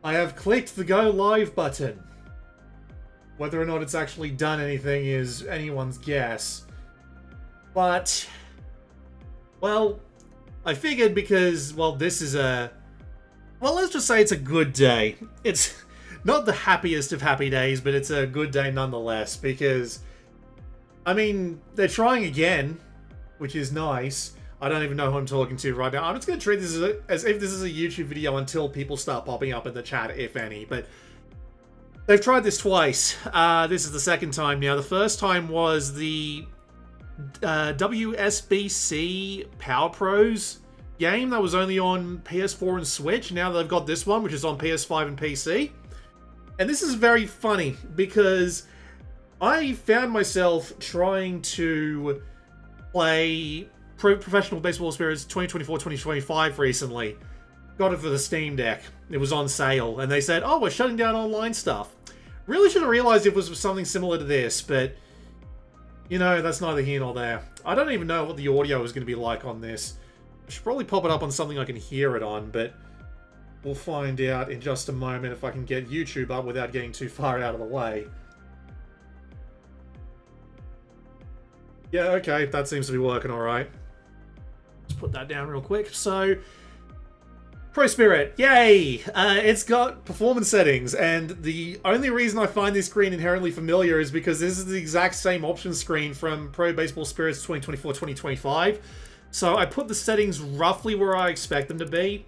I have clicked the go live button. Whether or not it's actually done anything is anyone's guess. But, well, I figured because, well, this is a... Well, let's just say it's a good day. It's not the happiest of happy days, but it's a good day nonetheless. Because, I mean, they're trying again, which is nice. I don't even know who I'm talking to right now. I'm just going to treat this as if this is a YouTube video until people start popping up in the chat, if any. But they've tried this twice. This is the second time now. The first time was the WSBC Power Pros game that was only on PS4 and Switch. Now they've got this one, which is on PS5 and PC. And this is very funny because I found myself trying to play Professional Baseball Experience 2024-2025 recently. Got it for the Steam Deck. It was on sale, and they said, oh, we're shutting down online stuff. Really should have realized it was something similar to this, but, you know, that's neither here nor there. I don't even know what the audio is going to be like on this. I should probably pop it up on something I can hear it on, but we'll find out in just a moment if I can get YouTube up without getting too far out of the way. Yeah, okay, that seems to be working alright. Let's put that down real quick. So, Pro Spirit, yay! It's got performance settings, and the only reason I find this screen inherently familiar is because this is the exact same option screen from Pro Baseball Spirits 2024-2025. So I put the settings roughly where I expect them to be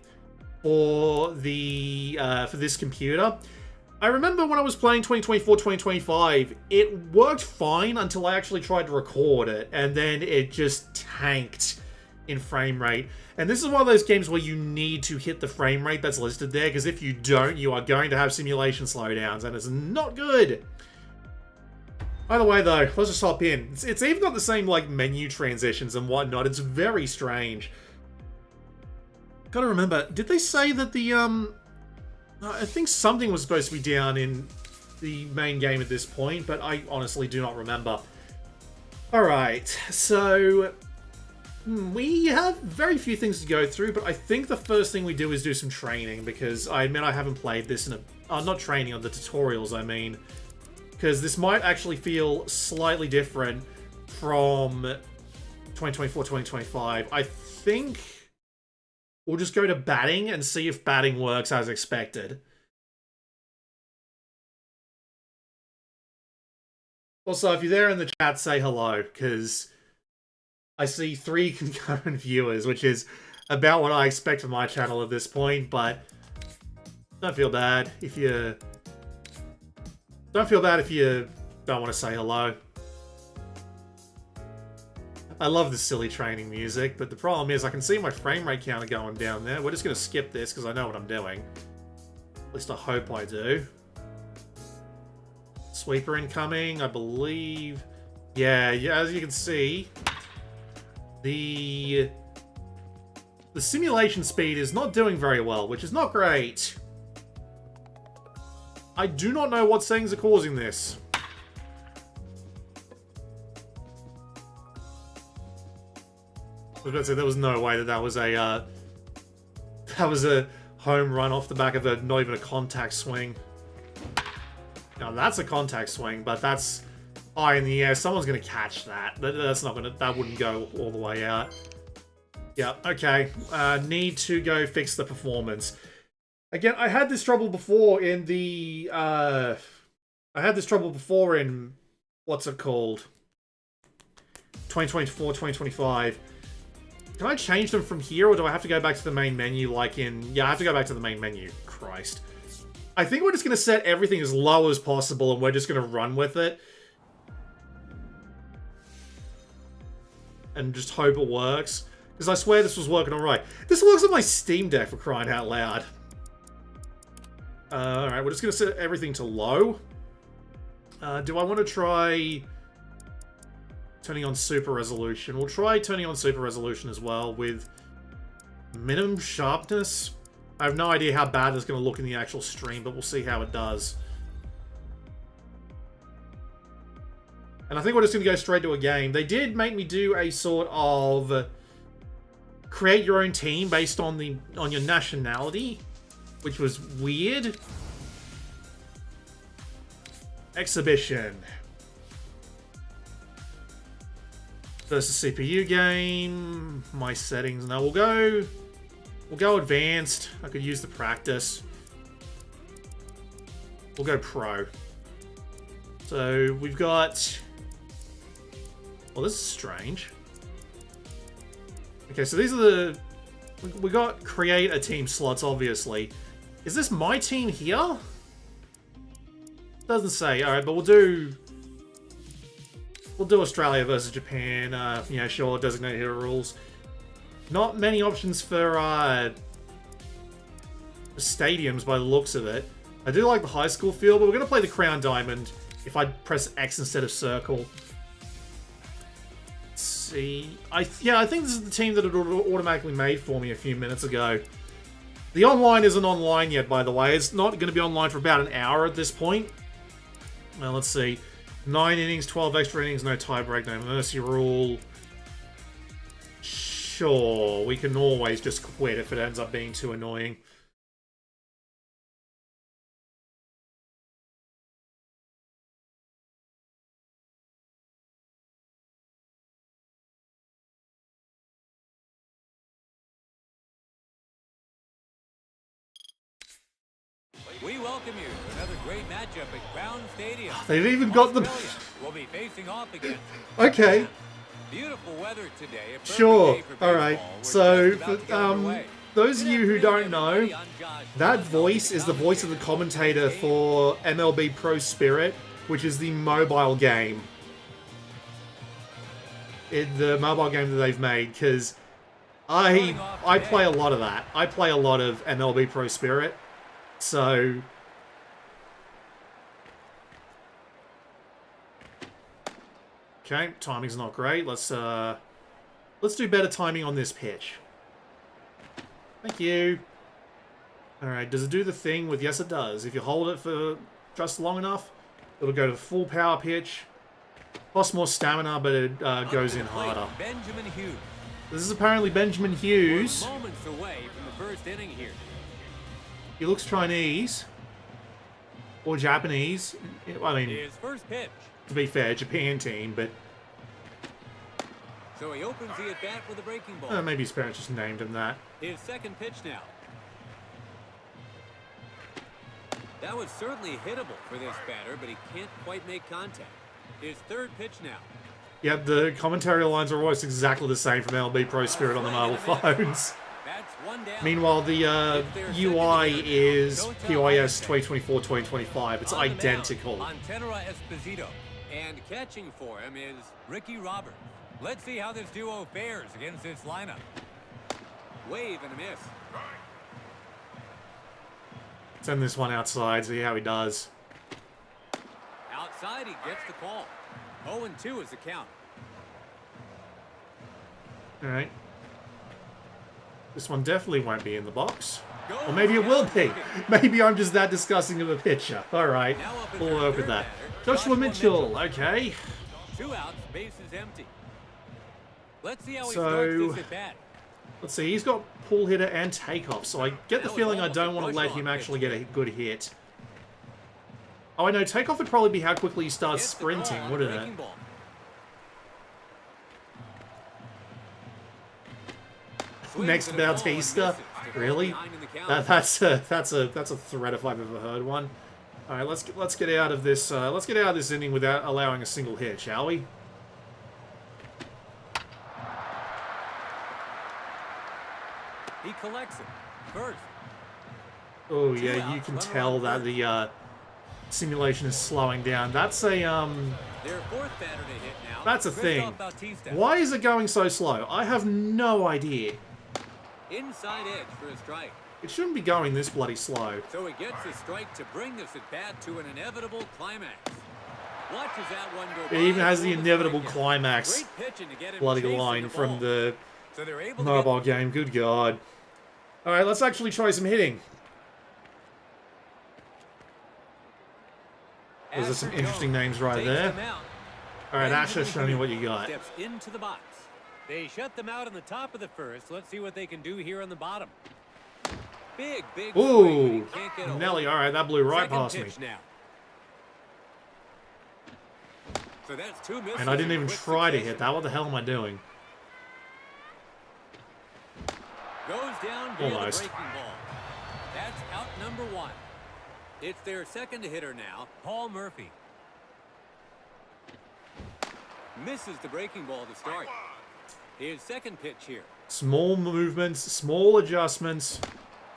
for the for this computer. I remember when I was playing 2024-2025, it worked fine until I actually tried to record it, and then it just tanked in frame rate. And this is one of those games where you need to hit the frame rate that's listed there, because if you don't, you are going to have simulation slowdowns, and it's not good. Either way, though, let's just hop in. It's even got the same, like, menu transitions and whatnot. It's very strange. Gotta remember, did they say that the, I think something was supposed to be down in the main game at this point, but I honestly do not remember. Alright, so we have very few things to go through, but I think the first thing we do is do some training, because I admit I haven't played this in a... not training, on the tutorials, I mean. Because this might actually feel slightly different from 2024-2025. I think we'll just go to batting and see if batting works as expected. Also, if you're there in the chat, say hello, because I see 3 concurrent viewers, which is about what I expect from my channel at this point, but don't feel bad if you... Don't feel bad if you don't want to say hello. I love the silly training music, but the problem is I can see my frame rate counter going down there. We're just going to skip this because I know what I'm doing. At least I hope I do. Sweeper incoming, I believe. Yeah, as you can see, the simulation speed is not doing very well, which is not great. I do not know what settings are causing this. I was about to say, there was no way that was a home run off the back of not even a contact swing. Now that's a contact swing, but that's high in the air. Someone's gonna catch that. That wouldn't go all the way out. Yeah, okay. Need to go fix the performance. Again, I had this trouble before in the, what's it called? 2024-2025. Can I change them from here, or do I have to go back to the main menu like in... Yeah, I have to go back to the main menu. Christ. I think we're just going to set everything as low as possible, and we're just going to run with it. And just hope it works. Because I swear this was working alright. This works on my Steam Deck, for crying out loud. Alright, we're just going to set everything to low. Do I want to try turning on super resolution? We'll try turning on super resolution as well with minimum sharpness. I have no idea how bad that's going to look in the actual stream, but we'll see how it does. And I think we're just going to go straight to a game. They did make me do a sort of create your own team based on your nationality. which was weird. Exhibition. Versus CPU game. My settings. No, we'll go advanced. I could use the practice. We'll go pro. So we've got... Well, this is strange. Okay, so these are the... We got create a team slots, obviously. Is this my team here? Doesn't say. Alright, but we'll do Australia versus Japan. Yeah, sure, designated hero rules. Not many options for stadiums by the looks of it. I do like the high school feel, but we're going to play the Crown Diamond if I press X instead of circle. Let's see. Yeah, I think this is the team that it automatically made for me a few minutes ago. The online isn't online yet, by the way. It's not going to be online for about an hour at this point. Well, let's see. 9 innings, 12 extra innings, no tiebreak, no mercy rule. Sure, we can always just quit if it ends up being too annoying. We welcome you to another great matchup at Crown Stadium. They've even got the... We'll be facing off again. Okay. Beautiful weather today. Sure. All right. So, for, those of you who don't know, that voice is the voice of the commentator for MLB Pro Spirit, which is the mobile game. The mobile game that they've made, because I play a lot of that. I play a lot of MLB Pro Spirit. So, okay, timing's not great. Let's do better timing on this pitch. Thank you. All right, does it do the thing with? Yes, it does. If you hold it for just long enough, it'll go to full power pitch. Costs more stamina, but it goes in harder. Benjamin Hughes. This is apparently Benjamin Hughes. We're moments away from the first inning here. He looks Chinese. Or Japanese. I mean, His first pitch. to be fair, Japan team, but... So he opens the at-bat with a breaking ball. maybe his parents just named him that. His second pitch now. That was certainly hittable for this batter, but he can't quite make contact. His third pitch now. Yep, the commentary lines are almost exactly the same from MLB Pro Spirit on the mobile phones. Meanwhile, the UI is POIS 2024-2025. It's identical. Montenera Esposito. And catching for him is Ricky Roberts. Let's see how this duo fares against this lineup. Wave and a miss. Send this one outside, see how he does. Outside, he gets the call. 0-2 is the count. All right. This one definitely won't be in the box. Or maybe it will be. Maybe I'm just that disgusting of a pitcher. All right, we'll work with that. Joshua Mitchell, okay. 2 outs, bases empty. Let's see how he starts this at bat. Let's see, he's got pull hitter and takeoff, so I get the feeling I don't want to let him actually get a good hit. Oh, I know, takeoff would probably be how quickly he starts sprinting, wouldn't it? Next Bautista, really? That's a threat if I've ever heard one. All right, let's get out of this. Let's get out of this inning without allowing a single hit, shall we? He collects it first. Oh yeah, you can tell that the simulation is slowing down. That's a Their fourth batter to hit now. That's a thing. Why is it going so slow? I have no idea. Inside edge for a strike. It shouldn't be going this bloody slow. So he gets a strike to bring this at bat to an inevitable climax. Watches that one go by. It even has the inevitable climax Great pitching to get him bloody chasing line the from ball. the So they're able to mobile game. Good God. All right, let's actually try some hitting. Those are some interesting names right there. All right, Asher, show me what you got. Steps into the box. They shut them out on the top of the first. Let's see what they can do here on the bottom. Big swing. Ooh, Can't get a Nelly, hold. alright, that blew right Second past me. pitch now. So that's 2 misses. And I didn't in even quick try to succession. hit that. What the hell am I doing? Goes down via the Almost. breaking ball. That's out number 1. It's their second hitter now, Paul Murphy. Misses the breaking ball to start. His second pitch here. Small movements, small adjustments,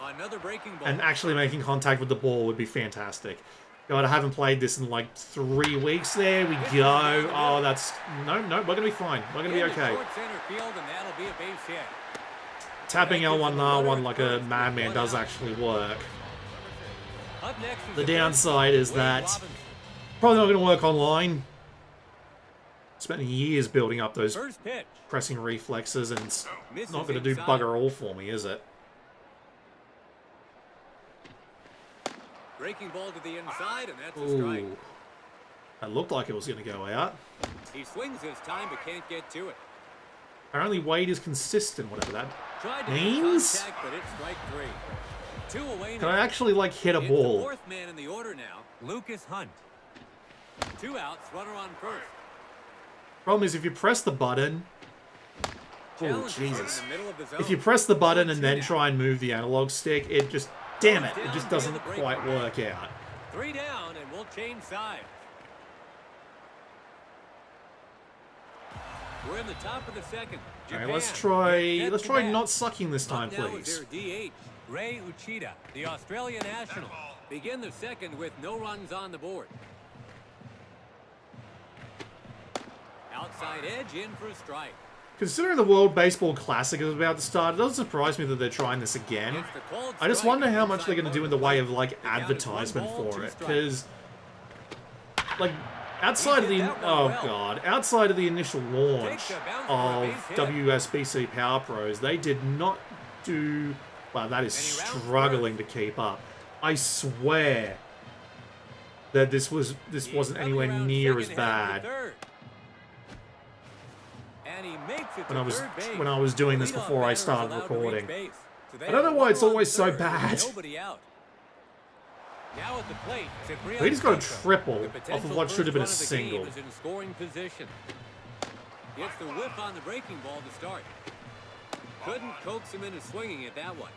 Another breaking ball. and actually making contact with the ball would be fantastic. God, I haven't played this in like 3 weeks. There we go. Oh, that's... No, we're going to be fine. We're going to be okay. Short center field, and that'll be a base hit. Tapping L1 and R1 like a madman does actually work. Up next is The the downside is Wade that Robinson. probably not going to work online. Spending years building up those First pitch. pressing reflexes, and it's Misses not going to do inside. bugger all for me, is it? Breaking ball to the inside, and that's a strike. Ooh. That looked like it was going to go out. He swings his time, but can't get to it. Apparently Wade is consistent, whatever that Tried to make means. contact, but it's strike 3. 2 away Can now. I actually, like, hit a It's the ball? 4th man in the order now, Lucas Hunt. 2 outs, runner on first. Problem is, if you press the button... Oh, Challenges him Jesus. in the middle of the zone. If you press the button and 1-2 then now. try and move the analog stick, it just... Damn it, it just doesn't quite work out. 3 down, and we'll change sides. We're in the top of the second. Alright, Japan let's gets try set to not bat. sucking this time, Up now please. is their DH, Ray Uchida, the Australian national. Begin the second with no runs on the board. Outside edge in for a strike. Considering the World Baseball Classic is about to start, it doesn't surprise me that they're trying this again. It's the called I just strike wonder how much inside they're going to do in the motor way plate. of, like, The count is 1 advertisement ball, for 2 it. strikes. Because, like, outside of the... Oh, God. Outside of the initial launch of WSBC Power Pros, they did not do... Wow, that is struggling to keep up. I swear that this wasn't anywhere near as bad when I was doing this before I started recording. I don't know why it's always so bad. Now at the plate, But he's got a triple off of what should have been a single. Is in scoring position. Gets the whip on the breaking ball to start. Couldn't coax him into swinging it that one.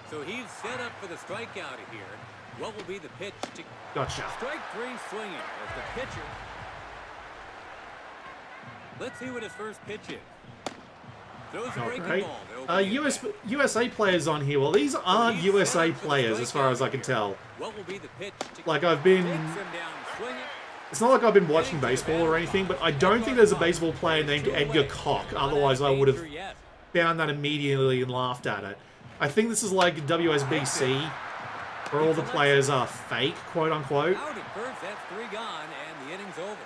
So he's set up for the strikeout here. What will be the pitch to Gotcha. strike 3 swinging as the pitcher? Let's see what his first pitch is. Throws a breaking Okay. ball. to open the bat. USA players on here. Well, these aren't USA players as far as I can tell. What will be the pitch to Like, I've been... takes him down swinging. It's not like I've been watching baseball or anything, but I don't think there's a baseball player named Edgar Koch. Otherwise, I would have found that immediately and laughed at it. I think this is like WSBC, where all the players are fake, quote unquote. Out at first, that's 3 gone, and the inning's over.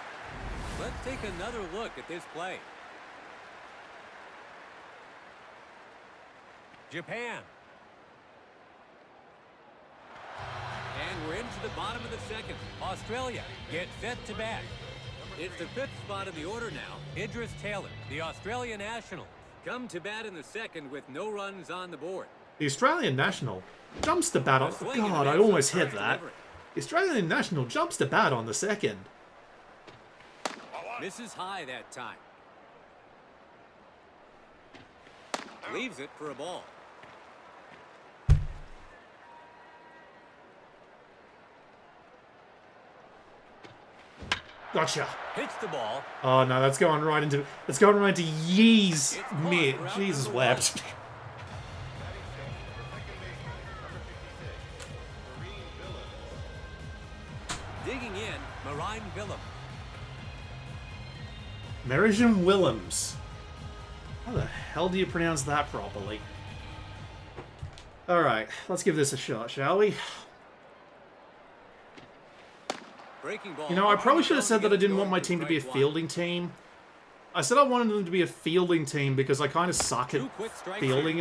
Let's take another look at this play. Japan. And we're into the bottom of the second. Australia gets set to bat. It's the 5th spot in the order now. Idris Taylor, the Australian national, come to bat in the second with no runs on the board. The Australian national jumps to bat on... God, I almost hit that. The Australian national jumps to bat on the second. Misses high that time. Leaves it for a ball. Gotcha. Hits the ball. Oh no, that's going right into Yee's mitt. Jesus wept. Digging in, Marine Willem. Merijan Willems. How the hell do you pronounce that properly? Alright, let's give this a shot, shall we? Breaking ball. You know, I probably should have said that I didn't want my team to be a fielding team. I said I wanted them to be a fielding team because I kind of suck at fielding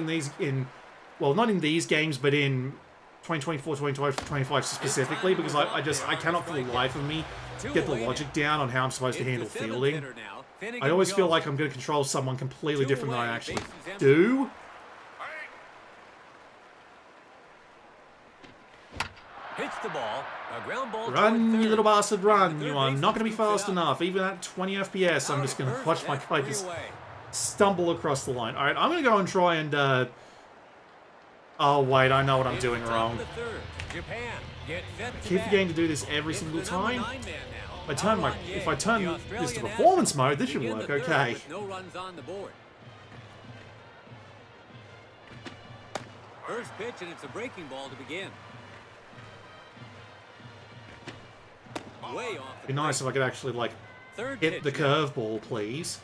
well, not in these games, but in 2024, 2025 specifically, because I cannot for the life of me get the logic down on how I'm supposed to handle fielding. I always feel like I'm going to control someone completely different than I actually do. the ball. A ground ball. Run, you little bastard, run. You are not going to be fast enough. Even at 20 FPS, I'm just going to watch my guy just stumble across the line. Alright, I'm going to go and try and... Oh, wait, I know what I'm doing wrong. Keep forgetting to do this every single time. If I turn this to performance mode, this should work okay. No runs on the board. First pitch, and it's a breaking ball to begin. Way off. It'd be nice if I could actually, like, hit the curveball, please.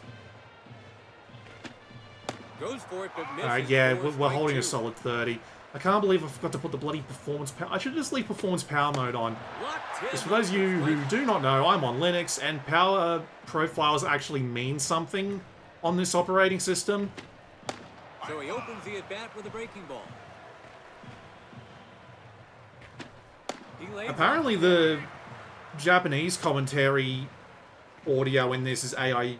Goes for it, but misses. Alright, yeah, we're holding a solid 30. I can't believe I forgot to put the bloody performance power... I should just leave performance power mode on. Just for those of you who do not know, I'm on Linux, and power profiles actually mean something on this operating system. So he opens the at-bat with a breaking ball. Apparently the Japanese commentary audio in this is AI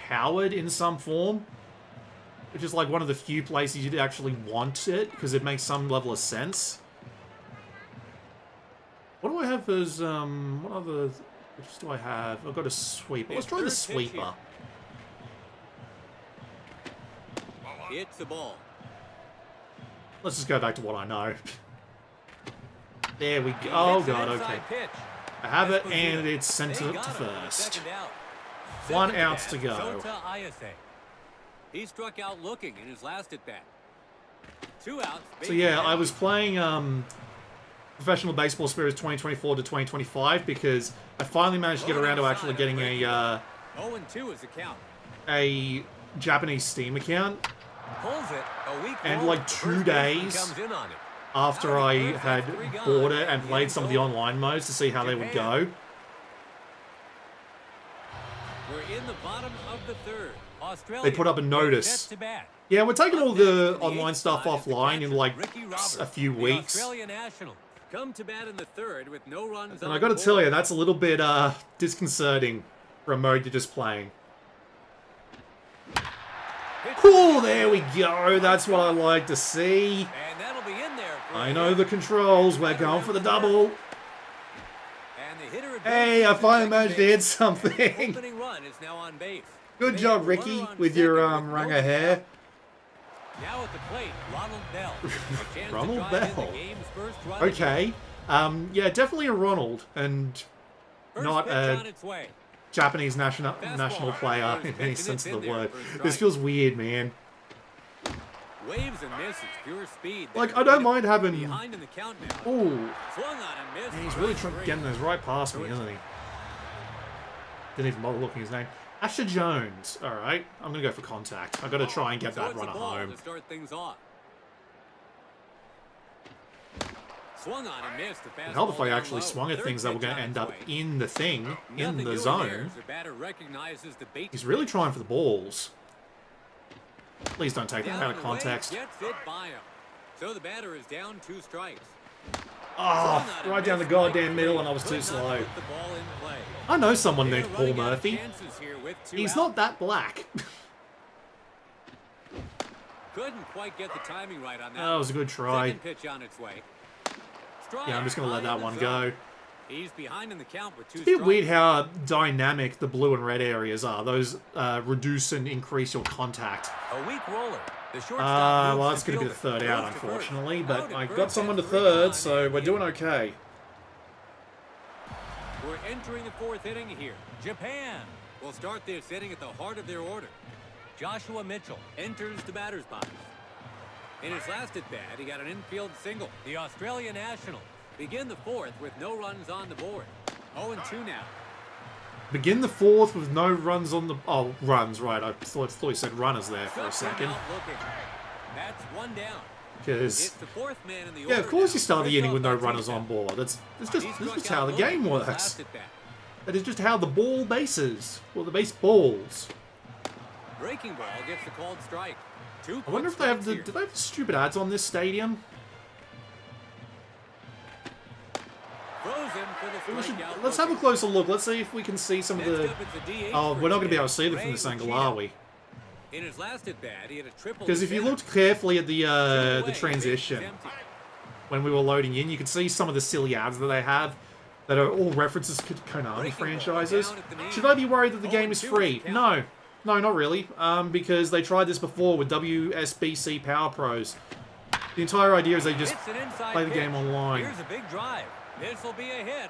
powered in some form, which is like one of the few places you'd actually want it, because it makes some level of sense. What do I have as, what other, which do I have? I've got a sweeper. Let's try the sweeper. It's the ball. Let's just go back to what I know. There we go. Oh god, okay. I have it, and it's sent to first. 1 out to go. He struck out looking in his last at bat. 2 outs. So yeah, I was playing Professional Baseball Spirits 2024 to 2025 because I finally managed to get around to actually getting a 0-2 is the count. A Japanese Steam account. Pulls it a week and like 2 days after I had bought it and played some of the online modes to see how they would go. We're in the bottom of the third. They put up a notice. Yeah, we're taking all the online stuff offline in like a few weeks. Come to bat in the third with no runs. And I gotta tell you, that's a little bit disconcerting for a mode you're just playing. Oh, there we go. That's what I like to see. And that'll be in there. I know the controls. We're going for the double. Hey, I finally managed to hit something. Good job, Ricky, with your Ranger hair. Now at the plate, Ronald Bell. Ronald Bell. Okay. Yeah, definitely a Ronald, and not a Japanese national player in any sense of the word. This feels weird, man. Waves and misses, pure speed. Like, I don't mind having... Behind in the count now. Ooh. Swung on and missed. Man, he's really getting those right past me, isn't he? Didn't even bother looking his name. Asher Jones. Alright, I'm going to go for contact. I've got to try and get that runner home. To start things off. Swung on and missed. It'd help if I actually swung at things that were going to end up in the thing, in the zone. He's really trying for the balls. Please don't take that out of context. So the batter is down 2 strikes. Oh, right down the goddamn middle, and I was too slow. I know someone named Paul Murphy. He's not that black. Couldn't quite get the timing right on that. That was a good try. Pitch on its way. Yeah, I'm just going to let that one go. He's behind in the count with 2 It's a bit weird how dynamic the blue and red areas are. Those reduce and increase your contact. A weak roller. Well, that's going to be the third out, unfortunately. But I got someone to third, so we're doing okay. We're entering the 4th inning here. Japan will start this inning at the heart of their order. Joshua Mitchell enters the batter's box. In his last at-bat, he got an infield single. The Australian Nationals begin the 4th with no runs on the board. 0-2 now. Begin the 4th with no runs on the... Oh, runs, right. I thought you said runners there for a second. That's 1 down. Because... man in the yeah, of course you start the inning with no runners on board. This is just how the game works. That is just how the ball bases. Well, the base balls. Breaking ball gets the called strike. I wonder if they have the... Do they have stupid ads on this stadium? Let's have a closer look. Let's see if we can see some of the... Oh, we're not going to be able to see them from this angle, are we? Because if you looked carefully at the transition, when we were loading in. You can see some of the silly ads that they have that are all references to Konami franchises. Should I be worried that the game is free? No. No, not really. Because they tried this before with WSBC Power Pros. The entire idea is they just play the game online. Here's a big drive. This will be a hit.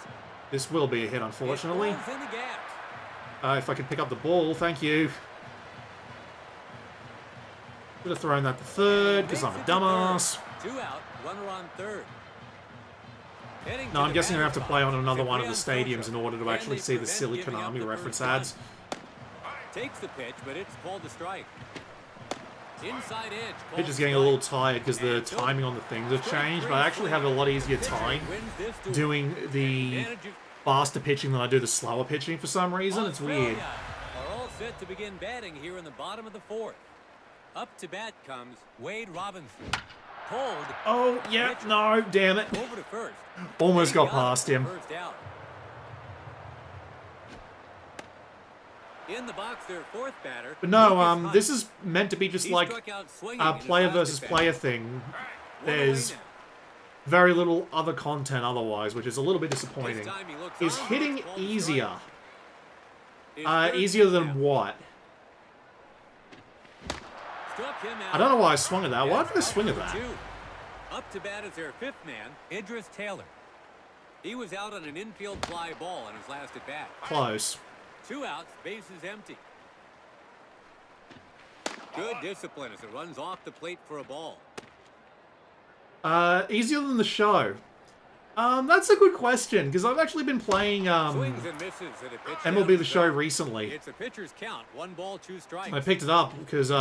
This will be a hit, unfortunately. If I could pick up the ball, thank you. Should have thrown that to third because I'm a dumbass. 2 out, runner on third. No, I'm guessing I have to play on another one of the stadiums in order to actually see the silly Konami reference ads. Takes the pitch, but it's called a strike. Inside edge. Pitch is getting a little tired because the timing on the things have changed, but I actually have a lot easier time doing the faster pitching than I do the slower pitching for some reason. It's weird. Are all set to begin batting here in the bottom of the fourth. Up to bat comes Wade Robinson. Cold. Oh, yeah, no, damn it. Over to first. Almost got past him. First out. In the box, their fourth batter. But no, this is meant to be just like a player versus player thing. There's very little other content otherwise, which is a little bit disappointing. Is hitting easier? Easier than what? I don't know why I swung at that. Why did I swing at that? Up to bat is their fifth man, Idris Taylor. He was out on an infield fly ball on his last at bat. Close. 2 outs, bases empty. Good discipline as it runs off the plate for a ball. Easier than the show. That's a good question, because I've actually been playing Swings and misses at a pitch MLB The Show recently. It's a pitcher's count, 1 ball, 2 strikes. I picked it up because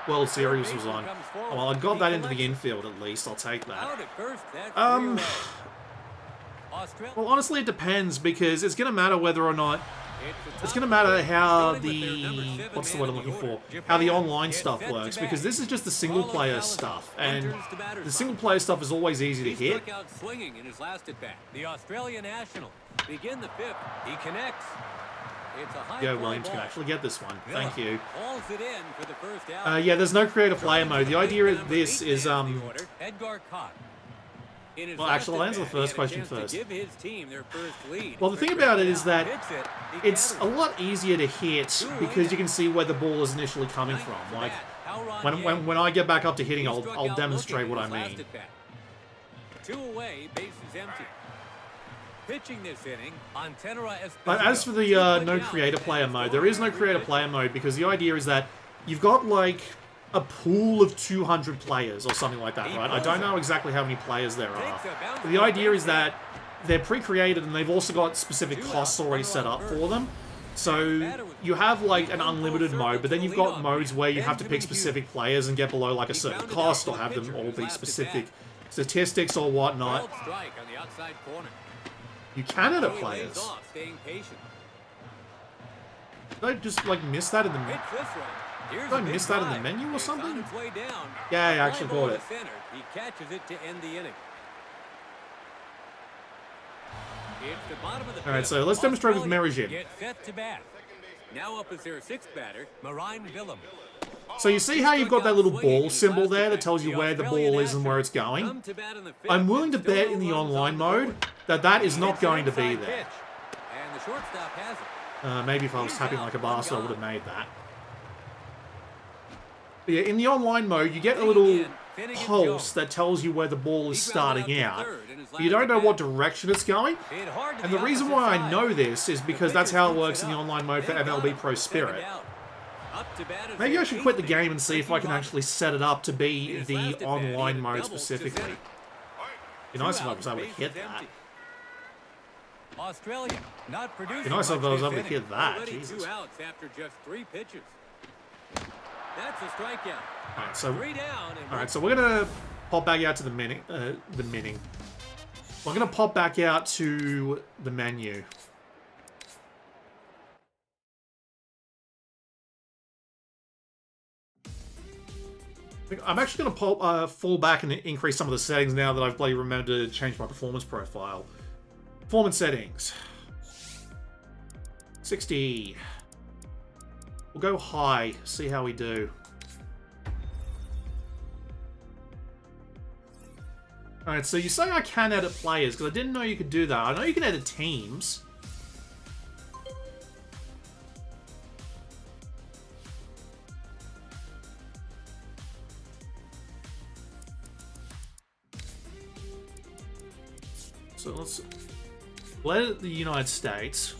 World Series was on. Well, I got that into the infield at least. I'll take that. Out at first, that's well, honestly, it depends, because it's going to matter whether or not... It's going to matter how the... What's the word I'm looking for? How the online stuff works, because this is just the single-player stuff, and the single-player stuff is always easy to hit. Swinging in his last at bat. The Australian National begin the fifth. He connects. It's a high Williams can actually get this one. Thank you. Hauls it in for the first out. Yeah, there's no creative player mode. The idea of this is... Edgar Cott. Well, actually, I'll answer the first question first. Give his team their first lead. Well, the thing about it is that it's a lot easier to hit because you can see where the ball is initially coming from. Like, when I get back up to hitting, I'll demonstrate what I mean. 2 away, bases empty. Pitching this inning on Tenera Esposito. But as for the no creator player mode, there is no creator player mode because the idea is that you've got, like, a pool of 200 players or something like that, right? I don't know exactly how many players there are. But the idea is that they're pre-created and they've also got specific costs already set up for them. So you have like an unlimited mode, but then you've got modes where you have to pick specific players and get below like a certain cost or have them all be specific statistics or whatnot. You can edit players. Did I just like miss that in the menu? Did I miss that in the menu or something? Yeah, I actually caught it. He catches it to end the inning. Alright, so let's demonstrate with Merijin. Get set to bat. Now up is their 6th batter, Marine Willem. So you see how you've got that little ball symbol there that tells you where the ball is and where it's going? I'm willing to bet in the online mode that that is not going to be there. Maybe if I was tapping like a bastard, I would have made that. But yeah, in the online mode, you get a little pulse that tells you where the ball is starting out. But you don't know what direction it's going. And the reason why I know this is because that's how it works in the online mode for MLB Pro Spirit. Maybe I should quit the game and see if I can actually set it up to be the online mode specifically. It'd be nice if I was able to hit that. It'd be nice if I was able to hit that. Jesus. That's a strikeout. Alright, so we're gonna pop back out to the menu. We're gonna pop back out to the menu. I'm actually gonna fall back and increase some of the settings now that I've bloody remembered to change my performance profile. Performance settings. 60. We'll go high, see how we do. Alright, so you say I can edit players, because I didn't know you could do that. I know you can edit teams. So let's edit the United States.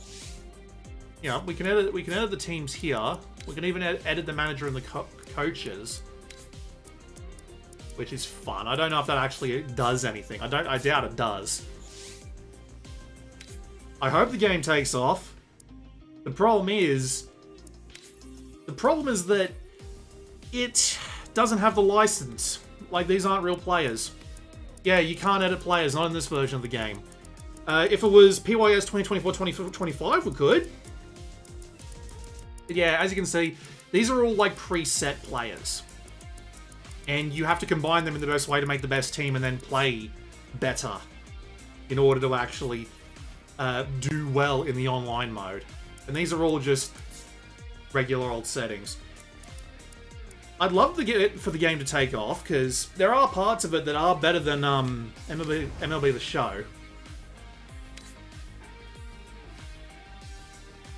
Yeah, we can edit the teams here. We can even edit the manager and the coaches, which is fun. I don't know if that actually does anything. I doubt it does. I hope the game takes off. The problem is that it doesn't have the license. Like, these aren't real players. Yeah, you can't edit players, not in this version of the game. If it was PYS 2024-2025, we could. But yeah, as you can see, these are all like preset players. And you have to combine them in the best way to make the best team and then play better in order to actually do well in the online mode. And these are all just regular old settings. I'd love to get it for the game to take off, because there are parts of it that are better than MLB The Show.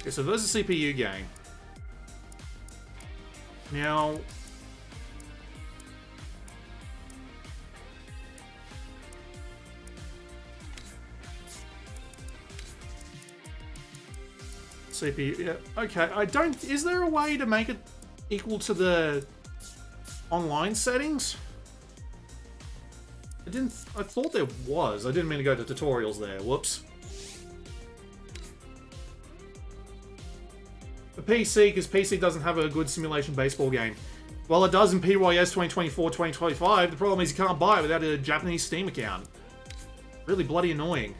Okay, so there's a CPU game. Now, CPU, yeah, okay, I don't, is there a way to make it equal to the online settings? I thought there was. I didn't mean to go to tutorials there, whoops. The PC, because PC doesn't have a good simulation baseball game. Well, it does in PYS 2024-2025. The problem is you can't buy it without a Japanese Steam account. Really bloody annoying.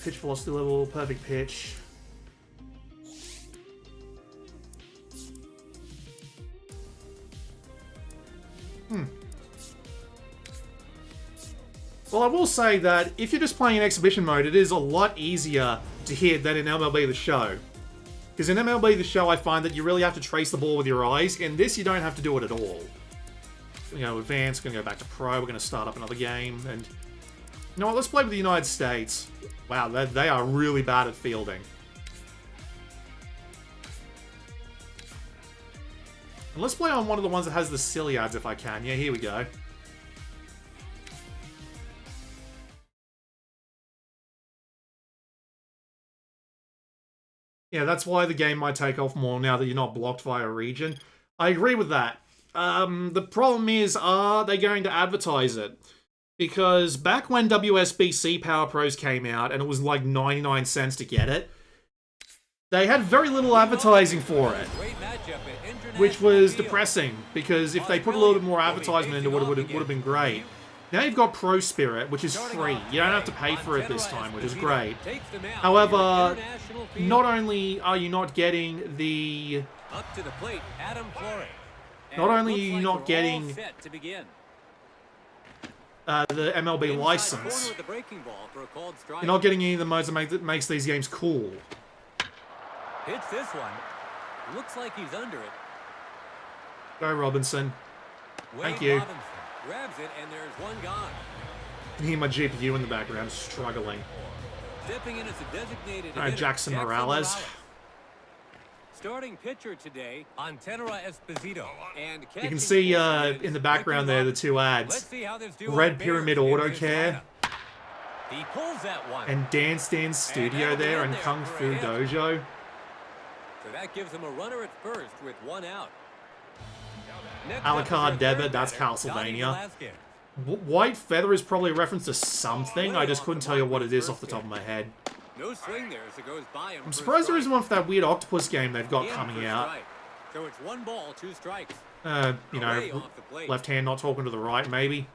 Pitch velocity level, perfect pitch. Well, I will say that if you're just playing in exhibition mode, it is a lot easier to hit than in MLB The Show. Because in MLB The Show, I find that you really have to trace the ball with your eyes. In this, you don't have to do it at all. We're going to advance, we're going to go back to pro, we're going to start up another game, and... You know what, let's play with the United States. Wow, they are really bad at fielding. And let's play on one of the ones that has the silly ads if I can. Yeah, here we go. Yeah, that's why the game might take off more now that you're not blocked via region. I agree with that. The problem is, are they going to advertise it? Because back when WSBC Power Pros came out, and it was like 99 cents to get it, they had very little advertising for it. Which was depressing, because if they put a little bit more advertisement into it, it would have been great. Now you've got Pro Spirit, which is free. You don't have to pay for it this time, which is great. However, not only are you not getting the... Not only are you not getting the MLB license, you're not getting any of the modes that makes these games cool. Hits this one. Looks like he's under it. Go Robinson. Thank you. Robinson grabs it, and there's one gone. I can hear my GPU in the background struggling. Stepping in as a designated All right, Jackson Morales. Starting pitcher today, Antenera Esposito. And you can see in the background there the two ads. Red Pyramid Auto Care. He pulls that one. And Dance Dance Studio there and Kung Fu Dojo. So that gives him a runner at first with one out. Alucard Debit, that's Castlevania. White Feather is probably a reference to something. I just couldn't tell you what it is off the top of my head. No swing there as it goes by him. I'm surprised there isn't one for that weird octopus game they've got coming out. So it's 1 ball, 2 strikes. You know, left hand not talking to the right, maybe.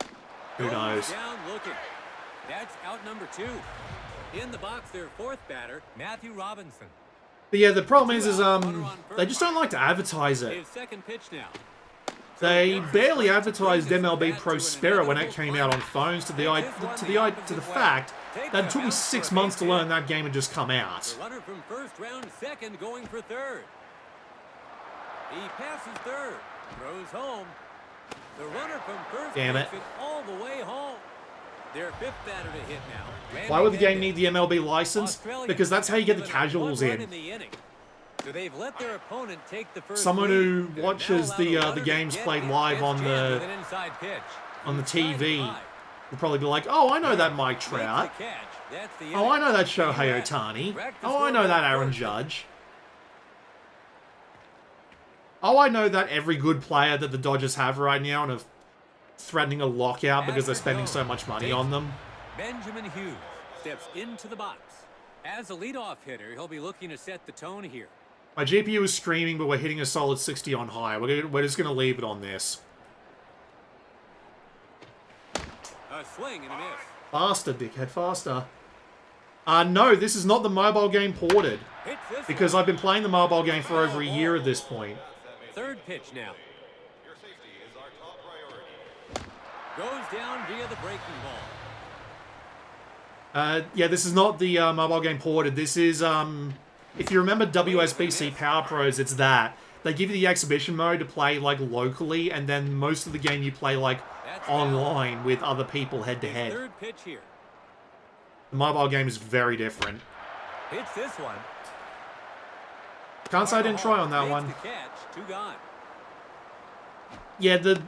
Who knows? Down looking. That's out number 2. In the box, their 4th batter, Matthew Robinson. But yeah, the problem is they just don't like to advertise it. His second pitch now. They barely advertised MLB Pro Spirit when it came out on phones to the fact that it took me 6 months to learn that game had just come out. The runner from first round, second, going for third. He passes third, throws home. The runner from first Damn it. takes all the way home. Their fifth batter to hit now. Why would the game need the MLB license? Australia Because that's how you get the given up casuals one run in. the inning. So they've let their opponent take the first Someone lead. who They're watches now the allowed a runner to games get played in. live It's on jammed the with an inside pitch. TV Inside will probably be like, oh, I know that Mike Makes Trout. the catch. That's the Oh, I know that inning. Shohei Ohtani. Practice Oh, I know work that on Aaron first. Judge. Oh, I know that every good player that the Dodgers have right now and are threatening a lockout because they're spending so much money on them. Benjamin Hughes steps into the box. As a leadoff hitter, he'll be looking to set the tone here. My GPU is screaming, but we're hitting a solid 60 on high. We're just going to leave it on this. A swing and a miss. Faster, dickhead, faster. No, this is not the mobile game ported. Hits this Because one. I've been playing the mobile game for over a year at this point. Third pitch now. Goes down via the breaking ball. Yeah, this is not the mobile game ported. This is, if you remember WSBC Power Pros, it's that. They give you the exhibition mode to play, like, locally, and then most of the game you play, like, online with other people head-to-head. Third pitch here. The mobile game is very different. Hits this one. Can't say I didn't try on that Makes one. the catch. Two gone. Yeah, the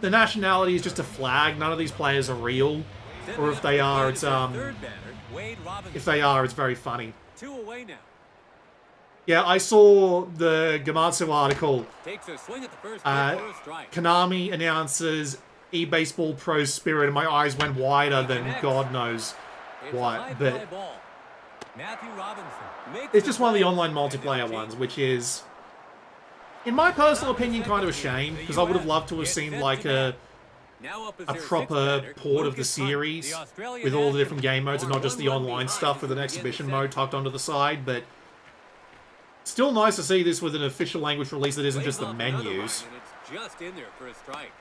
nationality is just a flag. None of these players are real. Or if they are, it's, Third batter, Wade Robinson. if they are, it's very funny. 2 away now. Yeah, I saw the Gamatsu article. Takes a swing at the first pitch for a strike. Konami announces eBaseball Pro Spirit, and my eyes went wider than God knows It's a what. high fly But ball. Matthew Robinson makes it's just one of the play. online multiplayer ones, which is, in my personal opinion, kind of a shame, because I would have loved to have seen, like, a Now up is a their proper sixth batter, port of the Lucas Hunt, series the Australian with all the national, different game modes and not just the are 1 run online behind stuff with an as we exhibition begin the mode tucked onto the side, but still nice to see this with an official language release that isn't just the second. Lays off another menus. one, and it's just in there for a strike.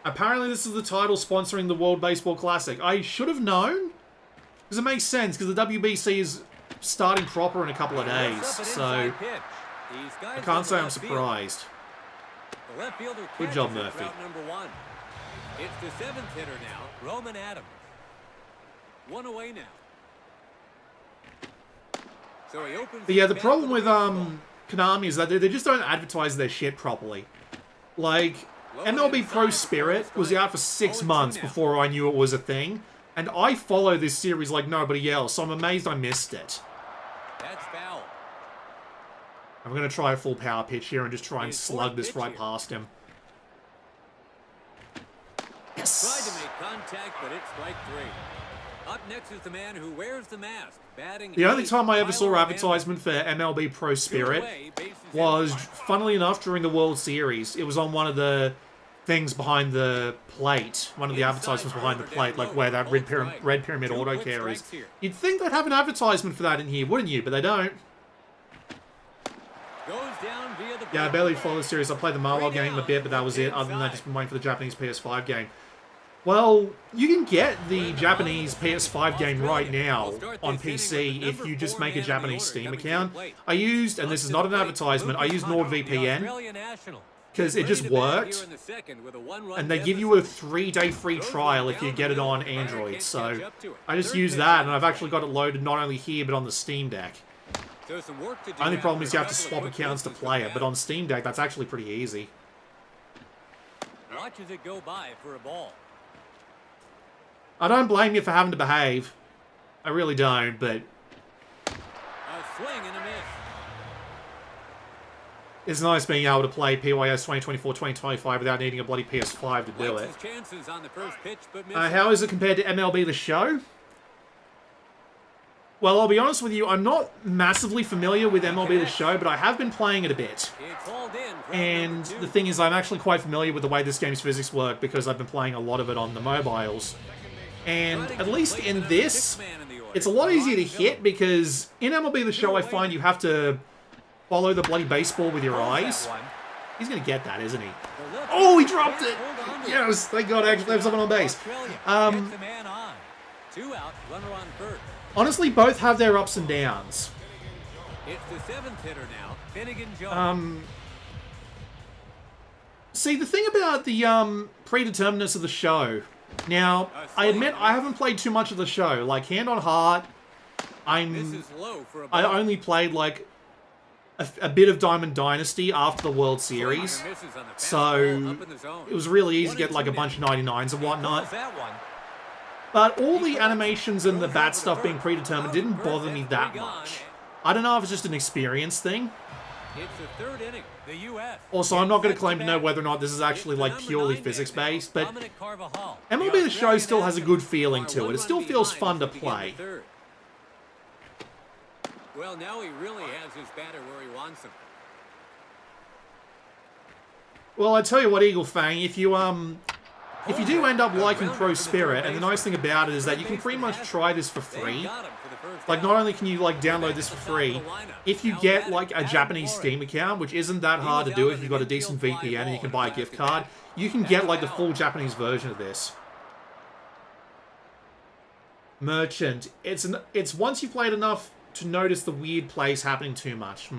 Apparently this is the title sponsoring the World Baseball Classic. I should have known, because it makes sense, because the WBC is starting proper in a couple of days, Lifts up an so inside pitch. These guys I can't to say I'm left field. surprised. The left fielder Good job, catches it Murphy. for out number 1. It's the 7th hitter now, Roman Adams. 1 away now. So he opens. But yeah, the bat problem with baseball. Konami is that they just don't advertise their shit properly. Like, MLB Pro Spirit was out for 6 months before I knew it was a thing, and I follow this series like nobody else, so I'm amazed I missed it. That's foul. I'm going to try a full power pitch here and just try and His slug fourth this pitch right here. past him. Tried to Yes! make contact, but it's strike 3. Up next is the man who wears the mask, batting. The only 8th, time I ever saw Tyler advertisement for MLB Pro Anderson. Spirit 2 away, bases was, empty. funnily enough, during the World Series. It was on one of the things behind the plate, one of the advertisements behind the plate, like where that Red Pyramid Auto Care is. You'd think they'd have an advertisement for that in here, wouldn't you? But they don't. Goes down via the Yeah, I break. barely follow the series. I played the mobile game a bit, but that was it. Other than that, just been waiting for the Japanese PS5 game. Well, you can get the Japanese PS5 game right now on PC if you just make a Japanese Steam account. I used, and this is not an advertisement, I used NordVPN because it just worked. And they give you a 3-day free trial if you get it on Android. So I just used that, and I've actually got it loaded not only here, but on the Steam Deck. Only problem is you have to swap accounts to play it, but on Steam Deck, that's actually pretty easy. Watches it go by for a ball. I don't blame you for having to behave. I really don't, but A swing and a miss. it's nice being able to play PYS 2024-2025 without needing a bloody PS5 to do Waits it. his chances on the first pitch, but misses. How is it compared to MLB The Show? Well, I'll be honest with you, I'm not massively familiar with MLB The Show, but I have been playing it a bit. It's hauled in for And number 2. the thing is, I'm actually quite familiar with the way this game's physics work because I've been playing a lot of it on the mobiles. And at least in this, it's a lot easier to hit because in MLB The Show, I find you have to follow the bloody baseball with your eyes. He's going to get that, isn't he? Oh, he dropped it! Yes, thank God I actually have someone on base. Honestly, both have their ups and downs. It's the 7th hitter now, Finnegan Jones. See, the thing about the predeterminedness of the show. Now, I admit I haven't played too much of the show. Like, hand on heart, I only played, like, a bit of Diamond Dynasty after the World Series. So, it was really easy to get, like, a bunch of 99s and whatnot. But all the animations and the bat stuff being predetermined didn't bother me that much. I don't know if it's just an experience thing. It's the third inning. The U.S. Also, I'm not going to claim to know whether or not this is actually, like, purely physics-based, but MLB The Show still has a good feeling to it. It still feels fun to play. Well, now he really has his batter where he wants him. Well, I tell you what, Eagle Fang, if you do end up liking Pro Spirit, and the nice thing about it is that you can pretty much try this for free. Like, not only can you, like, download this for free, if you get, like, a Japanese Steam account, which isn't that hard to do if you've got a decent VPN and you can buy a gift card, you can get, like, the full Japanese version of this. Merchant. It's once you've played enough to notice the weird plays happening too much.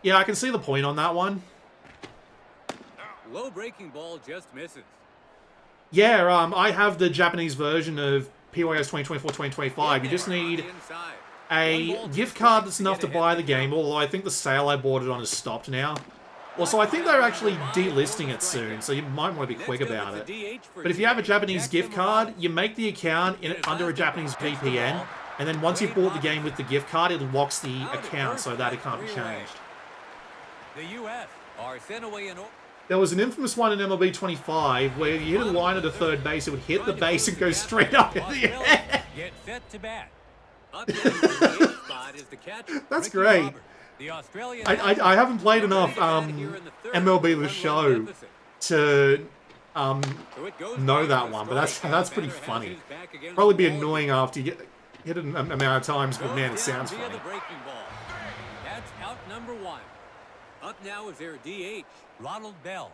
Yeah, I can see the point on that one. Low breaking ball just misses. Yeah, I have the Japanese version of PYS 2024-2025. You just need a gift card that's enough to buy the game, although I think the sale I bought it on has stopped now. Also, I think they're actually delisting it soon, so you might want to be quick about it. But if you have a Japanese gift card, you make the account under a Japanese VPN, and then once you've bought the game with the gift card, it locks the account so that it can't be changed. The U.S. are sent away in. There was an infamous one in MLB 25 where you hit a line at a third base, it would hit the base and go straight up in the air. Get set to bat. That's great. I haven't played enough MLB The Show to know that one, but that's pretty funny. Probably be annoying after you hit an amount of times, but man, it sounds funny. That's out number one. Up now is their DH, Ronald Bell.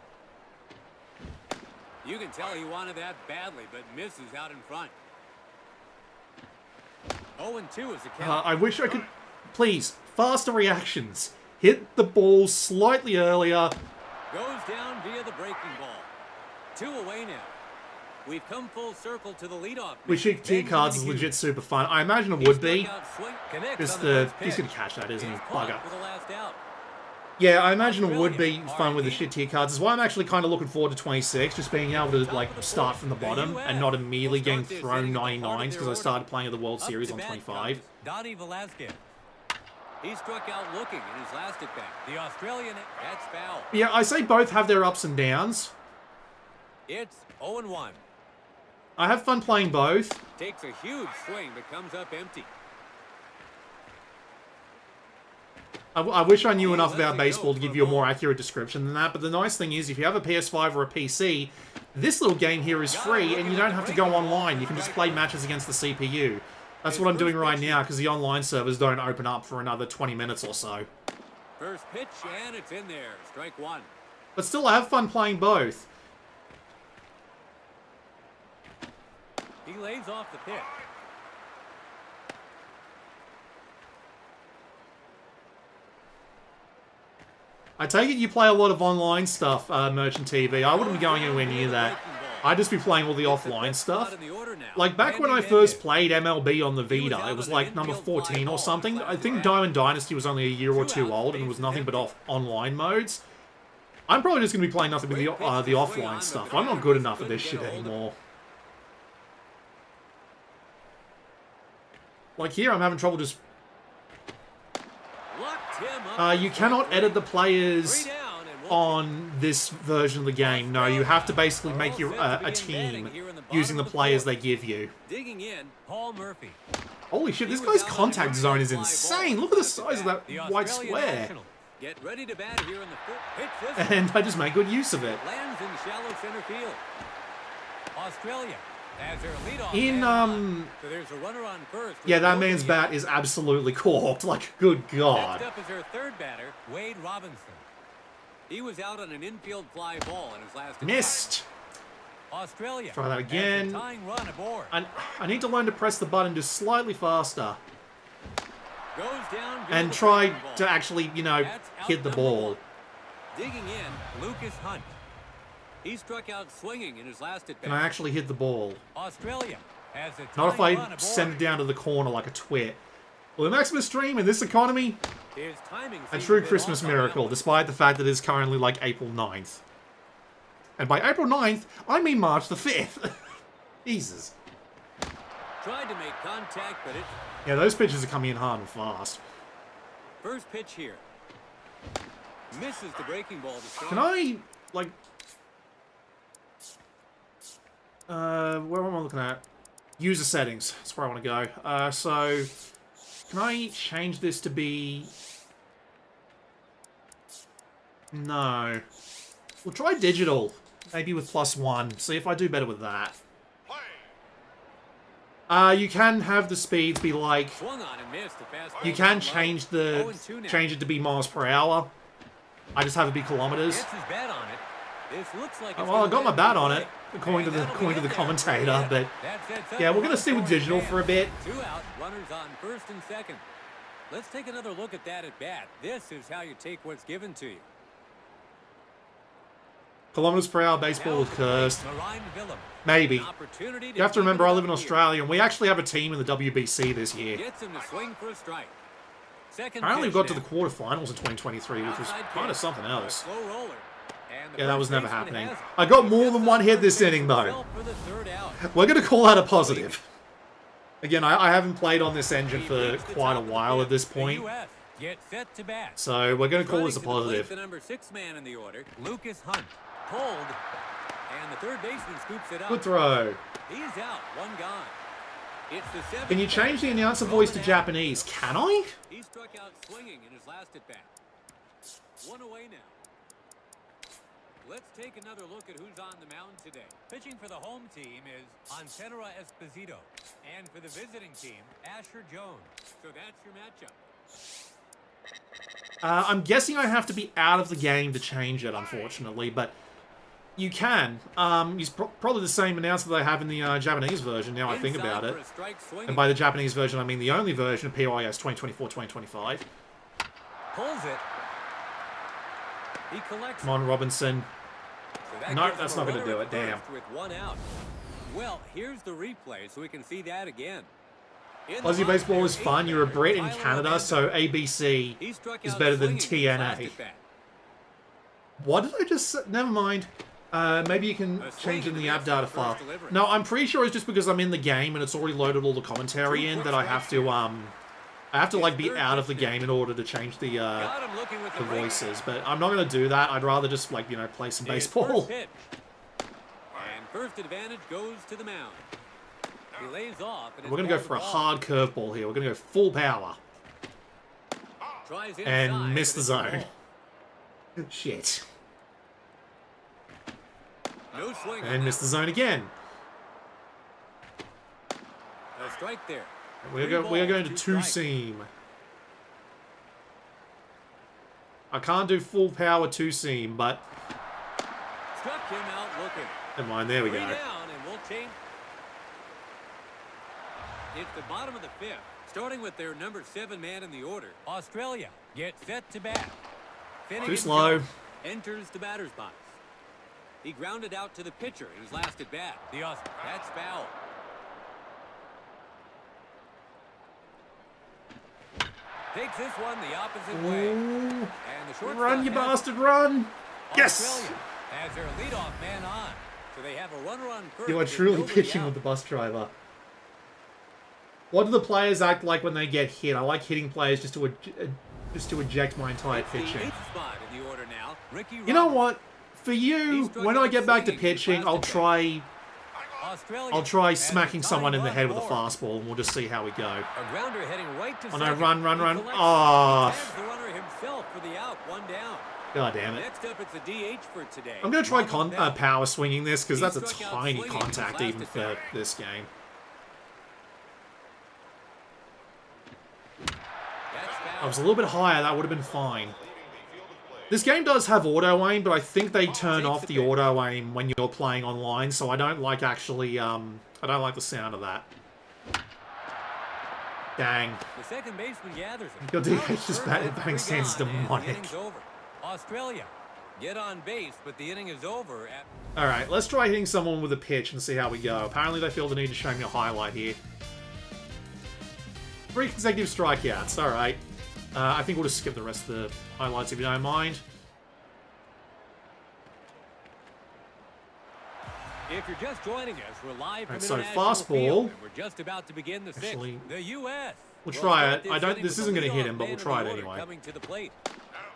You can tell he wanted that badly, but misses out in front. 0-2 is the count. I wish I could... Please, faster reactions. Hit the ball slightly earlier. Goes down via the breaking ball. 2 away now. We've come full circle to the leadoff. Wish T cards is legit super fun. I imagine it would be. Just he's going to catch that, isn't he? Bugger. Yeah, I imagine it would be fun with the shit tier cards. That's why I'm actually kind of looking forward to 26, just being able to, like, start from the bottom and not immediately getting thrown 99s because I started playing at the World Series on 25. Donnie Velasquez. He struck out looking in his last at bat. The Australian, that's foul. Yeah, I say both have their ups and downs. It's 0-1. I have fun playing both. Takes a huge swing but comes up empty. I wish I knew enough about baseball to give you a more accurate description than that, but the nice thing is, if you have a PS5 or a PC, this little game here is free, and you don't have to go online. You can just play matches against the CPU. That's what I'm doing right now, because the online servers don't open up for another 20 minutes or so. First pitch, and it's in there. Strike one. But still, I have fun playing both. He lays off the pitch. I take it you play a lot of online stuff, Merchant TV. I wouldn't be going anywhere near that. I'd just be playing all the offline stuff. Like, back when I first played MLB on the Vita, it was like number 14 or something. I think Diamond Dynasty was only a year or two old, and it was nothing but online modes. I'm probably just going to be playing nothing but the offline stuff. I'm not good enough at this shit anymore. Like here, I'm having trouble just... you cannot edit the players on this version of the game. No, you have to basically make your a team using the players they give you. Digging in, Paul Murphy. Holy shit, this guy's contact zone is insane. Look at the size of that white square. Get ready to bat here in the and I just make good use of it. Lands in shallow center field. Australia. So there's a runner on first. Yeah, that man's bat is absolutely corked. Like, good God. Next up is their third batter, Wade Robinson. He was out on an infield fly ball in his last. Missed. Australia. Try that again. Tying run aboard. I need to learn to press the button just slightly faster. Goes down and try to actually, you know, hit the ball. Digging in, Lucas Hunt. He struck out swinging in his last at bat. Can I actually hit the ball? Australia has a Not if I tying send run it down to the corner like a twit. Well, the Maximus Stream in this economy, aboard. His timing a seemed true bit Christmas off on that miracle, one. despite the fact that it's currently like April 9th. And by April 9th, I mean March the 5th. Jesus. Tried to make contact, but it... Yeah, those pitches are coming in hard and fast. First pitch here. Misses the breaking ball to start. Can I, like... where am I looking at? User settings. That's where I want to go. So, can I change this to be... No. We'll try digital. Maybe with +1. See if I do better with that. You can have the speeds be like... Swung on and missed. The fastball You can down change low. the 0-2 now. change it to be miles per hour. I just have it be kilometers. Gets his bat on it. This looks like it's Well, I got my bat on away. it, according to the And that'll be it there. commentator. But That sets up yeah, we're a gonna stay with one-score digital for a bit. 2 out, runners on first and second. Let's take another look at that at bat. This is how you take what's given to you. Kilometers per hour baseball is cursed. Marine Willem. Maybe. An opportunity You have to keep remember it I up live in here. Australia, and we actually have a team in the WBC this year. Gets him to swing for a strike. Second Apparently we pitch got to now. the quarterfinals in 2023, which was Outside kind of pitch. something A else. slow roller. And the Yeah, that first was never baseman happening. has it. I got more Gets than up one hit first this base inning, though. himself for the third out. We're going to call that a positive. Again, I haven't played on this engine He for reached the quite a top of the while at fifth. this The point. US get set to bat. So we're going to call this a Running to the plate, positive. The number 6 man in the order, Lucas Hunt. Pulled. And the third baseman scoops it up. Good throw. He's out. One gone. It's the 7th. Can you change the announcer voice to Japanese? Can I? He struck out swinging in his last at bat. One away now. Let's take another look at who's on the mound today. Pitching for the home team is Antenera Esposito. And for the visiting team, Asher Jones. So that's your matchup. I'm guessing I have to be out of the game to change it, unfortunately, but you can. He's probably the same announcer that I have in the Japanese version, now I think Inside about it. for a strike swinging. And by the Japanese version, I mean the only version of PYS 2024-2025. Pulls it. He collects Come on, Robinson. So that No, gives that's him a not gonna runner do at it, damn. first With one out. Well, here's the replay so we can see that again. In the Aussie box baseball there, is fun. You're a eighth Brit in Tyler Canada, O'Bannon. so ABC He struck is out better than swinging in his last TNA. at bat. What did I just say? Never mind. Maybe you can A change swing in the and a app miss data on the file. first delivery. No, I'm pretty sure it's just because I'm in the game and it's already loaded all the commentary in that I have to like be out of the game in order to change the Got him looking with the right voices. But I'm not gonna do that. I'd rather just like play some His baseball. first pitch. And first advantage goes to the mound. He lays off. And We're gonna go for a hard curveball here. We're gonna go full power Tries and inside, miss but the it's a zone. ball. Shit. No swing. on And that miss the zone again. one. A strike there. We're Three going balls, to two two strikes. seam. I can't do full power two seam, but Struck him out looking. never mind. There we Three go. down, and we'll change. It's the bottom of the 5th, starting with their number 7 man in the order. Australia gets set to bat. Finnegan slow. Jones enters the batter's box. He grounded out to the pitcher in his last at bat. That's foul. Takes this one the opposite way. Ooh. And the shortstop Run, you has it. bastard, run! Yes! Australia has their leadoff man on. So they have a runner on first. You are with truly nobody pitching out. with the bus driver. What do the players act like when they get hit? I like hitting players just to eject my entire It's the pitching. 8th spot in the order now. Ricky You know Roberts. what? For you, when I get back to pitching, I'll try Australia smacking has a someone in the tying head with a run fastball, and we'll just see how we go. A grounder heading right to Oh no, second. run. He collects it. Oh, He tags the runner himself for the out. One down. god damn it. Next up, it's a DH for today. I'm going to try Ronald Bell. power swinging this, because He that's a struck out tiny swinging in his contact last even at for bat. this game. That's I foul. was a little bit higher, that would have been fine. This game does have auto-aim, but I think they turn off the auto-aim when you're playing online, so I don't like actually, I don't like the sound of that. Dang. The second baseman gathers it. Your DH Out just third batting with three stance gone, and the demonic. inning's over. Australia get on base, but the inning is over. All right, let's try hitting someone with a pitch and see how we go. Apparently they feel the need to show me a highlight here. 3 consecutive strikeouts. All right. I think we'll just skip the rest of the highlights if you don't mind. If you're just joining us, we're live from so International fastball. Field, and we're just about to begin the sixth. Actually, The U.S. We'll try it. I don't. This isn't going to hit him, but we'll try it anyway. Coming to the plate.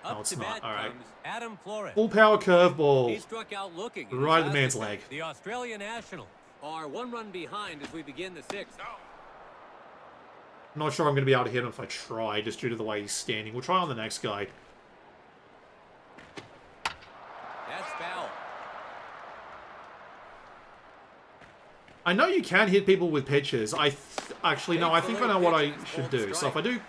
No, it's not. All right. Adam Flores. Full power curveball. He struck out looking Right at the man's leg. The Australian Nationals are 1 run behind as we begin the sixth. I'm not sure I'm going to be able to hit him if I try, just due to the way he's standing. We'll try on the next guy. That's foul. I know you can hit people with pitches. Actually, no, I think I know what I should do. So if I do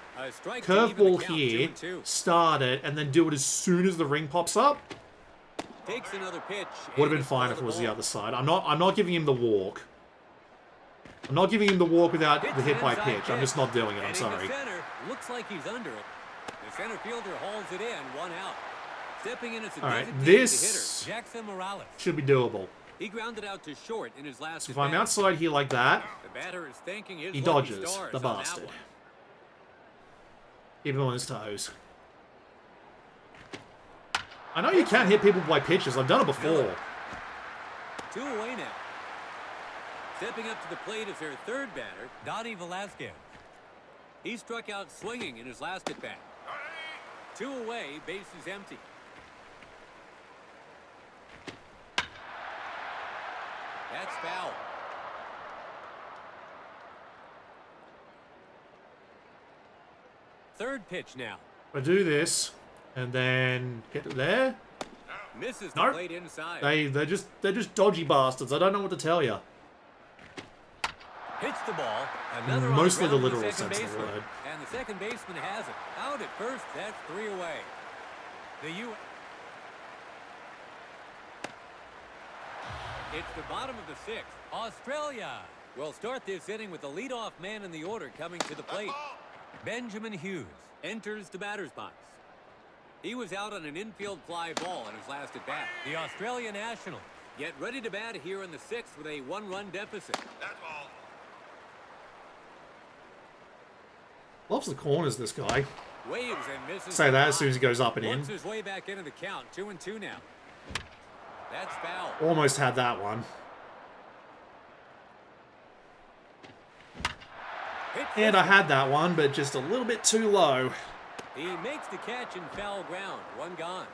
curveball here, start it, and then do it as soon as the ring pops up, Takes another pitch. would have been fine if it was the other side. I'm not giving him the walk. I'm not giving him the walk without the hit by pitch. I'm just not doing it. I'm sorry. Looks like he's under it. The center fielder holds it in, 1 out. Stepping in as a Alright, designated this hitter, Jackson Morales. should be doable. He grounded out to short in his last. So if I'm outside here like that, the batter is thanking his he lucky dodges, stars the on that bastard. one. Keep him on his toes. I know you can hit people by pitches. I've done it before. 2 away now. Stepping up to the plate is their third batter, Donnie Velasquez. He struck out swinging in his last at-bat. 2 away, base is empty. That's foul. Third pitch now. I do this, and then get it there. Misses the Nope. plate inside. They're just dodgy bastards. I don't know what to tell you. Hits the ball. Another on Mostly the ground to literal second sense of the baseman. word. And the second baseman has it. Out at first, that's 3 away. The U. It's the bottom of the sixth. Australia will start this inning with the leadoff man in the order coming to the plate. Benjamin Hughes enters the batter's box. He was out on an infield fly ball in his last at bat. The Australian Nationals get ready to bat here in the sixth with a 1-run deficit. That's all. Loves the corners, this guy. Waves and misses. Say that as soon as he goes up and in. Works his way back into the count. 2-2 now. That's foul. Almost had that one. And I had that one, but just a little bit too low. He makes the catch in foul ground. 1 gone.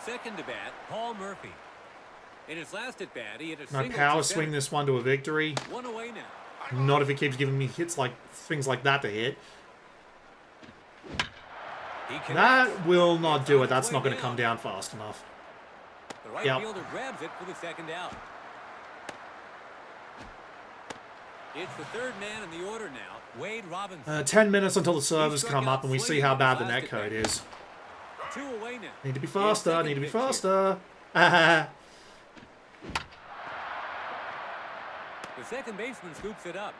Second to bat, Paul Murphy. In his last at bat, he hit a Can I single power to swing center. this one to a victory? 1 away now. Not if it keeps giving me hits like things like that to hit. That will not do it. That's not going to come down fast enough. The right Yep. fielder grabs it for the second out. It's the third man in the order now, Wade Robinson. 10 minutes until the servers come up and we see how bad the net code is. 2 away now. Need to be faster, need to be faster. The second baseman scoops it up.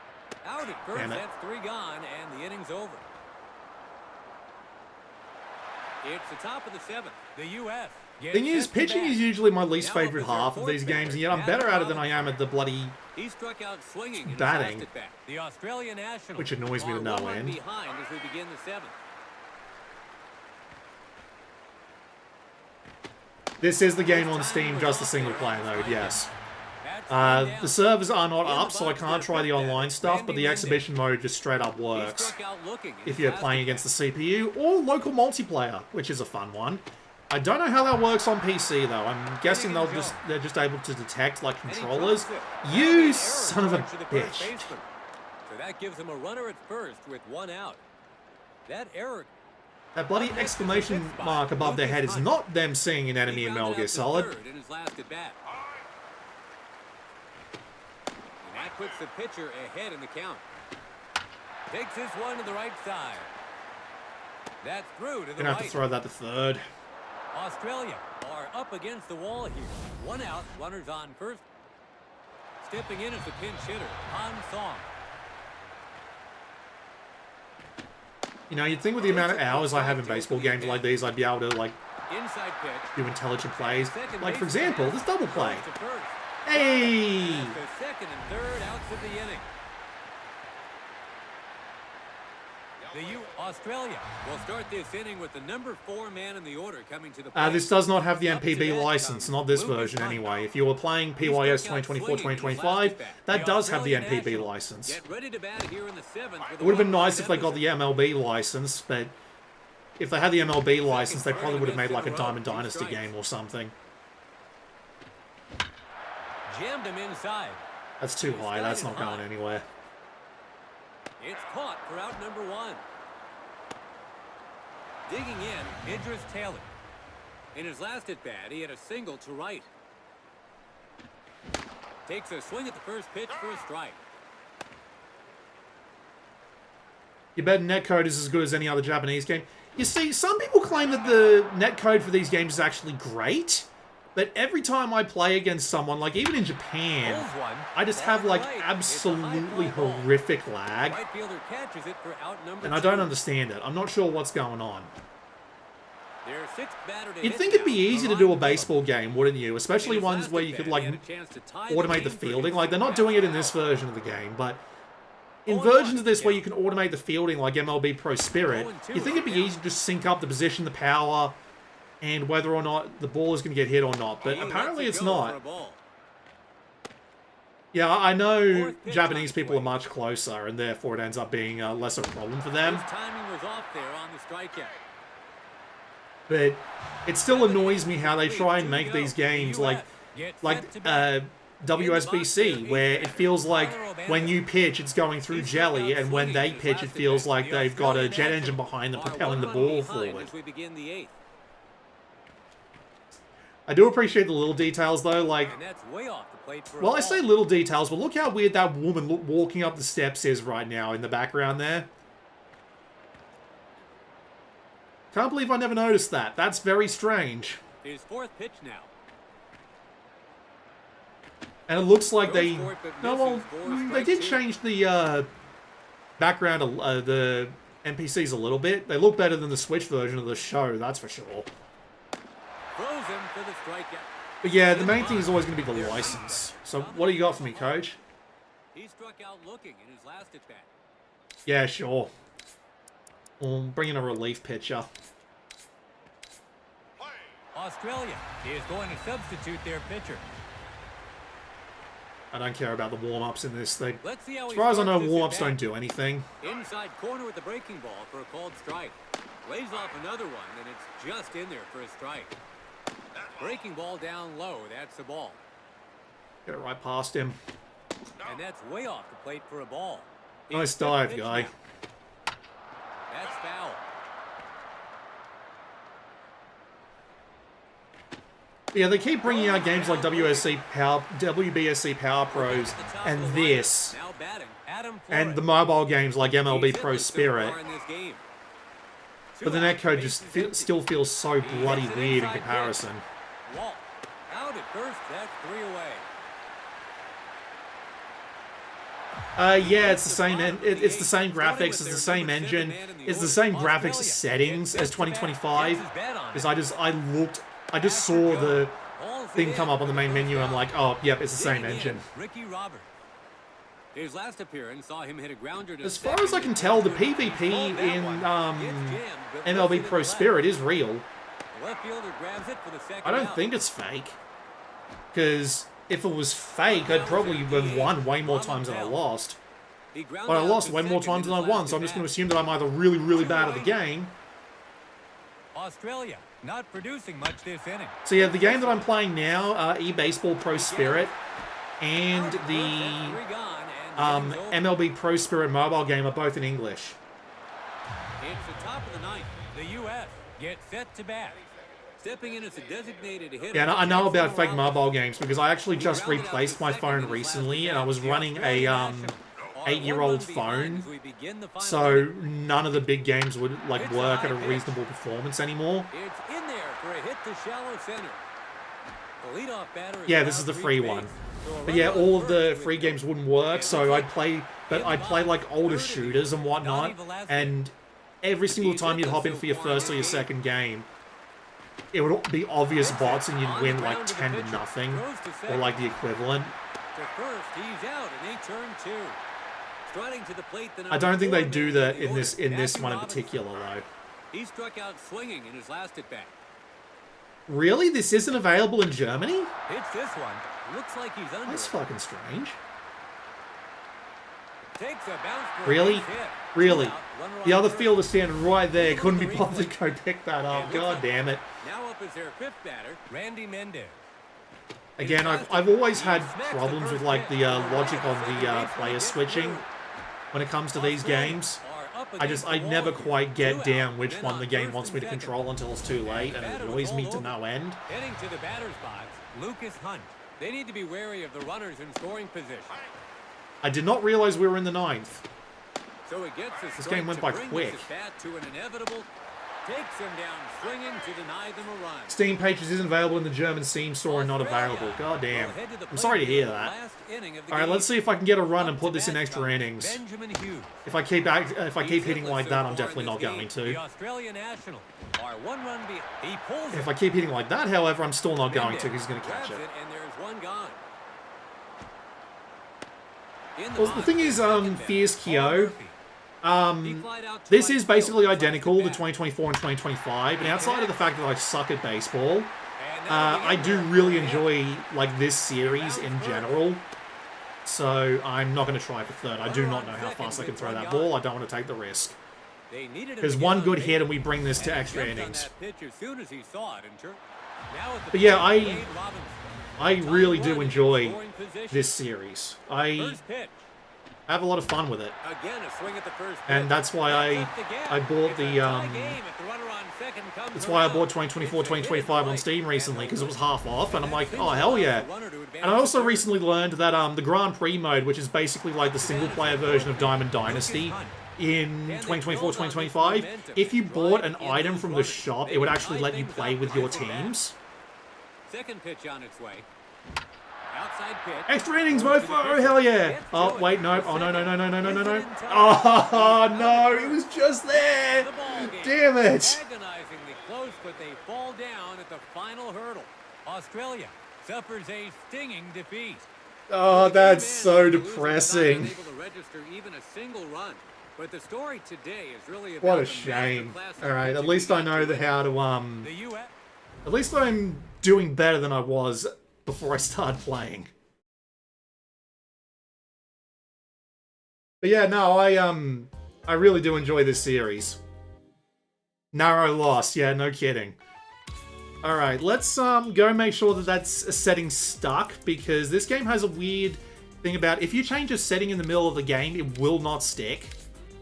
Out at first, that's 3 gone, and the inning's over. It's the top of the 7th. The U.S. Thing is, pitching is usually my least favorite half of these games, and yet I'm better at it than I am at the bloody He struck out swinging batting, the Australian Nationals, which annoys me to no end. Behind as we begin the 7th. This is the game on Steam, just a single player mode, yes. The servers are not up, so I can't try the online stuff, but the exhibition mode just straight up works if you're playing against the CPU, or local multiplayer, which is a fun one. I don't know how that works on PC, though. I'm guessing they're just able to detect, like, controllers. You son of a bitch. So that gives him a runner at first with 1 out. That error... That bloody exclamation mark above their head is not them seeing an enemy in Metal Gear Solid. In his last at bat. And that puts the pitcher ahead in the count. Takes this one to the right side. That's through to the Gonna have to throw that to third. Australia are up against the wall here. 1 out, runners on first. Stepping in as the pinch hitter, Han Song. You know, you'd think with the amount of hours I have in baseball games like these, I'd be able to, like, Inside pitch. Do intelligent plays. Second Like, for base example, pass this double play. goes to first. Hey! The second and third outs of the inning. Australia will start this inning with the number 4 man in the order coming to the plate. This does not have the MPB license, not this version anyway. If you were playing PYS 2024-2025, that does have the MPB license. Get ready to bat here in the 7th. It would have been nice if they got the MLB license, but if they had the MLB license, they probably would have made like a Diamond Dynasty game or something. Jammed him inside. That's too high, that's not going anywhere. It's caught for out number 1. Digging in, Idris Taylor. In his last at-bat, he had a single to right. Takes a swing at the first pitch for a strike. You bet netcode is as good as any other Japanese game. You see, some people claim that the netcode for these games is actually great, but every time I play against someone, like even in Japan, I just have like absolutely horrific lag, and I don't understand it. I'm not sure what's going on. You'd think it'd be easy to do a baseball game, wouldn't you? Especially ones where you could like automate the fielding. Like they're not doing it in this version of the game, but in versions of this where you can automate the fielding like MLB Pro Spirit, you think it'd be easy to just sync up the position, the power, and whether or not the ball is going to get hit or not, but apparently it's not. Yeah, I know Japanese people are much closer, and therefore it ends up being less of a problem for them. But it still annoys me how they try and make these games like WSBC, where it feels like when you pitch, it's going through jelly, and when they pitch, it feels like they've got a jet engine behind them propelling the ball forward. I do appreciate the little details, though, like, well, I say little details, but look how weird that woman walking up the steps is right now in the background there. Can't believe I never noticed that. That's very strange. His 4th pitch now. And it looks like they... No, well, they did change the background of the NPCs a little bit. They look better than the Switch version of the show, that's for sure. But yeah, the main thing is always going to be the license. So what do you got for me, Coach? He struck out looking in his last at-bat. Yeah, sure. We'll bring in a relief pitcher. Australia is going to substitute their pitcher. I don't care about the warm-ups in this thing. As far as I know, warm-ups don't do anything. Inside corner with the breaking ball for a called strike. Lays off another one, and it's just in there for a strike. Breaking ball down low, that's the ball. Get it right past him. And that's way off the plate for a ball. Nice dive, guy. That's foul. Yeah, they keep bringing out games like WBSC Power Pros and this, and the mobile games like MLB Pro Spirit. But the netcode just still feels so bloody weird in comparison. Out at first, that's 3 away. Yeah, it's the same. It's the same graphics. It's the same engine. It's the same graphics settings as 2025. Because I just saw the thing come up on the main menu. And I'm like, oh, yep, it's the same engine. His last appearance saw him hit a grounder to as far as I can tell, the PvP in MLB Pro Spirit is real. I don't think it's fake. Because if it was fake, I'd probably have won way more times than I lost. But I lost way more times than I won, so I'm just going to assume that I'm either really, really bad at the game. Australia not producing much this inning. So yeah, the game that I'm playing now, eBASEBALL Pro Spirit, and the MLB Pro Spirit mobile game are both in English. It's the top of the 9th. The U.S. get set to bat. Stepping in as a designated hitter. Yeah, I know about fake mobile games because I actually just replaced my phone recently, and I was running a 8-year-old phone, so none of the big games would like work at a reasonable performance anymore. It's in there for a hit to shallow center. The leadoff batter is yeah, this is the free one. But yeah, all of the free games wouldn't work, so I'd play like older shooters and whatnot, and every single time you'd hop in for your first or your second game, it would be obvious bots and you'd win like 10-0 or like the equivalent. To first, he's out, and they turn 2. Strutting to the plate, I don't think they do that in this one in particular, though. He struck out swinging in his last at bat. Really? This isn't available in Germany? Hits this one. Looks like he's under. That's fucking strange. Takes a bounce for Really? Really? Runner The on other first. fielder standing right there couldn't be bothered to go pick that up. God damn it. Now up is their 5th batter, Randy Mendez. Again, I've always had problems with like the logic on the player switching when it comes to these games. I never quite get down which one the game wants me to control until it's too late, and it annoys me to no end. Heading to the batter's box, Lucas Hunt. They need to be wary of the runners in scoring position. I did not realize we were in the 9th. So he gets a This game went by quick. To an inevitable, takes him down swinging to deny them a run. Steam Patriots isn't available in the German Steam store and not available. God damn. I'm sorry to hear that. Alright, let's see if I can get a run and put this in extra innings. If I keep hitting like that, I'm definitely not going to. If I keep hitting like that, however, I'm still not going to because he's going to catch it. And there's one gone. Well, the thing is, Fierce Kyo, this is basically identical to 2024 and 2025, and outside of the fact that I suck at baseball, I do really enjoy, like, this series in general, so I'm not going to try for third. I do not know how fast I can throw that ball. I don't want to take the risk. There's one good hit, and we bring this to extra innings. But yeah, I really do enjoy this series. I have a lot of fun with it, and that's why I bought the that's why I bought 2024 2025 on Steam recently, because it was half off, and I'm like, oh hell yeah. And I also recently learned that the Grand Prix mode, which is basically like the single player version of Diamond Dynasty in 2024 2025, if you bought an item from the shop, it would actually let you play with your teams. Second pitch on its way. Outside pitch. Extra innings, mofo! Oh, hell yeah! Oh, wait, no. Oh, no. Oh, no, it was just there! Damn it! Agonizingly close, but they fall down at the final hurdle. Australia suffers a stinging defeat. Oh, that's so depressing. Unable to register even a single run. But the story today is really about What a shame. Alright, at least I know how to, the US. at least I'm doing better than I was before I started playing. But yeah, no, I really do enjoy this series. Narrow loss, yeah, no kidding. Alright, let's go make sure that that's a setting stuck, because this game has a weird thing about if you change a setting in the middle of the game, it will not stick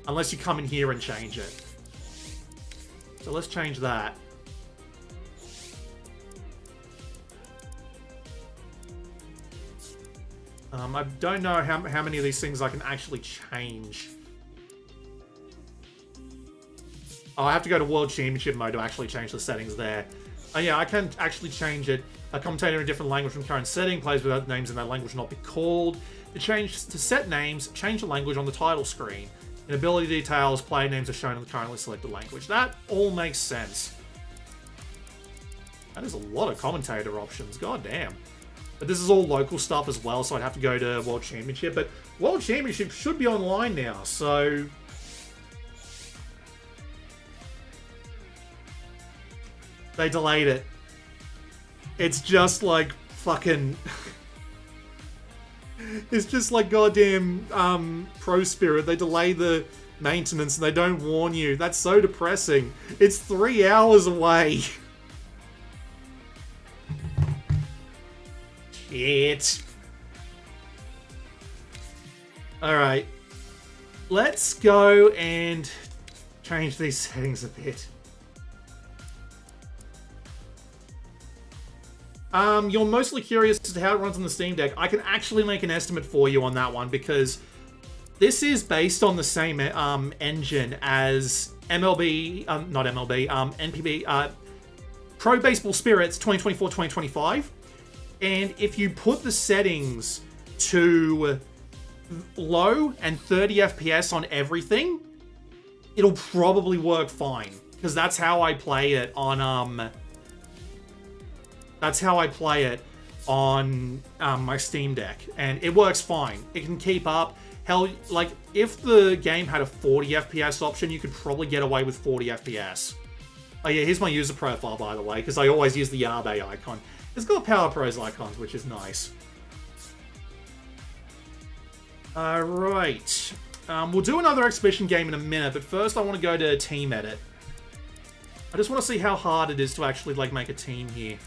unless you come in here and change it. So let's change that. I don't know how many of these things I can actually change. Oh, I have to go to World Championship mode to actually change the settings there. Oh yeah, I can actually change it. A commentator in a different language from current setting, plays without names in that language not be called. To set names, change the language on the title screen. In ability details, player names are shown in the currently selected language. That all makes sense. That is a lot of commentator options, god damn. But this is all local stuff as well, so I'd have to go to World Championship. But World Championship should be online now, so... They delayed it. It's just like fucking... It's just like goddamn Pro Spirit. They delay the maintenance and they don't warn you. That's so depressing. It's 3 hours away. Shit. Alright. Let's go and change these settings a bit. You're mostly curious as to how it runs on the Steam Deck. I can actually make an estimate for you on that one, because this is based on the same engine as NPB, Pro Baseball Spirits 2024-2025. And if you put the settings to low and 30 FPS on everything, it'll probably work fine. Because that's how I play it on That's how I play it on my Steam Deck, and it works fine. It can keep up. Hell, like, if the game had a 40 FPS option, you could probably get away with 40 FPS. Oh yeah, here's my user profile, by the way, because I always use the Yabe icon. It's got Power Pro's icons, which is nice. Alright. We'll do another exhibition game in a minute, but first I want to go to Team Edit. I just want to see how hard it is to actually, like, make a team here.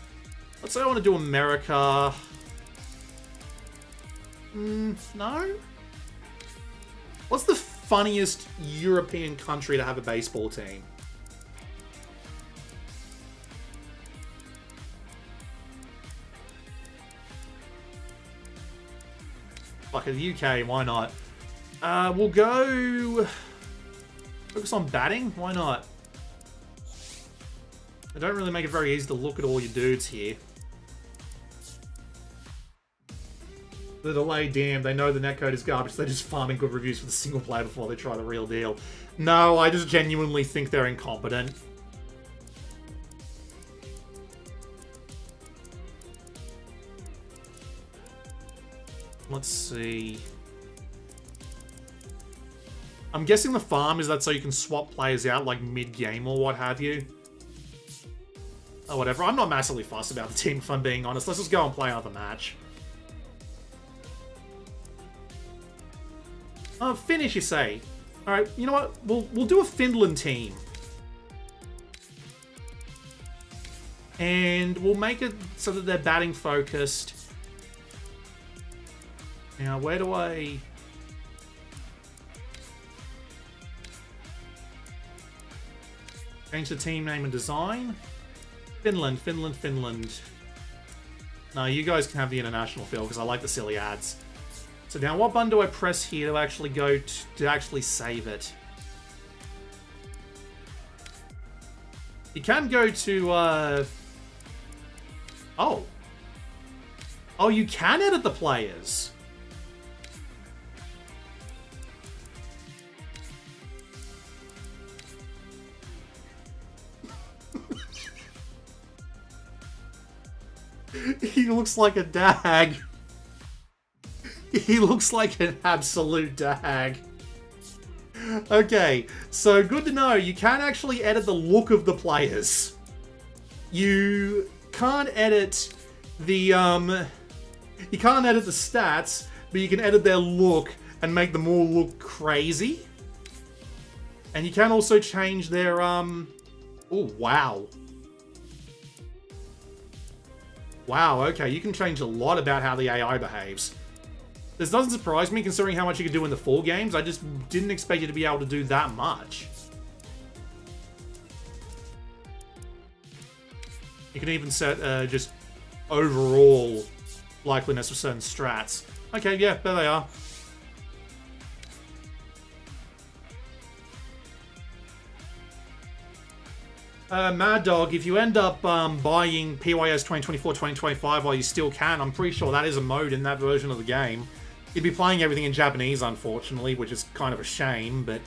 Let's say I want to do America. No? What's the funniest European country to have a baseball team? Like the UK, why not? We'll go... focus on batting? Why not? They don't really make it very easy to look at all your dudes here. The delay, damn, they know the netcode is garbage. They're just farming good reviews for the single player before they try the real deal. No, I just genuinely think they're incompetent. Let's see. I'm guessing the farm is that so you can swap players out like mid-game or what have you. Oh, whatever. I'm not massively fussed about the team if I'm being honest. Let's just go and play another match. Finish, you say? Alright, you know what? We'll do a Finland team. And we'll make it so that they're batting focused. Now, where do I... change the team name and design? Finland, Finland, Finland. No, you guys can have the international feel because I like the silly ads. So now what button do I press here to actually go to actually save it? You can go to, Oh. Oh, you can edit the players. He looks like a dag. He looks like an absolute dag. Okay, so good to know. You can actually edit the look of the players. You can't edit the, you can't edit the stats, but you can edit their look and make them all look crazy. And you can also change their, oh, wow. Wow, okay, you can change a lot about how the AI behaves. This doesn't surprise me, considering how much you can do in the full games. I just didn't expect you to be able to do that much. You can even set just overall likeliness of certain strats. Okay, yeah, there they are. Mad Dog, if you end up buying PYS 2024-2025 while you still can, I'm pretty sure that is a mode in that version of the game. You'd be playing everything in Japanese, unfortunately, which is kind of a shame, but...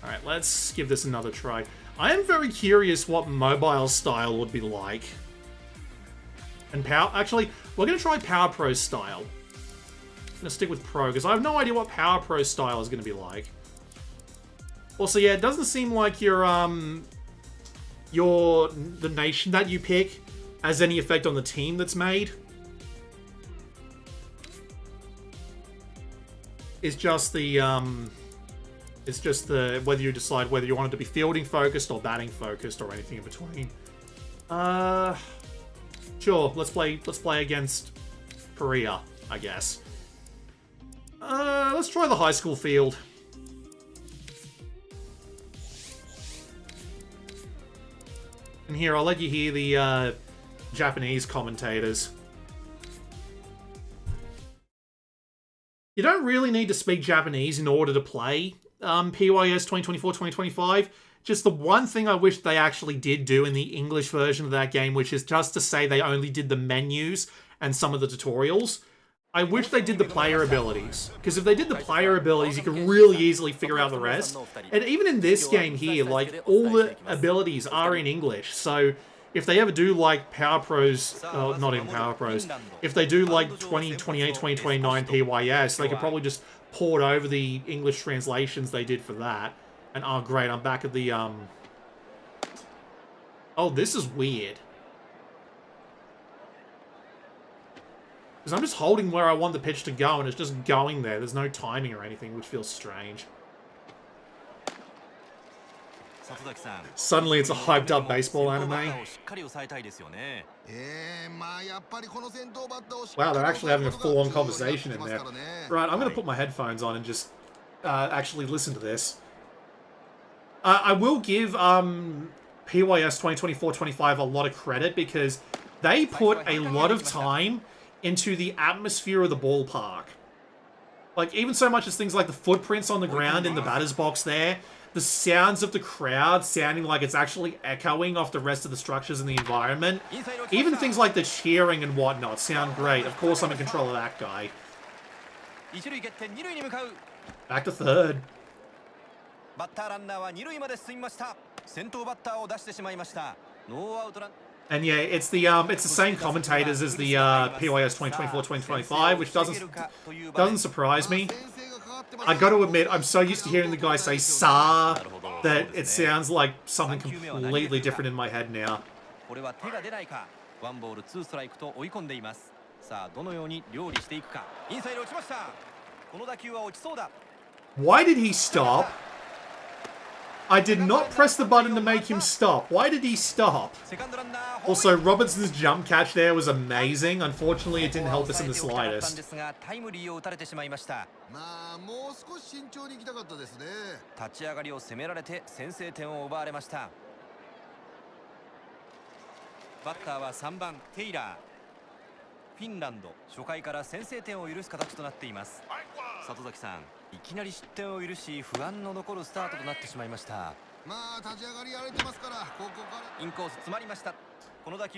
Alright, let's give this another try. I am very curious what mobile style would be like. And actually, we're going to try Power Pro style. I'm going to stick with Pro, because I have no idea what Power Pro style is going to be like. Also, yeah, it doesn't seem like the nation that you pick has any effect on the team that's made. It's just the, whether you decide whether you want it to be fielding focused or batting focused or anything in between. Sure, let's play against Korea, I guess. Let's try the high school field. And here, I'll let you hear the Japanese commentators. You don't really need to speak Japanese in order to play PYS 2024-2025. Just the one thing I wish they actually did do in the English version of that game, which is just to say they only did the menus and some of the tutorials. I wish they did the player abilities. Because if they did the player abilities, you could really easily figure out the rest. And even in this game here, like, all the abilities are in English. So if they ever do, like, Power Pros, not in Power Pros, if they do, like, 2028, 2029 PYS, they could probably just port over the English translations they did for that. And, oh, great, I'm back at the, Oh, this is weird. Because I'm just holding where I want the pitch to go, and it's just going there. There's no timing or anything, which feels strange. Suddenly it's a hyped up baseball anime. Wow, they're actually having a full-on conversation in there. Right, I'm going to put my headphones on and just actually listen to this. I will give PYS 2024-25 a lot of credit because they put a lot of time into the atmosphere of the ballpark. Like, even so much as things like the footprints on the ground in the batter's box there, the sounds of the crowd sounding like it's actually echoing off the rest of the structures in the environment. Even things like the cheering and whatnot sound great. Of course I'm in control of that guy. Back to third. And yeah, it's the same commentators as the PYS 2024-2025, which doesn't surprise me. I got to admit, I'm so used to hearing the guy say "sa" that it sounds like something completely different in my head now. Why did he stop? I did not press the button to make him stop. Why did he stop? Also, Robertson's jump catch there was amazing. Unfortunately, it didn't help us in the slightest.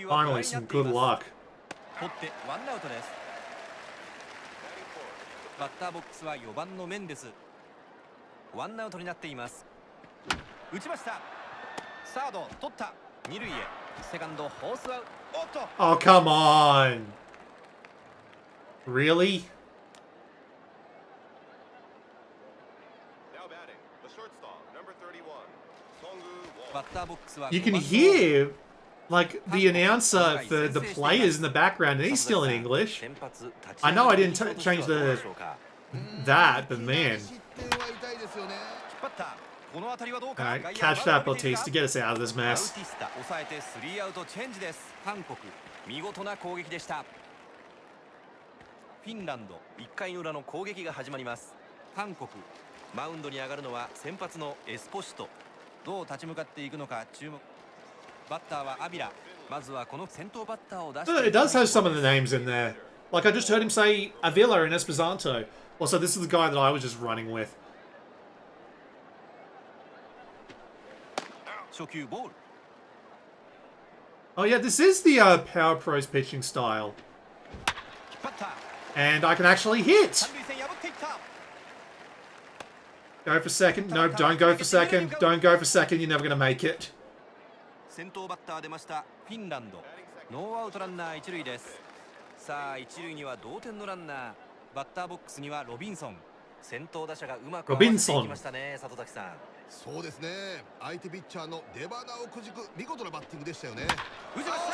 Finally, some good luck. Oh, come on. Really? You can hear, like, the announcer for the players in the background, and he's still in English. I know I didn't change that, but man. Alright, catch that, Bautista, get us out of this mess. It does have some of the names in there. Like, I just heard him say Avila in Esperanto. Also, this is the guy that I was just running with. Oh yeah, this is the Power Pros pitching style. And I can actually hit! Go for second. No, don't go for second. Don't go for second. You're never going to make it. Robinson.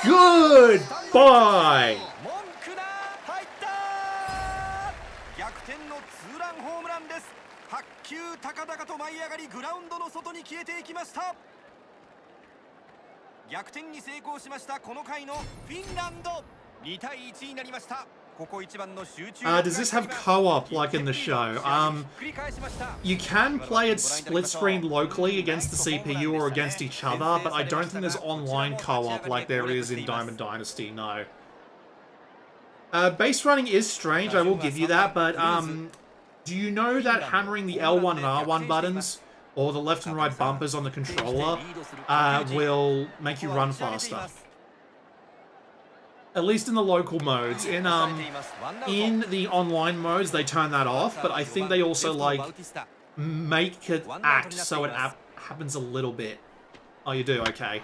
Goodbye. Does this have co-op like in the show? You can play it split screen locally against the CPU or against each other, but I don't think there's online co-op like there is in Diamond Dynasty, no. Base running is strange, I will give you that, but do you know that hammering the L1 and R1 buttons, or the left and right bumpers on the controller, will make you run faster? At least in the local modes. In the online modes, they turn that off, but I think they also, like, make it act so it happens a little bit. Oh, you do? Okay.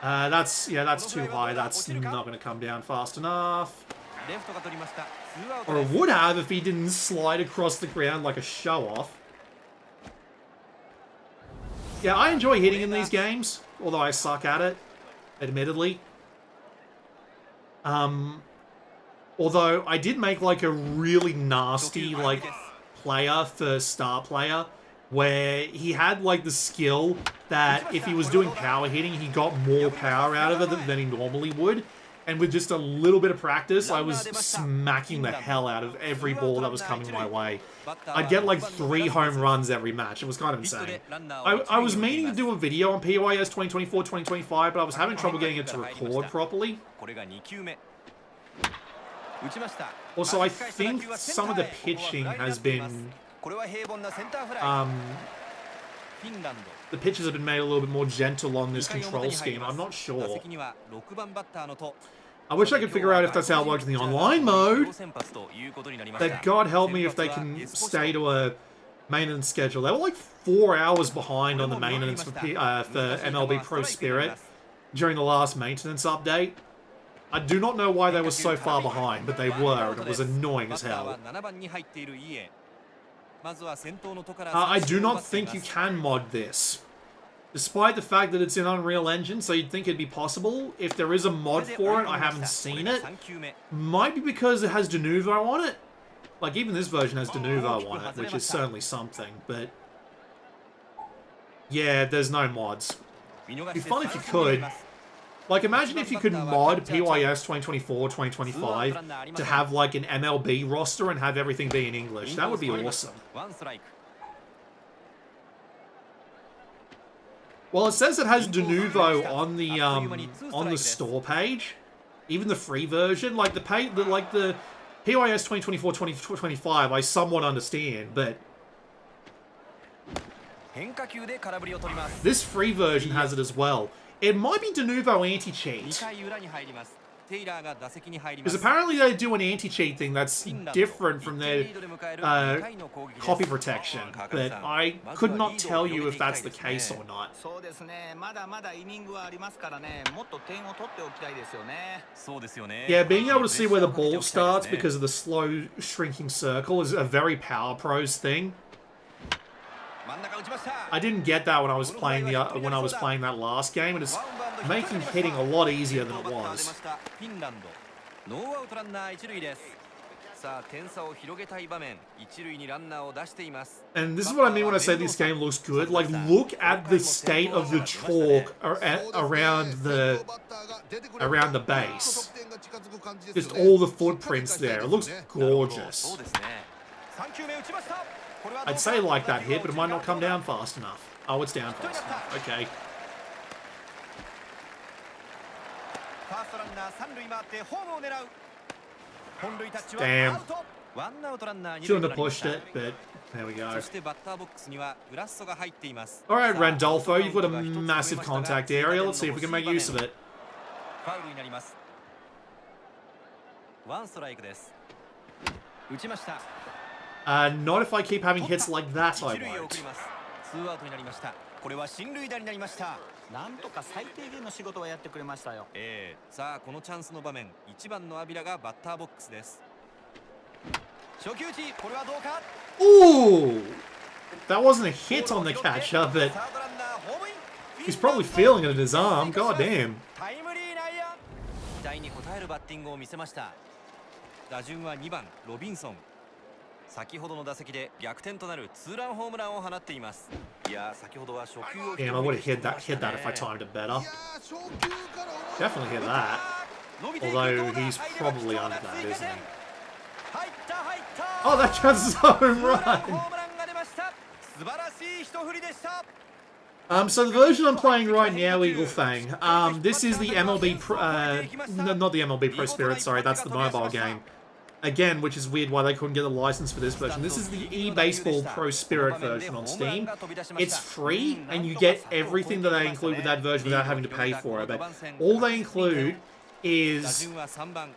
That's too high. That's not going to come down fast enough. Or it would have if he didn't slide across the ground like a show-off. Yeah, I enjoy hitting in these games, although I suck at it, admittedly. Although I did make like a really nasty like player for star player where he had like the skill that if he was doing power hitting, he got more power out of it than he normally would. And with just a little bit of practice, I was smacking the hell out of every ball that was coming my way. I'd get like 3 home runs every match. It was kind of insane. I was meaning to do a video on PYS 2024-2025, but I was having trouble getting it to record properly. Also, I think some of the pitching has been... the pitches have been made a little bit more gentle on this control scheme. I'm not sure. I wish I could figure out if that's how it works in the online mode. That God help me if they can stay to a maintenance schedule. They were like 4 hours behind on the maintenance for MLB Pro Spirit during the last maintenance update. I do not know why they were so far behind, but they were, and it was annoying as hell. I do not think you can mod this. Despite the fact that it's in Unreal Engine, so you'd think it'd be possible. If there is a mod for it, I haven't seen it. Might be because it has Denuvo on it. Like, even this version has Denuvo on it, which is certainly something, but... yeah, there's no mods. It'd be fun if you could. Like, imagine if you could mod PYS 2024-2025 to have, like, an MLB roster and have everything be in English. That would be awesome. Well, it says it has Denuvo on the store page. Even the free version. Like, the PYS 2024-2025, I somewhat understand, but... this free version has it as well. It might be Denuvo anti-cheat. Because apparently they do an anti-cheat thing that's different from their copy protection. But I could not tell you if that's the case or not. Yeah, being able to see where the ball starts because of the slow shrinking circle is a very Power Pros thing. I didn't get that when I was playing that last game, and it's making hitting a lot easier than it was. And this is what I mean when I say this game looks good. Like, look at the state of the chalk around the base. Just all the footprints there. It looks gorgeous. I'd say like that hit, but it might not come down fast enough. Oh, it's down fast enough. Okay. Damn. Shouldn't have pushed it, but there we go. Alright, Randolfo, you've got a massive contact area. Let's see if we can make use of it. Not if I keep having hits like that, I won't. Ooh! That wasn't a hit on the catcher, but he's probably feeling it in his arm. God damn. Damn, I would have hit that if I timed it better. Definitely hit that. Although he's probably under that, isn't he? Oh, that counts as a home run! So the version I'm playing right now, Eagle Fang, this is the MLB not the MLB Pro Spirit, sorry, that's the mobile game. Again, which is weird why they couldn't get the license for this version. This is the eBASEBALL Pro Spirit version on Steam. It's free, and you get everything that they include with that version without having to pay for it. But all they include is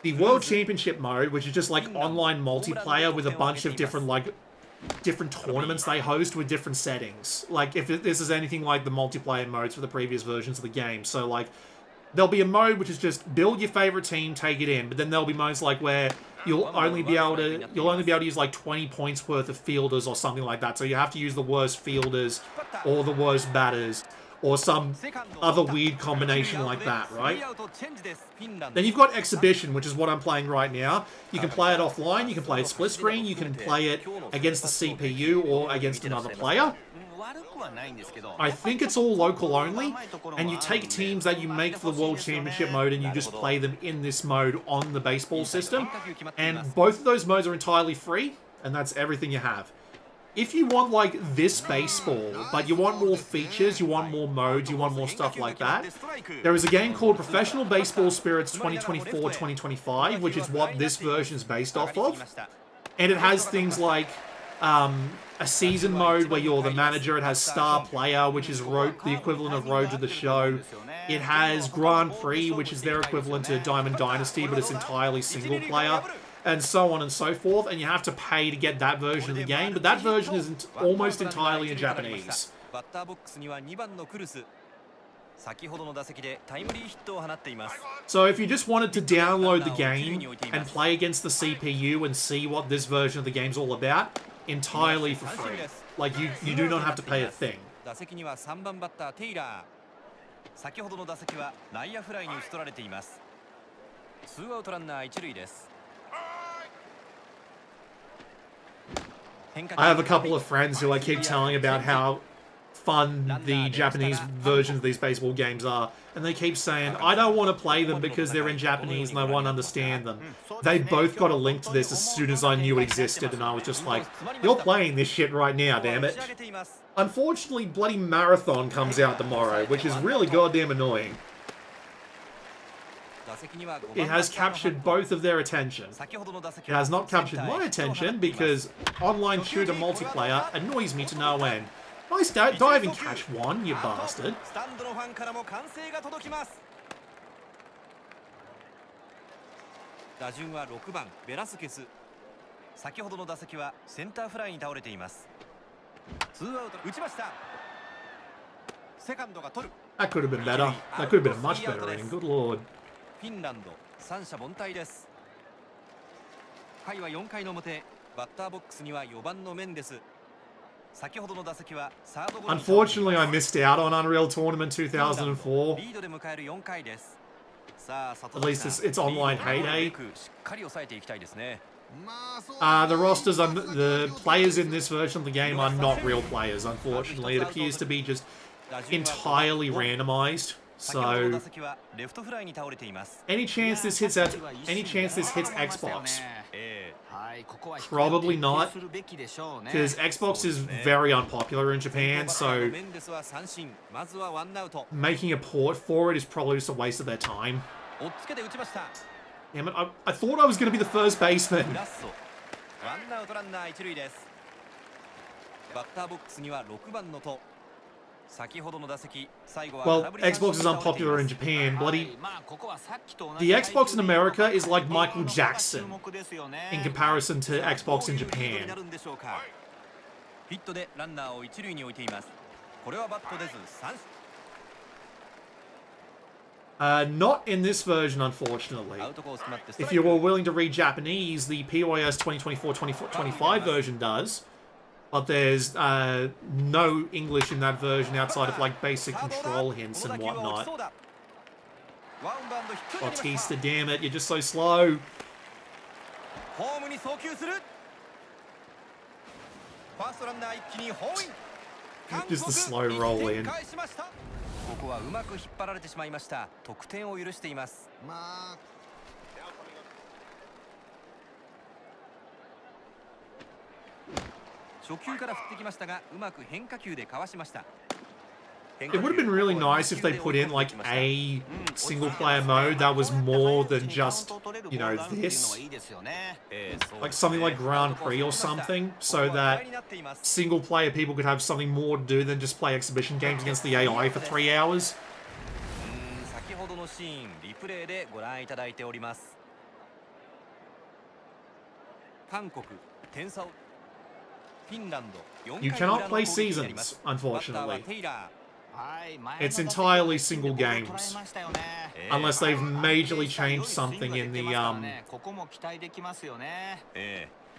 the World Championship mode, which is just like online multiplayer with a bunch of different tournaments they host with different settings. Like, if this is anything like the multiplayer modes for the previous versions of the game. So, like, there'll be a mode which is just build your favorite team, take it in. But then there'll be modes like where you'll only be able to use like 20 points worth of fielders or something like that. So you have to use the worst fielders or the worst batters or some other weird combination like that, right? Then you've got Exhibition, which is what I'm playing right now. You can play it offline, you can play it split screen, you can play it against the CPU or against another player. I think it's all local only, and you take teams that you make for the World Championship mode and you just play them in this mode on the baseball system. And both of those modes are entirely free, and that's everything you have. If you want, like, this baseball, but you want more features, you want more modes, you want more stuff like that, there is a game called Professional Baseball Spirits 2024-2025, which is what this version is based off of. And it has things like a season mode where you're the manager. It has Star Player, which is the equivalent of Road to the Show. It has Grand Prix, which is their equivalent to Diamond Dynasty, but it's entirely single player. And so on and so forth, and you have to pay to get that version of the game, but that version is almost entirely in Japanese. So if you just wanted to download the game and play against the CPU and see what this version of the game's all about, entirely for free. Like, you do not have to pay a thing. I have a couple of friends who I keep telling about how fun the Japanese versions of these baseball games are, and they keep saying, I don't want to play them because they're in Japanese and I won't understand them. They both got a link to this as soon as I knew it existed, and I was just like, you're playing this shit right now, damn it. Unfortunately, bloody Marathon comes out tomorrow, which is really goddamn annoying. It has captured both of their attention. It has not captured my attention because online shooter multiplayer annoys me to no end. Nice diving catch one, you bastard. That could have been better. That could have been a much better inning, good lord. フィンランド三者凡退です。回は4回の表、バッターボックスには4番のメンデス。先ほどの打席はサードゴロ。Unfortunately, I missed out on Unreal Tournament 2004. リードで迎える4回です。さあ、 At least it's online heyday. しっかり抑えていきたいですね。The rosters, the players in this version of the game are not real players, unfortunately. It appears to be just entirely randomized. So, any chance this hits Xbox? Probably not, because Xbox is very unpopular in Japan, so making a port for it is probably just a waste of their time. Damn it, I thought I was going to be the first baseman. Well, Xbox is unpopular in Japan. Bloody... The Xbox in America is like Michael Jackson in comparison to Xbox in Japan. Not in this version, unfortunately. If you were willing to read Japanese, the POS 2024-2025 version does. But there's no English in that version outside of, like, basic control hints and whatnot. Bautista, damn it, you're just so slow. Just the slow roll in. ここはうまく引っ張られてしまいました。得点を許しています。初球から振ってきましたが、うまく変化球でかわしました。 It would have been really nice if they put in, like, a single-player mode that was more than just, you know, this. Like, something like Grand Prix or something, so that single-player people could have something more to do than just play exhibition games against the AI for 3 hours. ほどのシーンリプレイでご覧いただいております。韓国点差をフィンランド4 You 回裏 cannot の play 攻撃になりま seasons, す。バッターは unfortunately. テイラ It's entirely single games. Unless they've majorly changed something in the, ここも期待できますよね。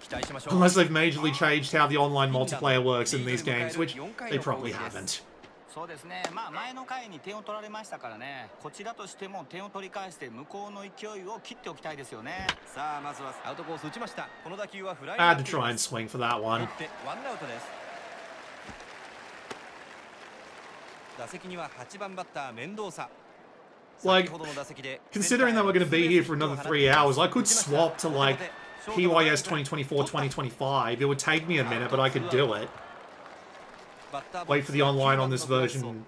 期待しましょう。 unless they've majorly changed how the online multiplayer works in these games, which they probably haven't. そうですね。まあ前の回に点を取られましたからね。こちらとしても点を取り返して向こうの勢いを切っておきたいですよね。さあまずはアウトコース打ちました。この打球はフライ I had to try and swing for that 打 one. ってワンアウトです。打席には8番バッターメンドーサ。 Like, 先ほどの打席で Considering that we're going to be here for another 3 hours, I could swap to like PYS 2024-2025. It would take me a minute, but I could do it. Wait for the online on this version.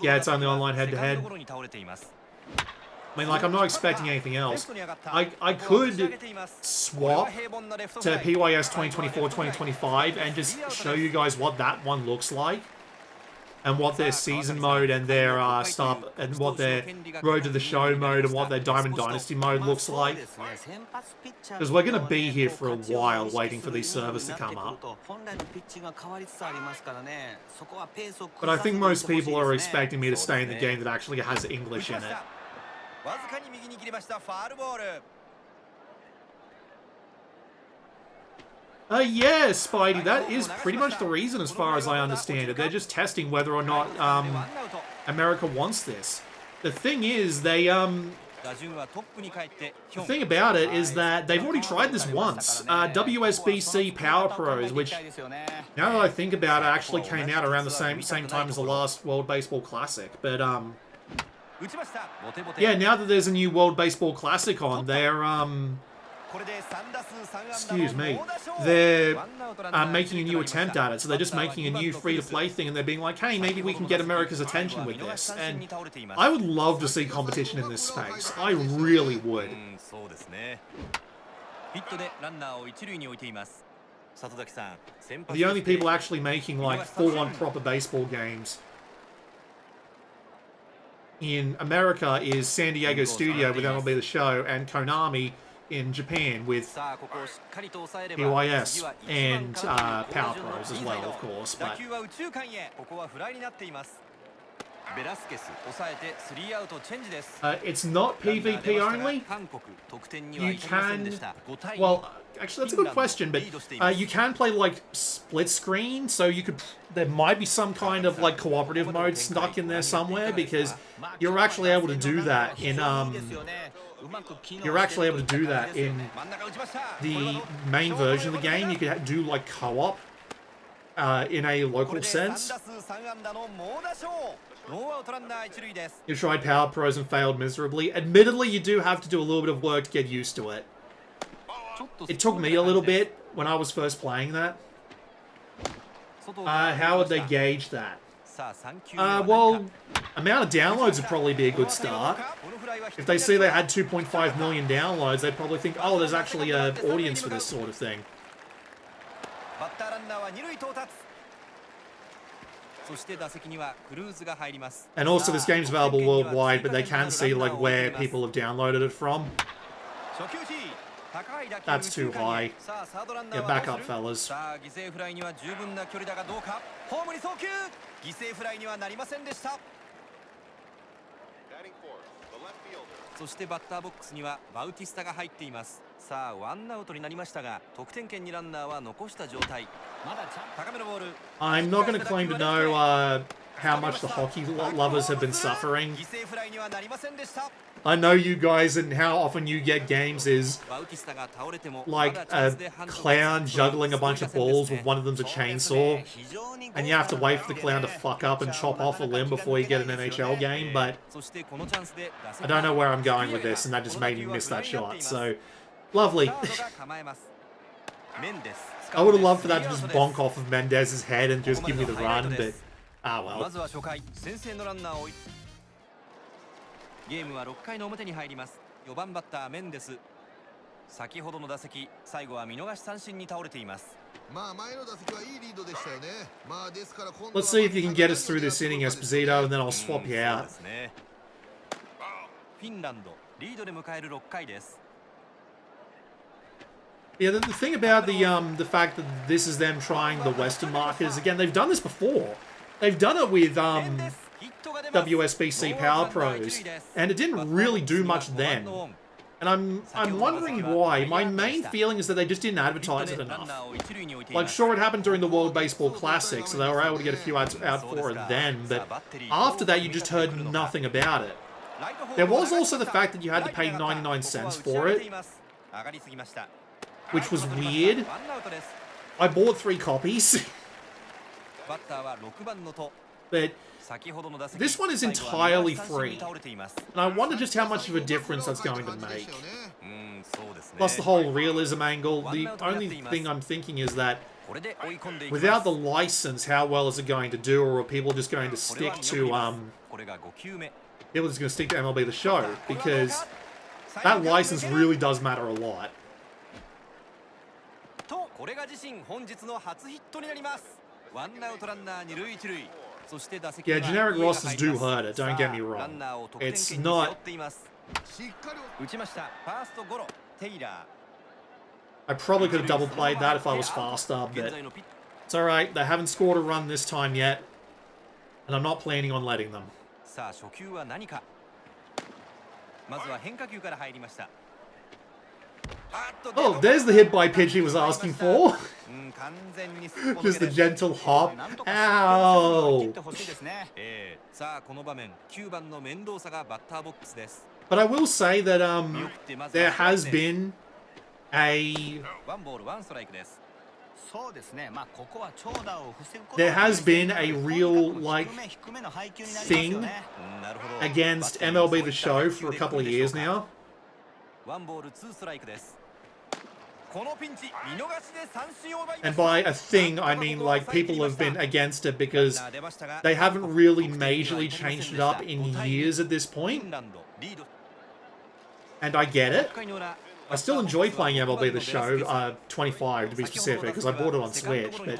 Yeah, it's only online head-to-head. I mean, like, I'm not expecting anything else. I could swap to PYS 2024-2025 and just show you guys what that one looks like. And what their season mode and their start and what their Road to the Show mode and what their Diamond Dynasty mode looks like. Because we're going to be here for a while waiting for these servers to come up. But I think most people are expecting me to stay in the game that actually has English in it. Yeah, Spidey, that is pretty much the reason as far as I understand it. They're just testing whether or not America wants this. The thing is, the thing about it is that they've already tried this once. WSBC Power Pros, which, now that I think about it, actually came out around the same time as the last World Baseball Classic. But, yeah, now that there's a new World Baseball Classic on, they're, excuse me, they're making a new attempt at it. So they're just making a new free-to-play thing, and they're being like, hey, maybe we can get America's attention with this. And I would love to see competition in this space. I really would. The only people actually making, like, full-on proper baseball games in America is San Diego Studio with MLB The Show and Konami in Japan with PYS and Power Pros as well, of course. But it's not PvP only. You can, well, actually that's a good question, but you can play like split screen, so you could, there might be some kind of like cooperative mode stuck in there somewhere, because you're actually able to do that in the main version of the game. You could do like co-op in a local sense. You tried Power Pros and failed miserably. Admittedly, you do have to do a little bit of work to get used to it. It took me a little bit when I was first playing that. How would they gauge that? Well, amount of downloads would probably be a good start. If they see they had 2.5 million downloads, they'd probably think, oh, there's actually an audience for this sort of thing. And also, this game's available worldwide, but they can see like where people have downloaded it from. That's too high. Yeah, back up, fellas. I'm not going to claim to know how much the hockey lovers have been suffering. I know you guys, and how often you get games is like a clown juggling a bunch of balls with one of them's a chainsaw, and you have to wait for the clown to fuck up and chop off a limb before you get an NHL game. But I don't know where I'm going with this, and that just made me miss that shot. So lovely. I would have loved for that to just bonk off of Mendez's head and just give me the run, but ah well. ゲームは6回の表に入ります。4番バッターメンデス。先ほどの打席、最後は見逃し三振に倒れています。Let's see if you can get us through this inning, Esposito, and then I'll swap you out. フィンランドリードで迎える6回です。 Yeah, the thing about the fact that this is them trying the Western market is, again, they've done this before. They've done it with WSBC Power Pros, and it didn't really do much then. And I'm wondering why. My main feeling is that they just didn't advertise it enough. Like, sure, it happened during the World Baseball Classic, so they were able to get a few ads out for it then, but after that, you just heard nothing about it. There was also the fact that you had to pay 99 cents for it, which was weird. I bought 3 copies. But this one is entirely free. And I wonder just how much of a difference that's going to make. Plus the whole realism angle. The only thing I'm thinking is that without the license, how well is it going to do? Or are people just going to stick to MLB The Show? Because that license really does matter a lot. Yeah, generic rosters do hurt it, don't get me wrong. It's not... I probably could have double played that if I was faster, but it's alright. They haven't scored a run this time yet, and I'm not planning on letting them. Oh, there's the hit by pitch he was asking for. Just the gentle hop. Ow! But I will say that there has been a real like thing against MLB The Show for a couple of years now. And by a thing, I mean like people have been against it because they haven't really majorly changed it up in years at this point. And I get it. I still enjoy playing MLB The Show, 25 to be specific, because I bought it on Switch, but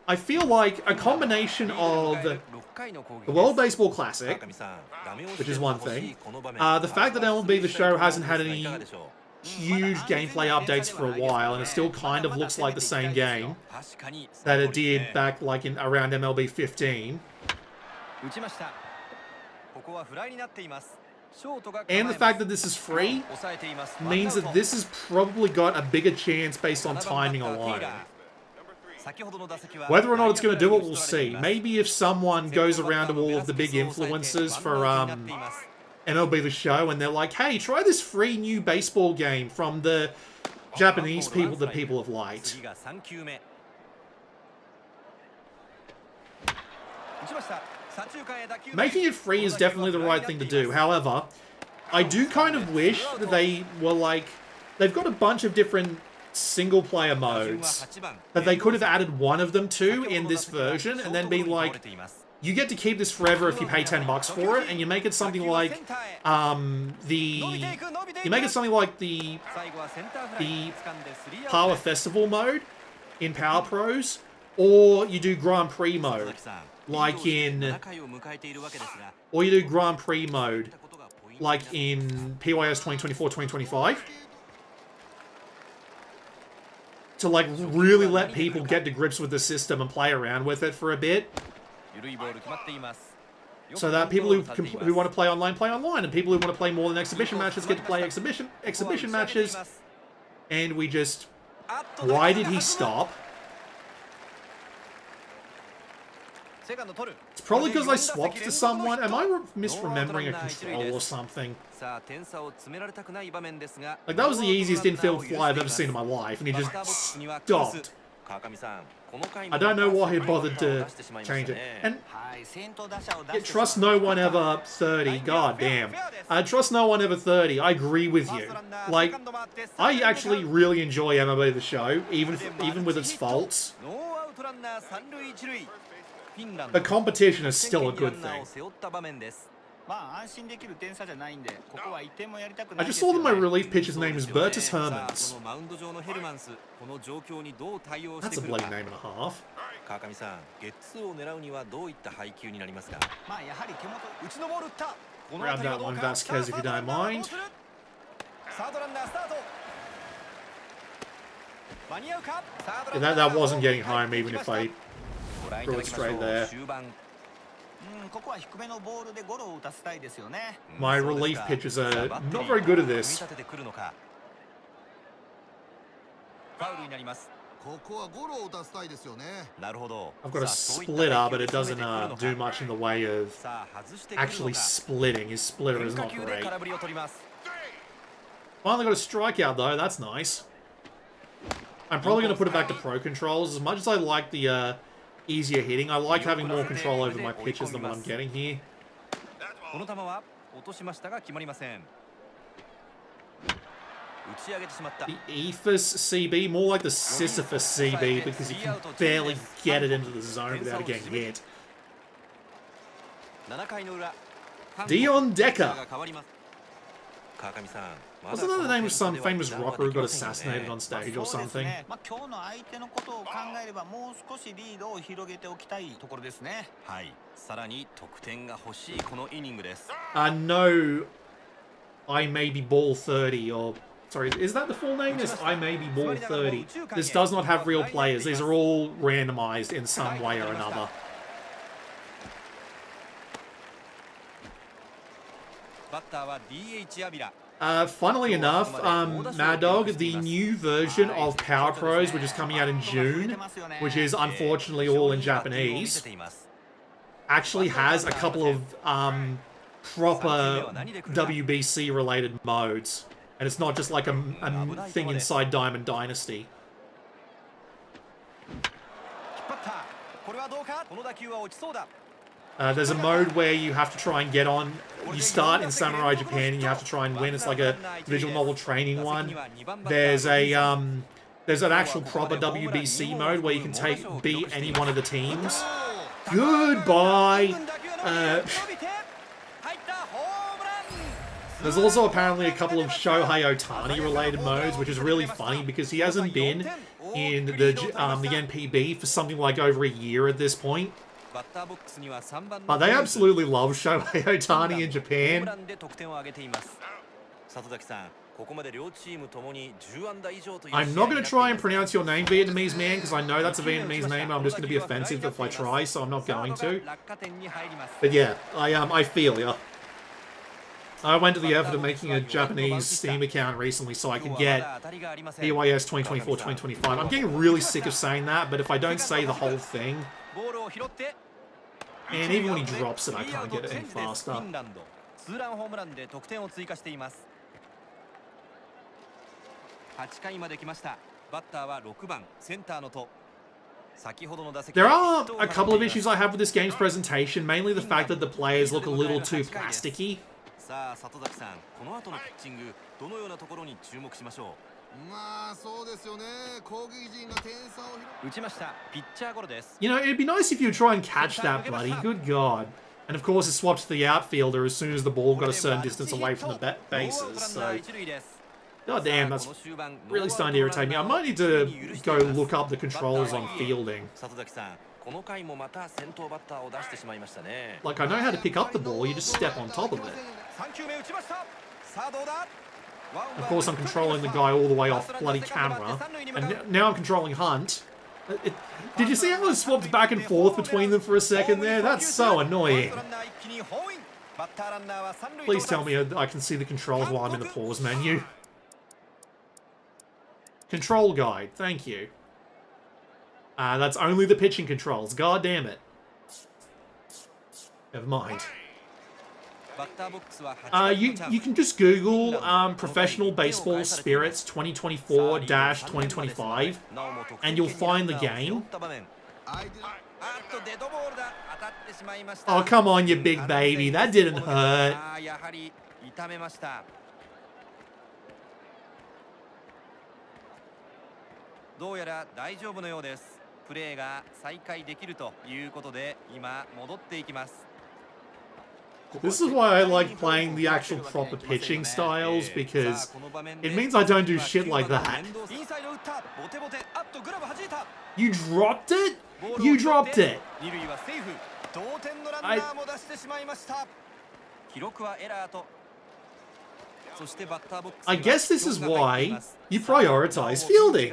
I feel like a combination of the World Baseball Classic, which is one thing, the fact that MLB The Show hasn't had any huge gameplay updates for a while, and it still kind of looks like the same game that it did back like in around MLB 15. And the fact that this is free means that this has probably got a bigger chance based on timing alone. Whether or not it's going to do it, we'll see. Maybe if someone goes around to all of the big influencers for MLB The Show and they're like, hey, try this free new baseball game from the Japanese people that people have liked. Making it free is definitely the right thing to do. However, I do kind of wish that they were like... They've got a bunch of different single-player modes that they could have added one of them to in this version and then be like, you get to keep this forever if you pay $10 for it, and you make it something like the Power Festival mode in Power Pros, or you do Grand Prix mode, like in, or you do Grand Prix mode, like in PYS 2024-2025, to like really let people get to grips with the system and play around with it for a bit. So that people who want to play online, and people who want to play more than exhibition matches get to play exhibition matches. And we just... Why did he stop? It's probably because I swapped to someone. Am I misremembering a control or something? Like, that was the easiest infield fly I've ever seen in my life, and he just stopped. I don't know why he bothered to change it. And trust no one ever 30. God damn. Trust no one ever 30. I agree with you. Like, I actually really enjoy MLB The Show, even with its faults. The competition is still a good thing. I just saw that my relief pitcher's name is Bertus Hermans. That's a bloody name and a half. 川上さん、ゲッツーを狙うにはどういった配球になりますか。まあやはり手元内のボール打った。この Grab 辺りは that どう one, か。 Vasquez, if you don't mind. サードランナースタート。間に合うか。 Yeah, that wasn't getting home even if I threw it straight there. ここは低めのボールでゴロを打たせたいですよね。 My relief pitchers are not very good at this. ファウルになります。ここはゴロを打たせたいですよね。なるほど。 I've got a splitter, but it doesn't do much in the way of actually splitting. His splitter is not great. Finally got a strikeout though, that's nice. I'm probably going to put it back to pro controls. As much as I like the easier hitting, I like having more control over my pitches than what I'm getting here. この球は落としましたが決まりません。打ち上げてしまった。 The Ephus CB, more like the Sisyphus CB, because you can barely get it into the zone without it getting hit. 7回の裏。 Dion Decker. 川上さん。 Wasn't that the name of some famous rocker who got assassinated on stage or そうです something? ね。まあ今日の相手のことを考えればもう少しリードを広げておきたいところですね。はい。さらに得点が欲しいこのイニングです。No, I may be ball 30 or... Sorry, is that the full name? This I may be ball 30. This does not have real players. These are all randomized in some way or another. バッターは DH アビラ。 Funnily enough, Mad Dog, the new version of Power Pros, which is coming out in June, which is unfortunately all in Japanese, actually has a couple of proper WBC-related modes. And it's not just like a thing inside Diamond Dynasty. 引っ張った。これはどうか。この打球は落ちそうだ。 There's a mode where you have to try and get on. You start in Samurai Japan and you have to try and win. It's like a visual novel training one. There's an actual proper WBC mode where you can beat any one of the teams. Goodbye. There's also apparently a couple of Shohei Ohtani related modes, which is really funny because he hasn't been in the NPB for something like over a year at this point. But they absolutely love Shohei Ohtani in Japan. I'm not going to try and pronounce your name, Vietnamese man, because I know that's a Vietnamese name. I'm just going to be offensive if I try, so I'm not going to. But yeah, I feel ya. I went to the effort of making a Japanese Steam account recently so I could get PYS 2024-2025. I'm getting really sick of saying that, but if I don't say the whole thing... And even when he drops it, I can't get it in faster. 8回まで来ました。バッターは6番センターのと。 There are a couple of issues I have with this game's presentation, mainly the fact that the players look a little too plasticky. さあ里崎さん、この後のピッチングどのようなところに注目しましょう。まあそうですよね。攻撃陣が点差を打ちました。ピッチャーゴロです。 You know, it'd be nice if you would try and catch that, buddy. Good God. And of course, it swapped to the outfielder as soon as the ball got a certain distance away from the bases. So, God damn, that's really starting to irritate me. I might need to go look up the controls on fielding. Like, I know how to pick up the ball, you just step on top of it. Of course, I'm controlling the guy all the way off bloody camera. And now I'm controlling Hunt. Did you see how it swapped back and forth between them for a second there? That's so annoying. Please tell me I can see the controls while I'm in the pause menu. Control guide, thank you. That's only the pitching controls. God damn it. Never mind. You can just Google Professional Baseball Spirits 2024-2025 and you'll find the game. Oh, come on, you big baby. That didn't hurt. どうやら大丈夫のようです。プレーが再開できるということで今戻っていきます。 This is why I like playing the actual proper pitching styles, because it means I don't do shit like that. You dropped it? You dropped it. 二塁はセーフ。同点のランナーも出してしまいました。記録はエラーと。そしてバッターボックス I guess this is why you prioritize fielding.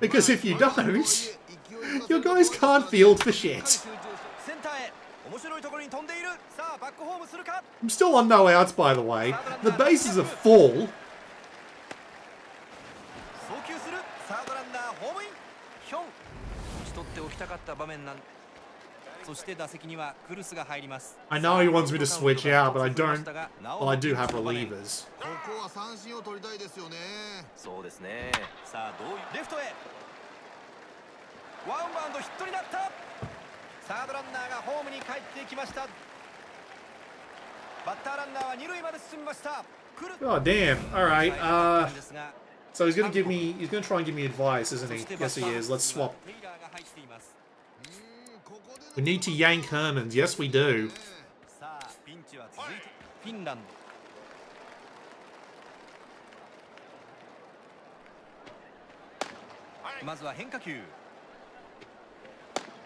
Because if you don't, your guys can't field for shit. I'm still on no outs, by the way. The bases are full. 送球するサードランナーホームイン。ヒョン打ち取っておきたかった場面なん。そして打席にはクルスが入ります。 I know he wants me to switch out, but I don't. Well, I do have relievers. ここは三振を取りたいですよね。そうですね。さあどういうレフトへ。ワンバウンドヒットになった。サードランナーがホームに帰ってきました。バッターランナーは二塁まで進みました。Oh damn! All right. So he's gonna give me. He's gonna try and give me advice, isn't he? Yes, he is. Let's swap. We need to yank Hermans. Yes, we do. さあピンチは続いてフィンランド。まずは変化球。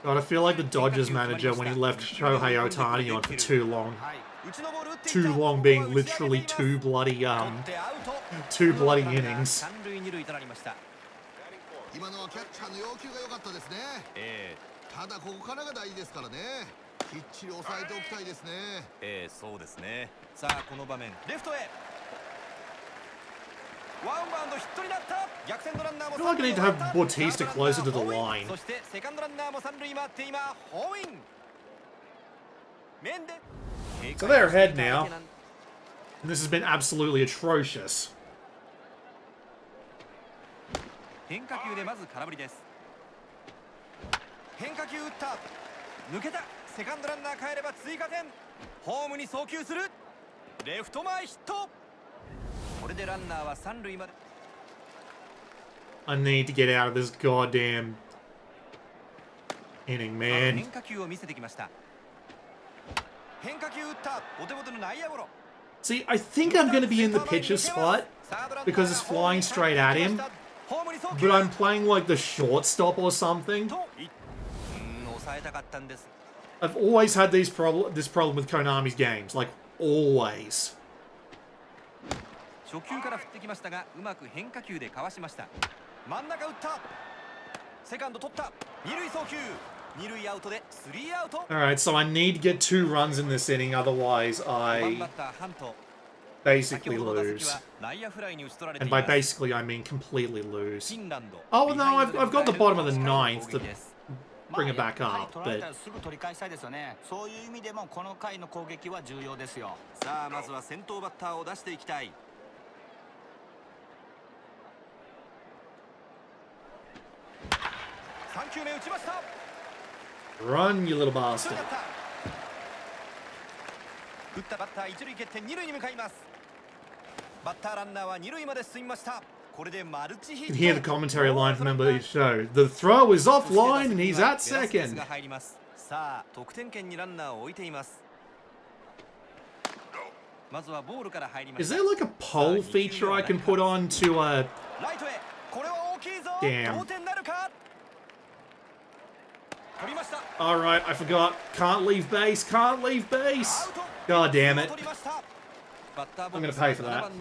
God, I feel like the Dodgers manager when he left Shohei Ohtani on for too long. Too long being literally two bloody innings. 今のはキャッチャーの要求が良かったですね。ただここからが大事ですからね。きっちり抑えておきたいですね。そうですね。さあこの場面レフトへ。ワンバウンドヒットになった。逆転のランナーも I feel like I need to have Bautista closer to the line. そしてセカンドランナーも三塁回って今ホームイン。面で So they're ahead now. And this has been absolutely atrocious. 変化球でまず空振りです。変化球打った。抜けた。セカンドランナー帰れば追加点。ホームに送球する。レフト前ヒット。これでランナーは三塁まで。 I need to get out of this goddamn inning, man. 変化球を見せてきました。変化球打った。お手元の内野ゴロ。 See, I think I'm going to be in the pitcher spot because it's flying straight at him. But I'm playing like the shortstop or something. I've always had this problem with Konami's games, like always. 初球から振ってきましたがうまく変化球でかわしました。真ん中打った。セカンド取った。二塁送球。二塁アウトでスリーアウト。 Alright, so I need to get 2 runs in this inning, otherwise I basically lose. And by basically I mean completely lose. Oh no, I've got the bottom of the 9th to bring it back up, but すぐ取り返したいですよね。そういう意味でもこの回の攻撃は重要ですよ。さあまずは先頭バッターを出していきたい。3球目打ちました。 run, you little bastard. 打ったバッター一塁蹴って二塁に向かいます。バッターランナーは二塁まで進みました。これでマルチヒット。 You can hear the commentary line from member of the show. The throw is offline and he's at second. さあ得点圏にランナーを置いています。まずはボールから入りました。 Is there like a poll feature I can put on to ライトへ。これは大きいぞ。 Damn. 同点なるか。 Alright, I forgot. Can't leave base. Can't leave base. God damn it. I'm going to pay for that.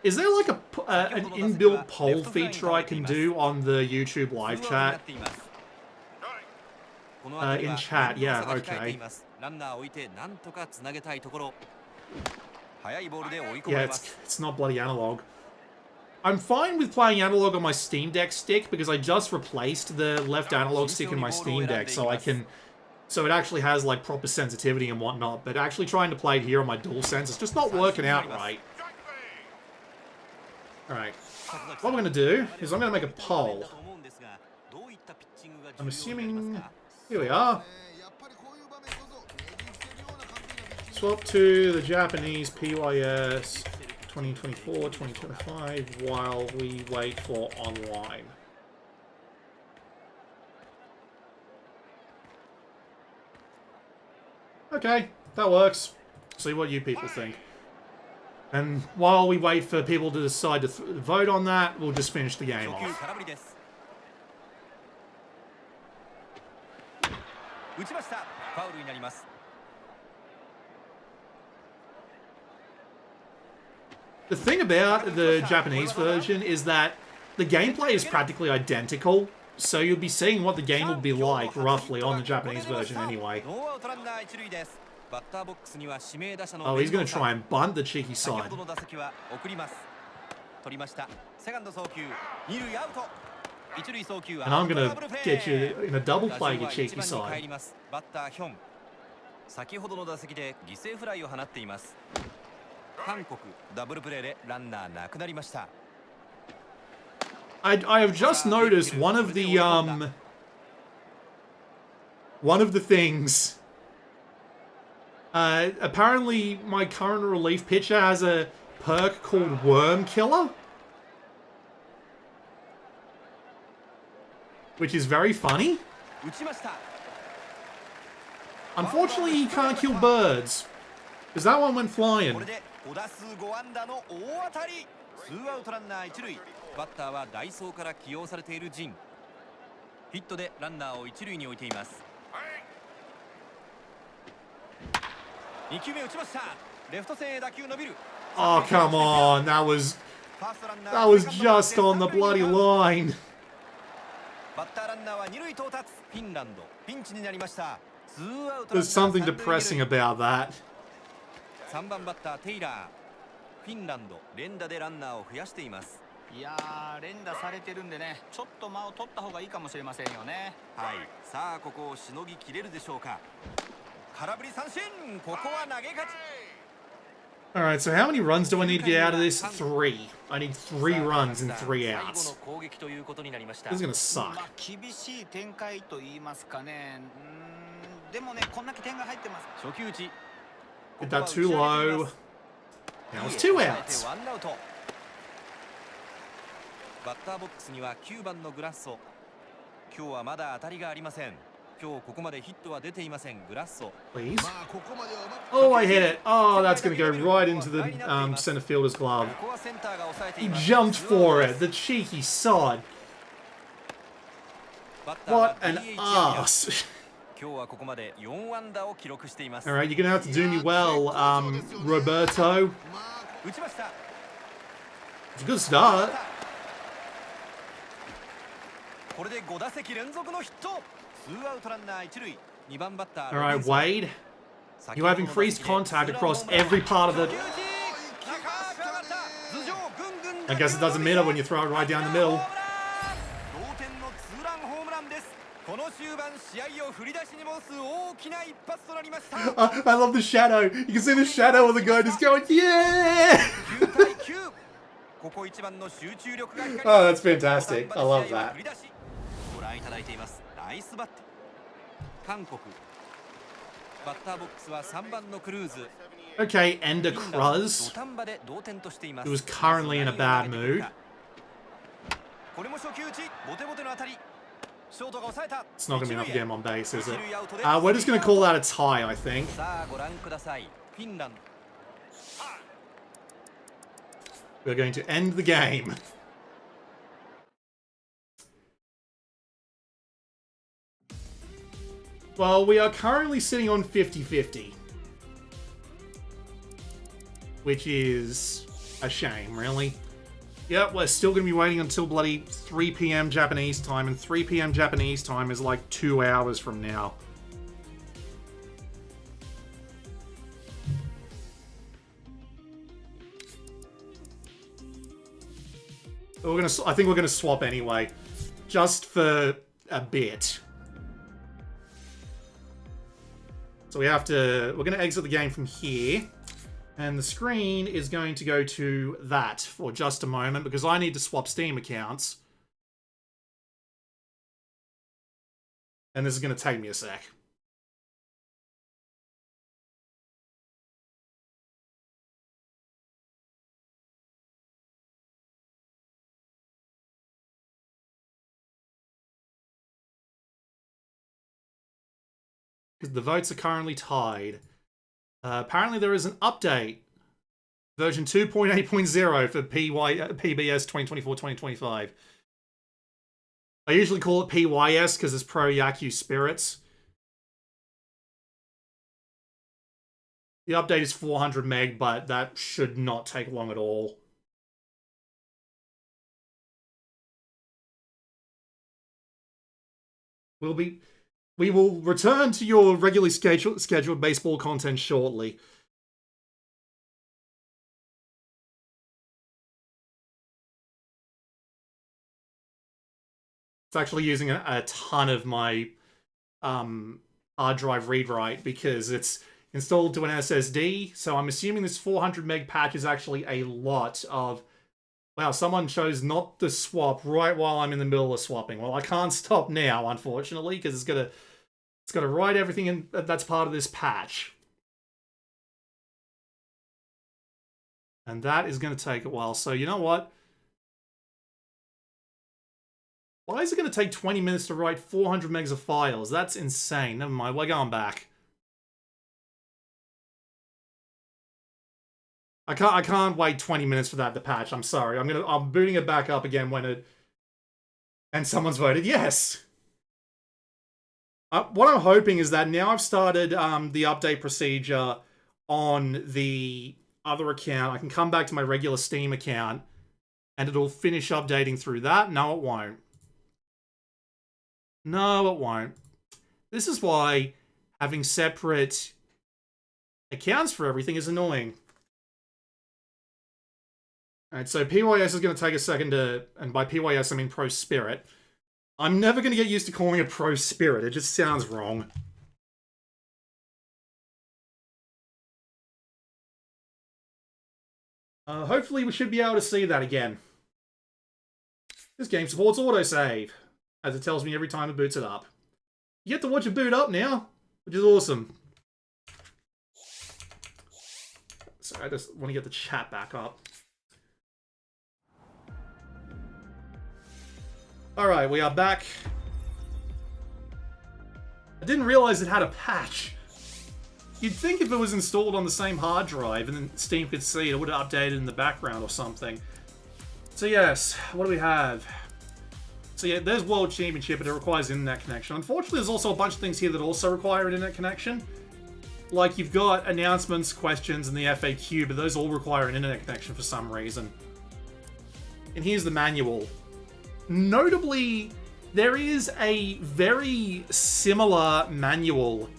Is there like an inbuilt poll feature I can do on the YouTube live chat? In chat, yeah, okay. Yeah, it's not bloody analog. I'm fine with playing analog on my Steam Deck stick because I just replaced the left analog stick in my Steam Deck, so it actually has like proper sensitivity and whatnot, but actually trying to play it here on my DualSense, it's just not working out right. Alright, what I'm going to do is I'm going to make a poll. I'm assuming... Here we are. Swap to the Japanese PYS 2024, 2025 while we wait for online. Okay, that works. See what you people think. And while we wait for people to decide to vote on that, we'll just finish the game off. 打ちました。ファウルになります。 The thing about the Japanese version is that the gameplay is practically identical, so you'll be seeing what the game will be like, roughly, on the Japanese version anyway. Oh, he's going to try and bunt the cheeky side. And I'm going to get you in a double play, you cheeky side. I have just noticed one of the things. Apparently, my current relief pitcher has a perk called Worm Killer, which is very funny. Unfortunately, he can't kill birds, because that one went flying. ツーアウトランナー一塁。バッターはダイソーから起用されているジン。ヒットでランナーを一塁に置いています。2球目打ちました。レフト線へ打球伸びる。Oh, come on. That was just on the bloody line. バッターランナーは二塁到達。フィンランドピンチになりました。ツーアウト。There's something depressing about that. 3番バッターテイラー。フィンランド連打でランナーを増やしています。いやー、連打されてるんでね、ちょっと間を取った方がいいかもしれませんよね。はい、さあここをしのぎきれるでしょうか。空振り三振、ここは投げ勝ち。Alright, so how many runs do I need to get out of this? 3. I need 3 runs and 3 outs. This is gonna suck. まあ厳しい展開と言いますかね。でもね、こんだけ点が入ってます。初球打ち。 Get that too low. Now it's 2 outs. バッターボックスには9番のグラッソ。今日はまだ当たりがありません。今日ここまでヒットは出ていません。グラッソ。 Please. Oh, I hit it. Oh, that's going to go right into the center fielder's glove. He jumped for it. The cheeky sod. What an ass. Alright, you're going to have to do me well, Roberto. It's a good start. これで5打席連続のヒット。ツーアウトランナー一塁。2番バッター。Alright, Wade. You have increased contact across every part of the... I guess it doesn't matter when you throw it right down the middle. I love the shadow. You can see the shadow of the guy just going, yeah! Oh, that's fantastic. I love that. Okay, Ender Cruz, who is currently in a bad mood. It's not going to be enough to get him on base, is it? We're just going to call that a tie, I think. We're going to end the game. Well, we are currently sitting on 50-50. Which is a shame, really. Yep, we're still going to be waiting until bloody 3 PM Japanese time, and 3 PM Japanese time is like 2 hours from now. I think we're gonna swap anyway, just for a bit. So we're gonna exit the game from here, and the screen is going to go to that for just a moment because I need to swap Steam accounts. And this is gonna take me a sec. Because the votes are currently tied. Apparently there is an update. Version 2.8.0 for PBS 2024-2025. I usually call it PYS because it's Pro Yaku Spirits. The update is 400 meg, but that should not take long at all. We will return to your regularly scheduled baseball content shortly. It's actually using a ton of my hard drive read-write because it's installed to an SSD, so I'm assuming this 400 meg patch is actually a lot of... Wow, someone chose not to swap right while I'm in the middle of swapping. Well, I can't stop now, unfortunately, because it's gonna write everything in that's part of this patch. And that is going to take a while. So you know what? Why is it going to take 20 minutes to write 400 megs of files? That's insane. Never mind, we're going back. I can't wait 20 minutes for that to patch. I'm sorry. I'm booting it back up again when it... And someone's voted yes. What I'm hoping is that now I've started the update procedure on the other account, I can come back to my regular Steam account and it'll finish updating through that. No, it won't. No, it won't. This is why having separate accounts for everything is annoying. Alright, so PYS is going to take a second to... And by PYS, I mean Pro Spirit. I'm never going to get used to calling it Pro Spirit. It just sounds wrong. Hopefully we should be able to see that again. This game supports autosave, as it tells me every time it boots it up. You get to watch it boot up now, which is awesome. So I just want to get the chat back up. Alright, we are back. I didn't realize it had a patch. You'd think if it was installed on the same hard drive and then Steam could see it, it would have updated in the background or something. So yes, what do we have? So yeah, there's World Championship, but it requires internet connection. Unfortunately, there's also a bunch of things here that also require an internet connection. Like, you've got announcements, questions, and the FAQ, but those all require an internet connection for some reason. And here's the manual. Notably, there is a very similar manual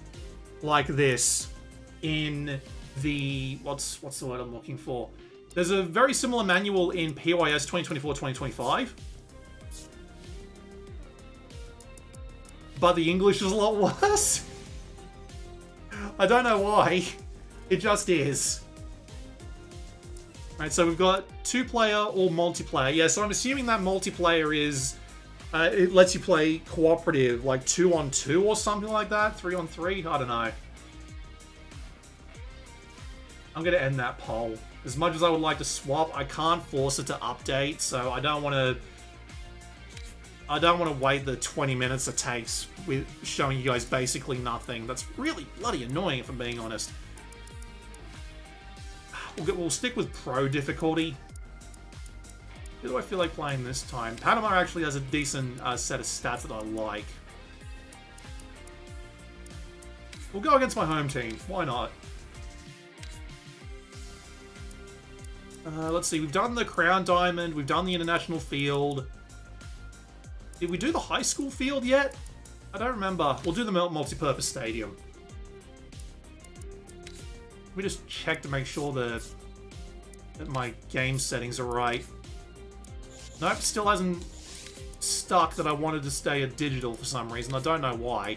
like this in the... What's the word I'm looking for? There's a very similar manual in PYS 2024-2025. But the English is a lot worse. I don't know why. It just is. Right, so we've got 2-player or multiplayer. Yeah, so I'm assuming that multiplayer is... it lets you play cooperative, like 2-on-2 or something like that? 3-on-3? I don't know. I'm going to end that poll. As much as I would like to swap, I can't force it to update, so I don't want to... I don't want to wait the 20 minutes it takes with showing you guys basically nothing. That's really bloody annoying, if I'm being honest. We'll stick with Pro difficulty. Who do I feel like playing this time? Panama actually has a decent set of stats that I like. We'll go against my home team. Why not? Let's see. We've done the Crown Diamond. We've done the International Field. Did we do the high school field yet? I don't remember. We'll do the multi-purpose stadium. Let me just check to make sure that my game settings are right. Nope, still hasn't stuck that I wanted to stay at digital for some reason. I don't know why.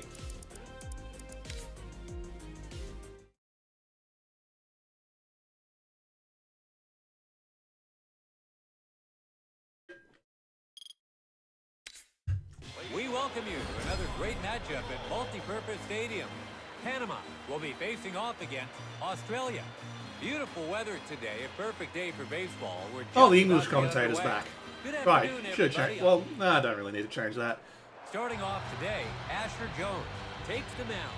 We welcome you to another great matchup at Multi-Purpose Stadium. Panama will be facing off against Australia. Beautiful weather today, a perfect day for baseball. Oh, the English commentator's back. Right, should change. Well, I don't really need to change that. Starting off today, Asher Jones takes the mound.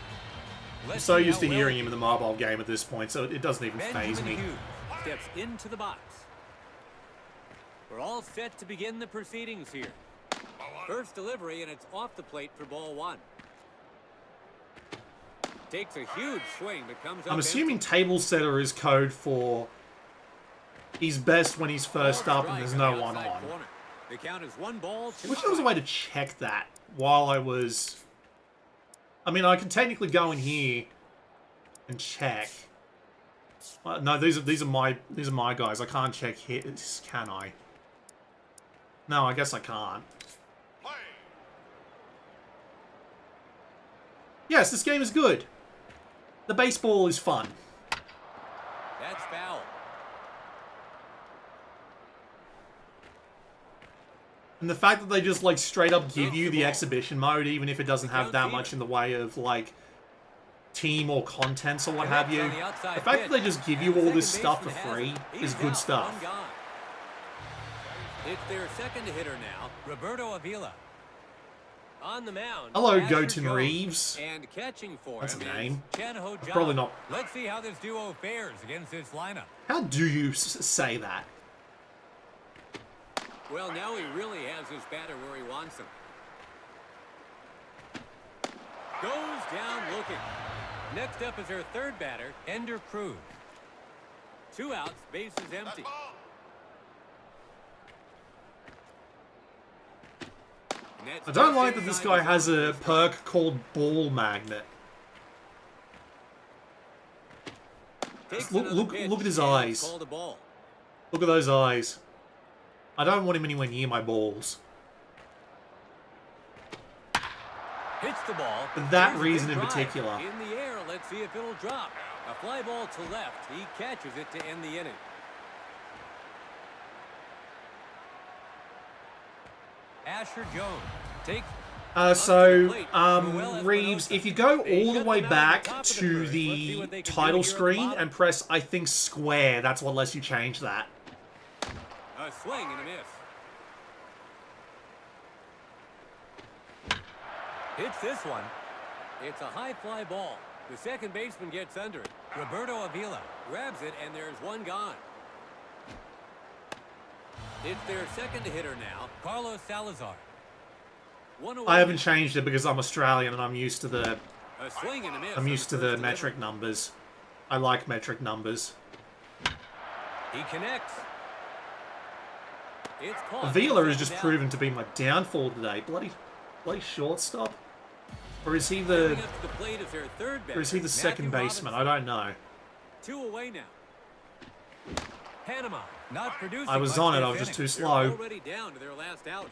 I'm so used to hearing him in the mobile game at this point, so it doesn't even faze me. Steps into the box. We're all set to begin the proceedings here. First delivery, and it's off the plate for ball one. Takes a huge swing, but comes up I'm assuming empty. table setter is code for he's best when he's first up and there's no one on. Corner. The count is 1 ball, 2 I wish there was a way to check that while I was... I mean, I can technically go in here and check. No, these are my guys. I can't check here, can I? No, I guess I can't. Yes, this game is good. The baseball is fun. That's foul. And the fact that they just, like, straight up give you the exhibition mode, even if it doesn't have that much in the way of, like, team or contents or what have you. The fact that they just give you all this stuff for free is good stuff. It's their second hitter now, Roberto Avila. On the mound. Hello, Asher Goten Jones. Reeves. And catching for That's him a name. is Chen-Ho John. Probably not. Let's see how this duo fares against this lineup. How do you say that? Well, now he really has his batter where he wants him. Goes down looking. Next up is our third batter, Ender Cruz. 2 outs, bases empty. I don't like that this guy has a perk called Ball Magnet. Look at his eyes. Look at those eyes. I don't want him anywhere near my balls. Hits the ball. For that reason in particular. In the air, let's see if it'll drop. A fly ball to left. He catches it to end the inning. Asher Jones takes... Reeves, if you go all the way back to the title screen and press, I think, square, that's what lets you change that. A swing and a miss. Hits this one. It's a high fly ball. The second baseman gets under it. Roberto Avila grabs it, and there's one gone. It's their second hitter now, Carlos Salazar. I haven't changed it because I'm Australian and I'm used to the A swing and a miss. I'm used to the metric numbers. I like metric numbers. He connects. It's caught. Avila has just proven to be my downfall today. Bloody shortstop. Or is he the second baseman? I don't know. 2 away now. Panama not producing. I was on it, I was just too slow. Already down to their last out.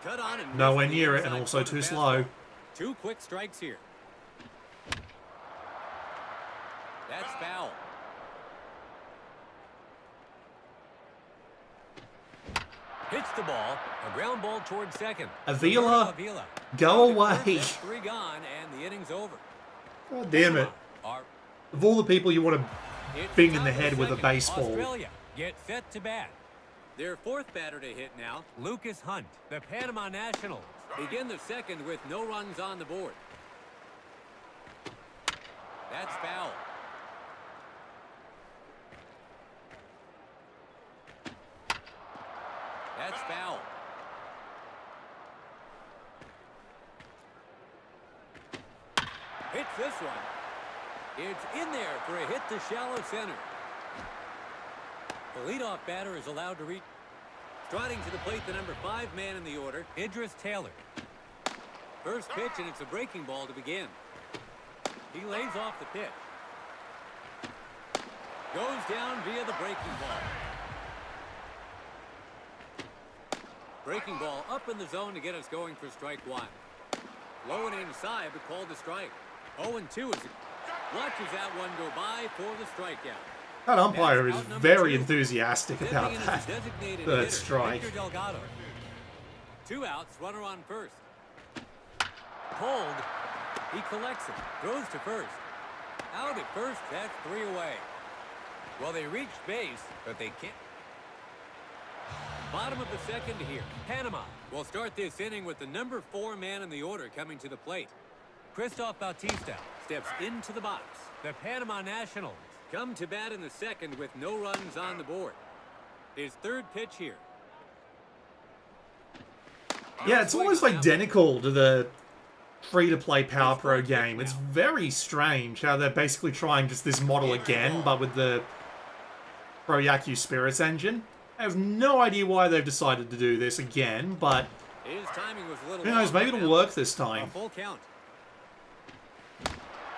Cut on and Nowhere near it and also too slow. 2 quick strikes here. That's foul. Hits the ball. A ground ball towards second. Avila, go away. 3 gone and the inning's over. God damn it. Of all the people you want to bing in the head with a baseball. Australia get set to bat. Their 4th batter to hit now, Lucas Hunt, the Panama Nationals. Begin the second with no runs on the board. That's foul. That's foul. Hits this one. It's in there for a hit to shallow center. The leadoff batter is allowed to reach. Striding to the plate, the number 5 man in the order, Idris Taylor. First pitch, and it's a breaking ball to begin. He lays off the pitch. Goes down via the breaking ball. Breaking ball up in the zone to get us going for strike 1. Low and inside, but called the strike. 0-2 as it watches that one go by for the strikeout. That umpire is very enthusiastic about that strike. 2 outs, runner on first. Pulled. He collects it, throws to first. Out at first, that's 3 away. Well, they reached base, but they can't. Bottom of the second here. Panama will start this inning with the number 4 man in the order coming to the plate. Christoph Bautista steps into the box. The Panama Nationals come to bat in the second with no runs on the board. His 3rd pitch here. Yeah, it's almost identical to the free-to-play Power Pro game. It's very strange how they're basically trying just this model again, but with the Pro Yaku Spirits engine. I have no idea why they've decided to do this again, but His timing was a little who knows, off, maybe but it'll now work this a time. full count.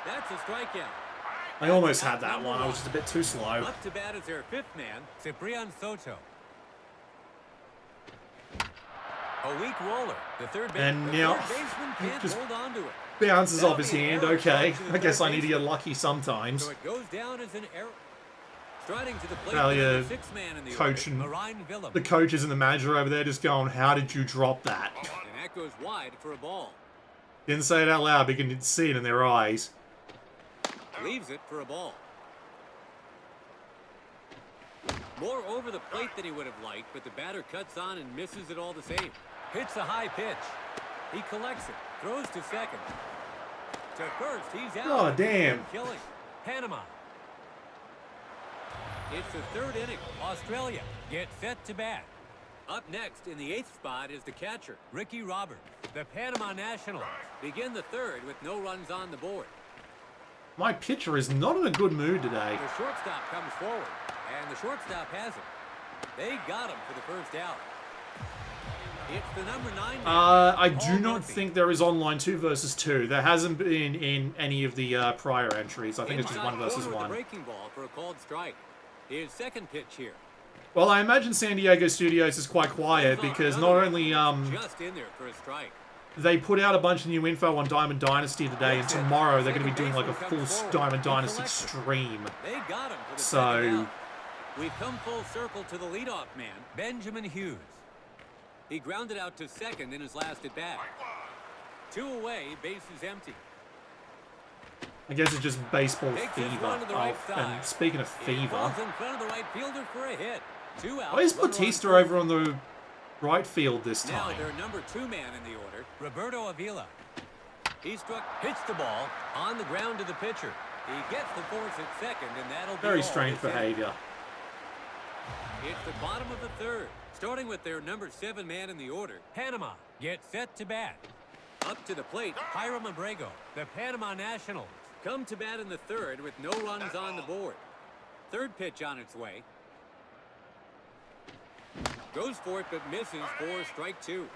That's a strikeout. I almost had that one, I was just a bit too slow. Up to bat is their fifth man, Ciprian Soto. A weak roller. The third And the now, third baseman can't just hold on to it. bounces That'll off his be an hand, error okay. to the I guess third I need to baseman. get lucky sometimes. So it goes down as an error. Striding to the plate, Well, the yeah, number 6 man in the coach order, and Marine Willem. the coaches and the manager over there just going, how did you drop that? And that goes wide for a ball. Didn't say it out loud, but you can see it in their eyes. Leaves it for a ball. More over the plate than he would have liked, but the batter cuts on and misses it all the same. Hits a high pitch. He collects it. Throws to second. To first, he's out. Oh, damn. Killing. Panama. It's the third inning. Australia get set to bat. Up next in the 8th spot is the catcher, Ricky Roberts. The Panama Nationals begin the third with no runs on the board. My pitcher is not in a good mood today. The shortstop comes forward, and the shortstop has it. They got him for the first out. It's the number 9 man, I Paul do not Murphy. think there is online 2 versus 2. There hasn't been in any of the prior entries. I think it's just Inside 1 versus corner with 1. the breaking ball for a called strike. His second pitch here. Well, I imagine San Diego Studios is quite quiet because not only Just in there for a strike. they put out a bunch of new info on Diamond Dynasty today, and tomorrow they're going to be doing like a full Diamond Dynasty stream. They got him for the So- second out. We've come full circle to the leadoff man, Benjamin Hughes. He grounded out to second in his last at bat. 2 away, bases empty. I guess it's just baseball Takes this fever. one to the Oh, right and side. speaking of It fever, falls in front of the right fielder for a hit. 2 out. why is runner on Bautista first. over on the right field this Now time? their number 2 man in the order, Roberto Avila. He hits the ball on the ground to the pitcher. He gets the force at second, and that'll be Very all strange this inning. behavior. It's the bottom of the third. Starting with their number 7 man in the order, Panama get set to bat. Up to the plate, Hiram Abrego. The Panama Nationals come to bat in the third with no runs on the board. Third pitch on its way. Goes for it, but misses for strike 2.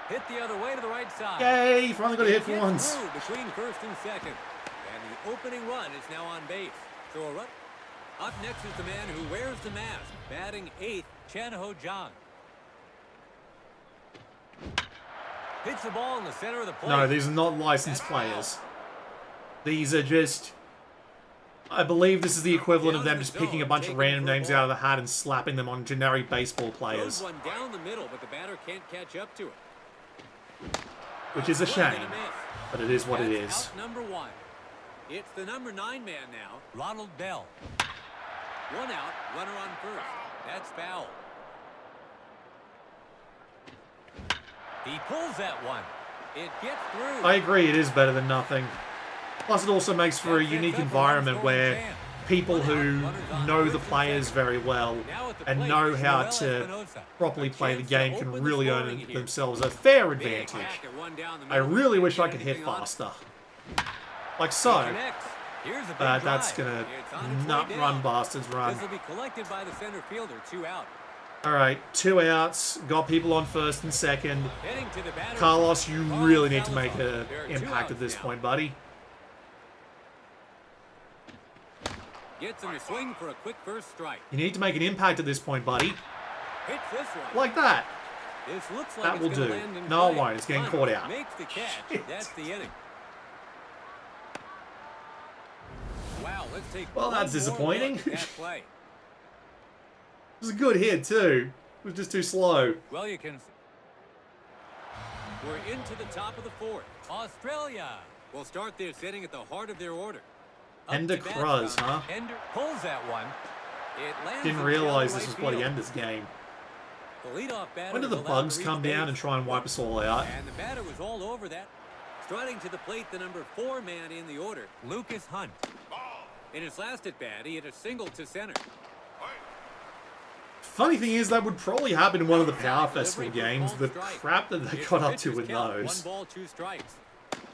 Hit the other way to the right side. Yay! You finally got a hit for Gets once. through between first and second. And the opening run is now on base. So a run. Up next is the man who wears the mask, batting 8th, Chen-Ho John. Hits the ball in the center of the plate. No, these are not licensed players. These are just... I believe this is the equivalent of them just picking a bunch of random names out of the hat and slapping them on generic baseball Throws players. one down the middle, but the batter can't catch up to it. Which is a Swing and shame, miss. but it is what it That's is. out number 1. It's the number 9 man now, Ronald Bell. 1 out, runner on first. That's foul. He pulls that one. It gets through. I agree, it is better than nothing. Plus, it also makes for a unique environment where people who know the players very well and know how to properly play the game can really earn themselves a fair Big advantage. whack at one down the I middle. really wish I Can't could hit anything on it. faster. Like so. Connects. Here's a big But that's drive. gonna It's on its way nut down. run bastards run. This will be collected by the center fielder. 2 out. Alright, 2 outs. Got people on first and second. Heading to the batter. Carlos, you really need to Salazar. make an There are 2 impact outs at this now. point, buddy. Gets him to swing for a quick first strike. You need to make an impact at this point, buddy. Hits this one. Like that. This looks like That it's will gonna do. land in No, it play. won't. It's getting Hunt caught out. Makes the catch. Shit. That's the inning. Wow, let's take Well, one that's more disappointing. look at that play. It was a good hit, too. It was just too slow. Well, you can. We're into the top of the 4th. Australia will start this inning at the heart of their order. Up Ender to bat Cruz, comes huh? Ender pulls that one. It lands Didn't in realize shallow this was right bloody field. Ender's game. The leadoff batter When did the was allowed bugs to reach come down base. and try and wipe us all out? And the batter was all over that. Striding to the plate, the number 4 man in the order, Lucas Hunt. In his last at bat, he hit a single to center. Funny thing is, that would probably happen in one of the Power Festival games. The crap that they got up to with those. 1 ball, 2 strikes.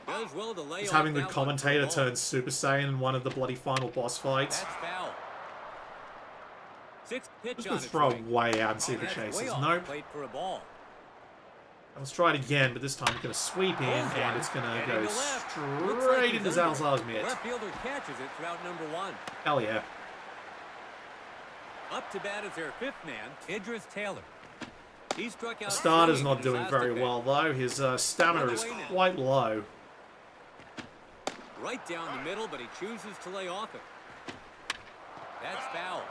Does well to lay It's off having the that one commentator for a ball. turn Super Saiyan in one of the bloody final boss fights. That's foul. 6th pitch Just on gonna its throw way. it way out and see if it That's chases. way off Nope. the plate for a ball. Let's try it again, but this time it's gonna sweep in and it's gonna Heading go to left. Looks like straight he's into under. Zalzal's mitt. Left fielder catches it for out number 1. Hell yeah. Up to bat is their 5th man, Idris Taylor. He struck out. The starter's swinging not in his doing last very at-bat. well though. His stamina is quite low. Right down the middle, but he chooses to lay off it. That's foul.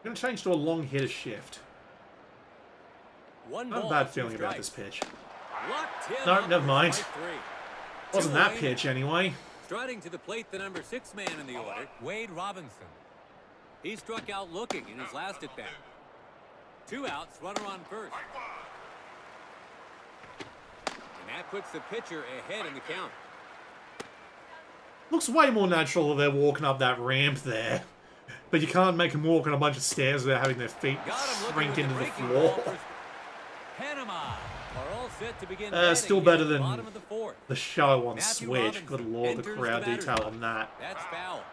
I'm gonna change to a long hitter shift. One Not a ball, bad 2 feeling about this strikes. pitch. Locked in No, up never for mind. strike 3. Wasn't Two that away pitch now. anyway. Striding to the plate, the number 6 man in the order, Wade Robinson. He struck out looking in his last at bat. 2 outs, runner on first. And that puts the pitcher ahead in the count. Looks way more natural that they're walking up that ramp there. But you can't make them walk on a bunch of stairs without having their feet Got him looking shrink with the into the breaking floor. ball for- Panama are all set to begin Still batting better in the than bottom of the 4th. The show on Matthew Switch. Robinson Good lord, the enters crowd the batter's detail box. on that. That's foul.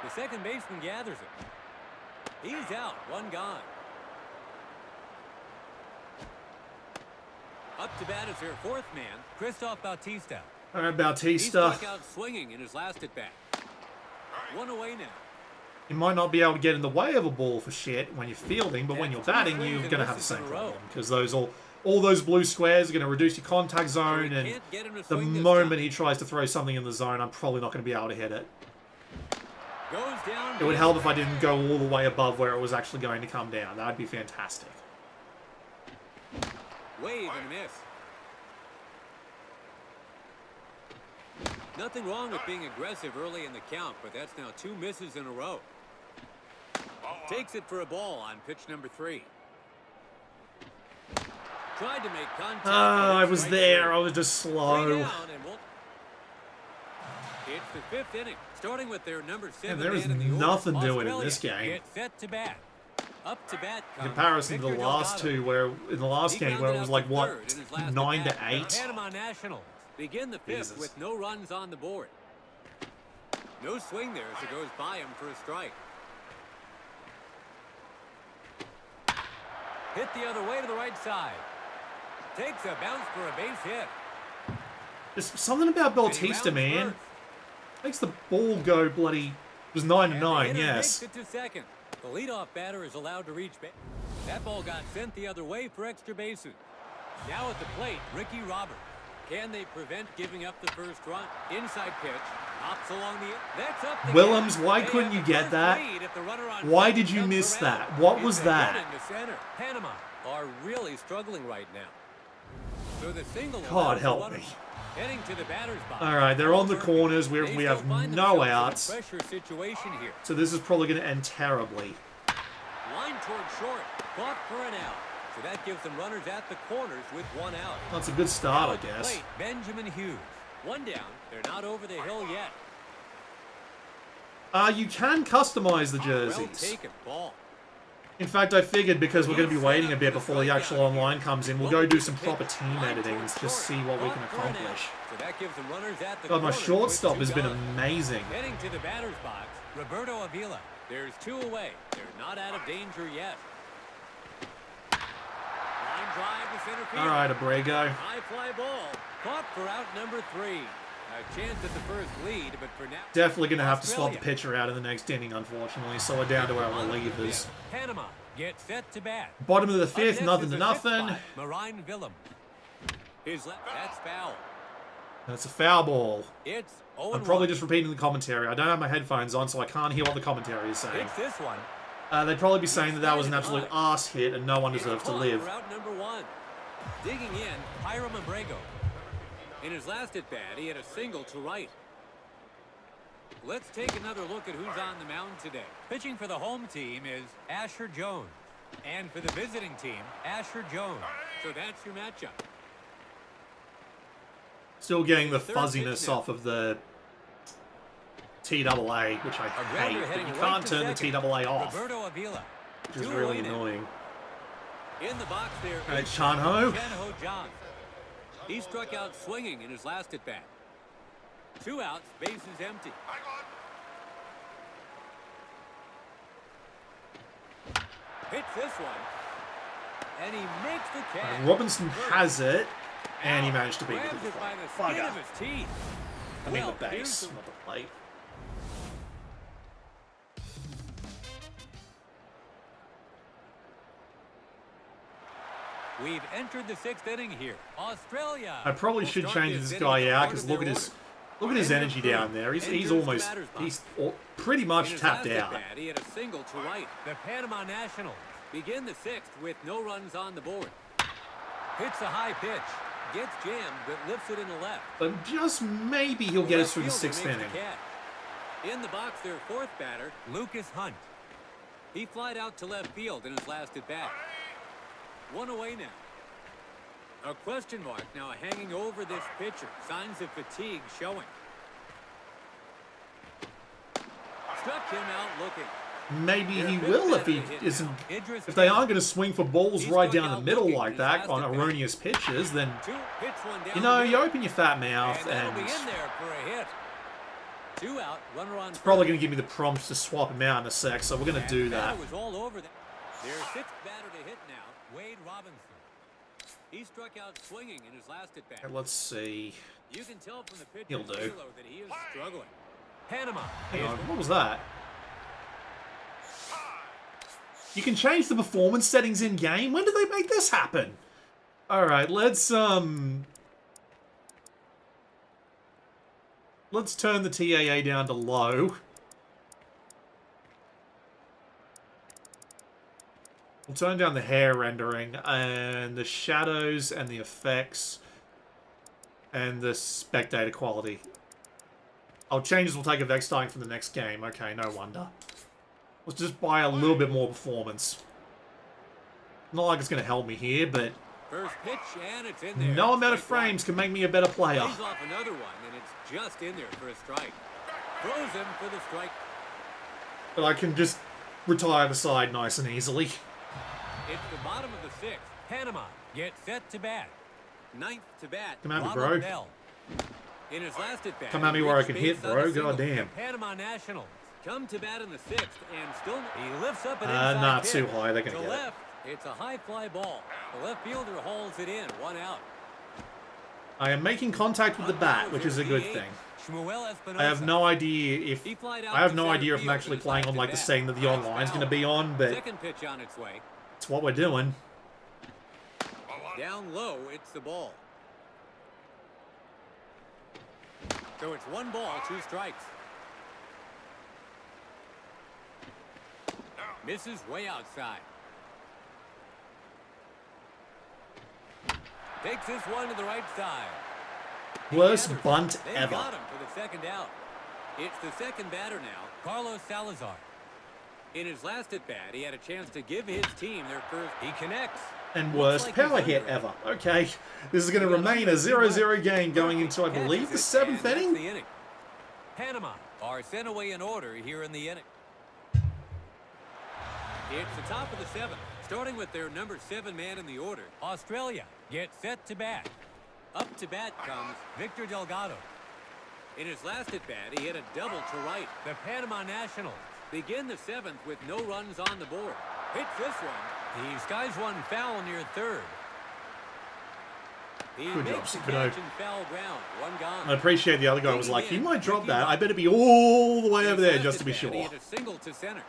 The second baseman gathers it. He's out, 1 gone. Up to bat is their 4th man, Christoph Bautista. All right, He Bautista. struck out swinging in his last at bat. 1 away now. You might not be able to get in the way of a ball for shit when you're fielding, but when you're batting, you're going to have the same problem. Because those all those blue squares are going to reduce your contact zone, and Can't get him to the swing this moment time. he tries to throw something in the zone, I'm probably not going to be able to hit it. Goes down. It would help if I didn't go all the way above where it was actually going to come down. That'd be fantastic. Wave and a miss. Nothing wrong with being aggressive early in the count, but that's now 2 misses in a row. Takes it for a ball on pitch number 3. Tried to make contact. I was Strike there. 3. I was just 3 slow. down and it's the 5th inning, starting with their number 7 there is man in the order. nothing doing in Australia this game. Get set to bat. Up to bat In comes comparison to the Victor last Delgado. two, where in the last He game where it grounded was out like to what, third in his last 9 at to bat. 8. Panama Nationals begin the 5th Jesus. with no runs on the board. No swing there as it goes by him for a strike. Hit the other way to the right side. Takes a bounce for a base hit. There's something about And he Bautista, rounds man. first. Makes the ball go bloody. It was 9 to And the 9, hitter yes. makes it to second. The leadoff batter is allowed to reach base. That ball got sent the other way for extra bases. Now at the plate, Ricky Roberts. Can they prevent giving up the first run? Inside pitch. Hops along the... That's up the Willems, gap. why They couldn't have you the get first that? lead if the runner on Why second did you comes miss around. that? What It's was a that? hit into center. Panama are really struggling right now. So the single God allows the help runner me. heading to the batter's box. All right, they're on the Over. corners. They We still have find no themselves in a outs. pressure situation here. So this is probably going to end terribly. Line toward short. Caught for an out. So that gives them runners at the corners with 1 out. That's a good start, Now I at the guess. plate, Benjamin Hughes. 1 down. They're not over the hill yet. You can customize the Well jerseys. taken. Ball. In fact, I figured because we're going to be waiting a bit before the actual online comes in, we'll go do some proper team editing and just see what we can accomplish. So that gives them runners at the God, my corners shortstop with has 2 been gone. amazing. Heading to the batter's box, Roberto Avila. There's 2 away. They're not out of danger yet. Line drive to center field. All right, Abrego. High fly ball. Caught for out number 3. A chance at the first lead, but for now... Definitely going to have to swap the Australia. pitcher out in the next inning, unfortunately, so we're down to our relievers. Panama get set to bat. Bottom of the Up 5th, next nothing is to the 6th nothing. spot, Marine Willem. That's foul. That's a foul ball. It's I'm 0-1. probably just repeating the commentary. I don't have my headphones on, so I can't hear what the commentary is saying. It's this one. They'd probably be saying that that was an absolute arse hit and no one deserves to Caught live. for out number 1. Digging in, Hiram Abrego. In his last at bat, he had a single to right. Let's take another look at who's on the mound today. Pitching for the home team is Asher Jones. And for the visiting team, Asher Jones. So that's your matchup. Still getting the fuzziness off of the TAA, which I hate, but you can't turn the TAA off, which is really annoying. In the box there, Alright, Chanho. John. He struck out swinging in his last at bat. 2 outs, bases empty. Hits this one, and he makes the catch. Robinson has it, and he managed to beat it. Grabs it by the skin of his teeth. I mean Well, the here's base, the- not the plate. We've entered the 6th inning here. Australia. I probably should change this guy out because look at his energy down there. He's pretty much tapped out. He had a single to right. The Panama Nationals begin the 6th with no runs on the board. Hits a high pitch, gets jammed, but lifts it in the left. But just maybe he'll get us through the 6th inning. In the box, their 4th batter, Lucas Hunt. He flied out to left field in his last at bat. 1 away now. A question mark now hanging over this pitcher. Signs of fatigue showing. Struck him out looking. Maybe he will if he isn't. If they aren't going to swing for balls right down the middle like that on erroneous pitches, then you know you open your fat mouth and it's probably going to give me the prompt to swap him out in a sec. So we're going to do that. Their 6th batter to hit now, Wade Robinson. He struck out swinging in his last at bat. Okay, let's see. You can tell from the pitcher's He'll do. halo that he is struggling. Panama. Hang on, what was that? You can change the performance settings in game. When did they make this happen? All right, let's turn the TAA down to low. We'll turn down the hair rendering and the shadows and the effects and the spectator quality. Oh, changes will take effect starting from the next game. Okay, no wonder. Let's just buy a little bit more performance. Not like it's going to help me here, but First pitch, and it's in there. no amount of frames can make me a better player. He's off another one, and it's just in there for a strike. Throws him for the strike. But I can just retire the side nice and easily. It's the bottom of the 6th. Panama gets set to bat. 9th to bat. Come at me, Ronald bro. Bell. In his last at bat, Come at me where I can Rich hit, Bates on bro. a single. Goddamn. The Panama Nationals come to bat in the 6th, and still he lifts up an Not inside too pitch. high. They're going To to get it. left, it's a high fly ball. The left fielder holds it in. 1 out. I am making contact with the bat, which is a good thing. I have no idea if I'm actually playing on like the setting that the online's going to be on, but Second pitch on its way. it's what we're doing. Down low, it's the ball. So it's 1 ball, 2 strikes. Misses way outside. Takes this one to the right side. Worst bunt They ever. got him for the 2nd out. It's the 2nd batter now, Carlos Salazar. In his last at bat, he had a chance to give his team their first. He connects. And worst power hit ever. Okay, this is going to remain a 0-0 game going into, I believe, the 7th inning. Panama are sent away in order here in the inning. It's the top of the 7th, starting with their number 7 man in the order. Australia gets set to bat. Up to bat comes Victor Delgado. In his last at bat, he hit a double to right. The Panama Nationals begin the 7th with no runs on the board. Hits this one. He skies one foul near 3rd. He Good job, makes the Cicado. catch in foul ground. 1 gone. I appreciate the other guy was like, he might drop that. I better be all the way over there just to be sure. He hit a single to center.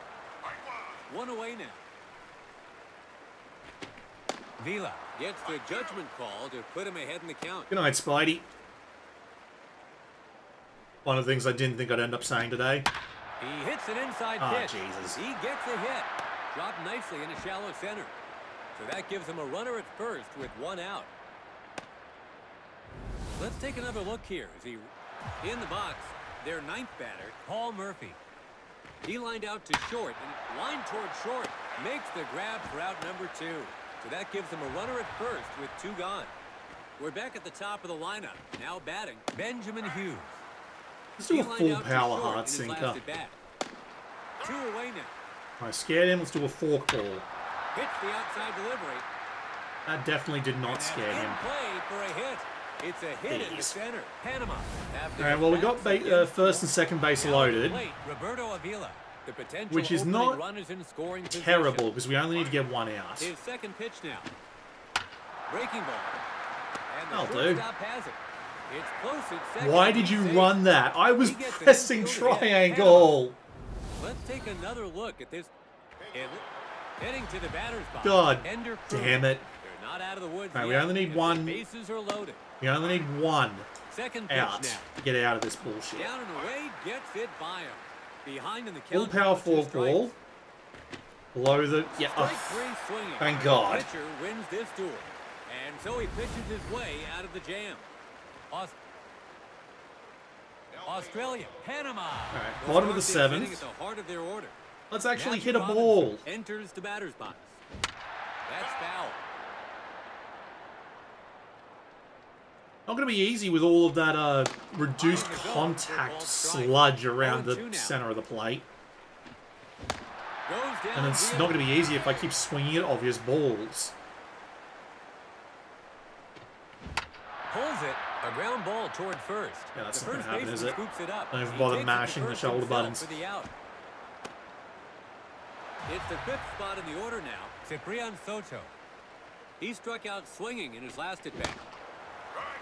1 away now. Vila gets the judgment call to put him ahead in the count. Good night, Spidey. One of the things I didn't think I'd end up saying today. He hits an inside Ah, pitch. Jesus. He gets a hit. Dropped nicely in a shallow center. So that gives him a runner at first with 1 out. Let's take another look here as he in the box. Their 9th batter, Paul Murphy. He lined out to short and lined toward short. Makes the grab for out number 2. So that gives them a runner at first with 2 gone. We're back at the top of the lineup. Now batting, Benjamin Hughes. Let's do a full power hard sinker. 2 away now. I scared him. Let's do a fork ball. Hits the outside delivery. That definitely did not scare him. Play for a hit. It's a hit in the center. Panama. All right, well, we got first and second base loaded, Roberto Avila. The potential which is not runners in scoring terrible because we only need to get 1 out. His second pitch now. Breaking ball. And the That'll do. shortstop has it. It's close at second. Why did you run that? I was He gets an pressing infield hit. triangle. Let's take another look at this. Heading to the batter's box. God Ender damn it. They're not out of the woods All right, we yet. only need The 1. bases are loaded. We only need 1 Second pitch out now. to get out of this bullshit. Down and away, gets it by him. Behind in the Full count. power 2 fork strikes. ball. Below the... Yeah. Strike Oh, 3 swinging. thank God. The pitcher wins this duel. And so he pitches his way out of the jam. Australia, Panama. all right, bottom of the Sitting 7th. at the heart of their order. Let's actually Matthew hit a ball. Robinson enters the batter's box. That's foul. Not going to be easy with all of that reduced contact sludge around the center of the plate. Goes down And it's not going to be easy if I keep swinging at obvious balls. Pulls it. A ground ball toward first. Yeah, that's The not gonna first happen, baseman is it? scoops it up. Don't even He bother takes it to mashing the first shoulder himself buttons. for the out. It's the 5th spot in the order now. Ciprian Soto. He struck out swinging in his last at bat.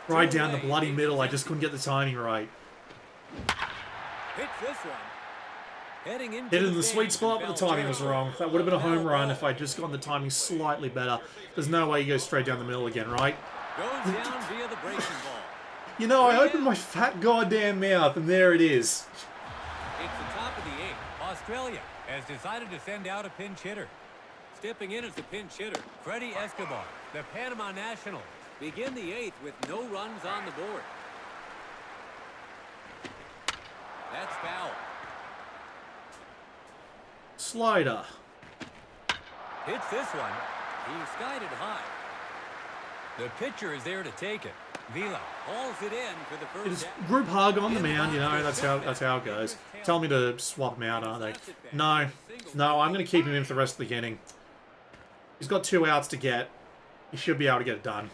Right down the bloody middle. I just couldn't get the timing right. Hits this one. Heading into Hit it in the sweet stands spot, in but the timing was foul wrong. That would have been a home run if I'd just gotten the timing slightly better. There's no way you go straight down the middle again, right? Goes down via the breaking ball. You know, I opened my fat goddamn mouth, and there it is. It's the top of the 8th. Australia has decided to send out a pinch hitter. Stepping in as the pinch hitter, Freddie Escobar. The Panama Nationals begin the 8th with no runs on the board. That's foul. Slider. Hits this one. He skied it high. The pitcher is there to take it. Vila hauls it in for the first. It's out. group hug on the mound, you know, that's how it goes. Tell me to swap him out, aren't they? No. No, I'm going to keep him in for the rest of the inning. He's got 2 outs to get. He should be able to get it done.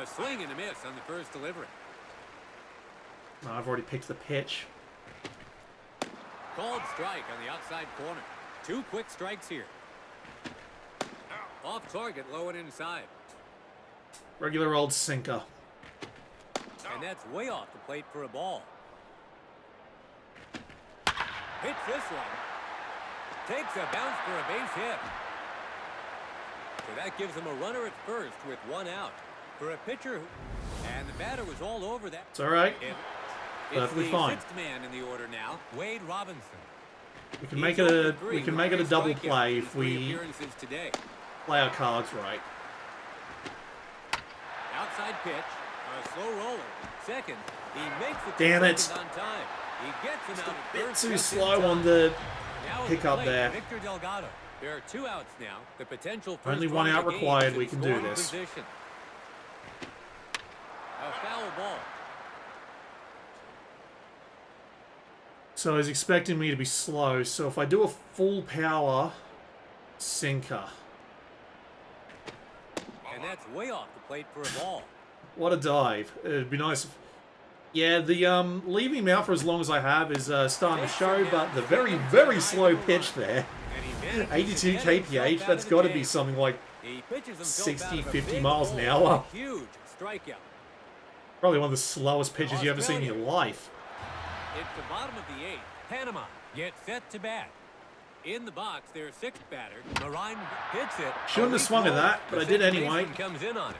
A swing and a miss on the first delivery. No, I've already picked the pitch. Called strike on the outside corner. 2 quick strikes here. Off target, low and inside. Regular old sinker. And that's way off the plate for a ball. Hits this one. Takes a bounce for a base hit. So that gives him a runner at first with 1 out. For a pitcher who... And the batter was all over that. It's alright. It's Perfectly the fine. 6th man in the order now, Wade Robinson. We can make it a double play if we today. play our cards right. Outside pitch, a slow roller. Second, he makes the Damn it. on time. He gets him out Bit first too just in slow time. on the Now at the pickup plate, there. Victor Delgado. There are 2 outs now. The potential first Only run 1 of out the game required. is in We can do scoring this. position. A foul ball. So he's expecting me to be slow. So if I do a full power sinker. And that's way off the plate for a ball. What a dive. It'd be nice if... Yeah, the leaving him out for as long as I have is starting to show, but the very, very slow pitch there. And he manages to 82 get himself kph, out that's of the got to game. be something like He pitches himself 60, out of a 50 big miles an hole. hour. Huge strikeout. Probably one of the slowest pitches you ever seen in your life. It's the bottom of the 8th. Panama gets set to bat. In the box, their 6th batter, Marine hits it. Shouldn't have swung at that, but I did anyway. Comes in on it.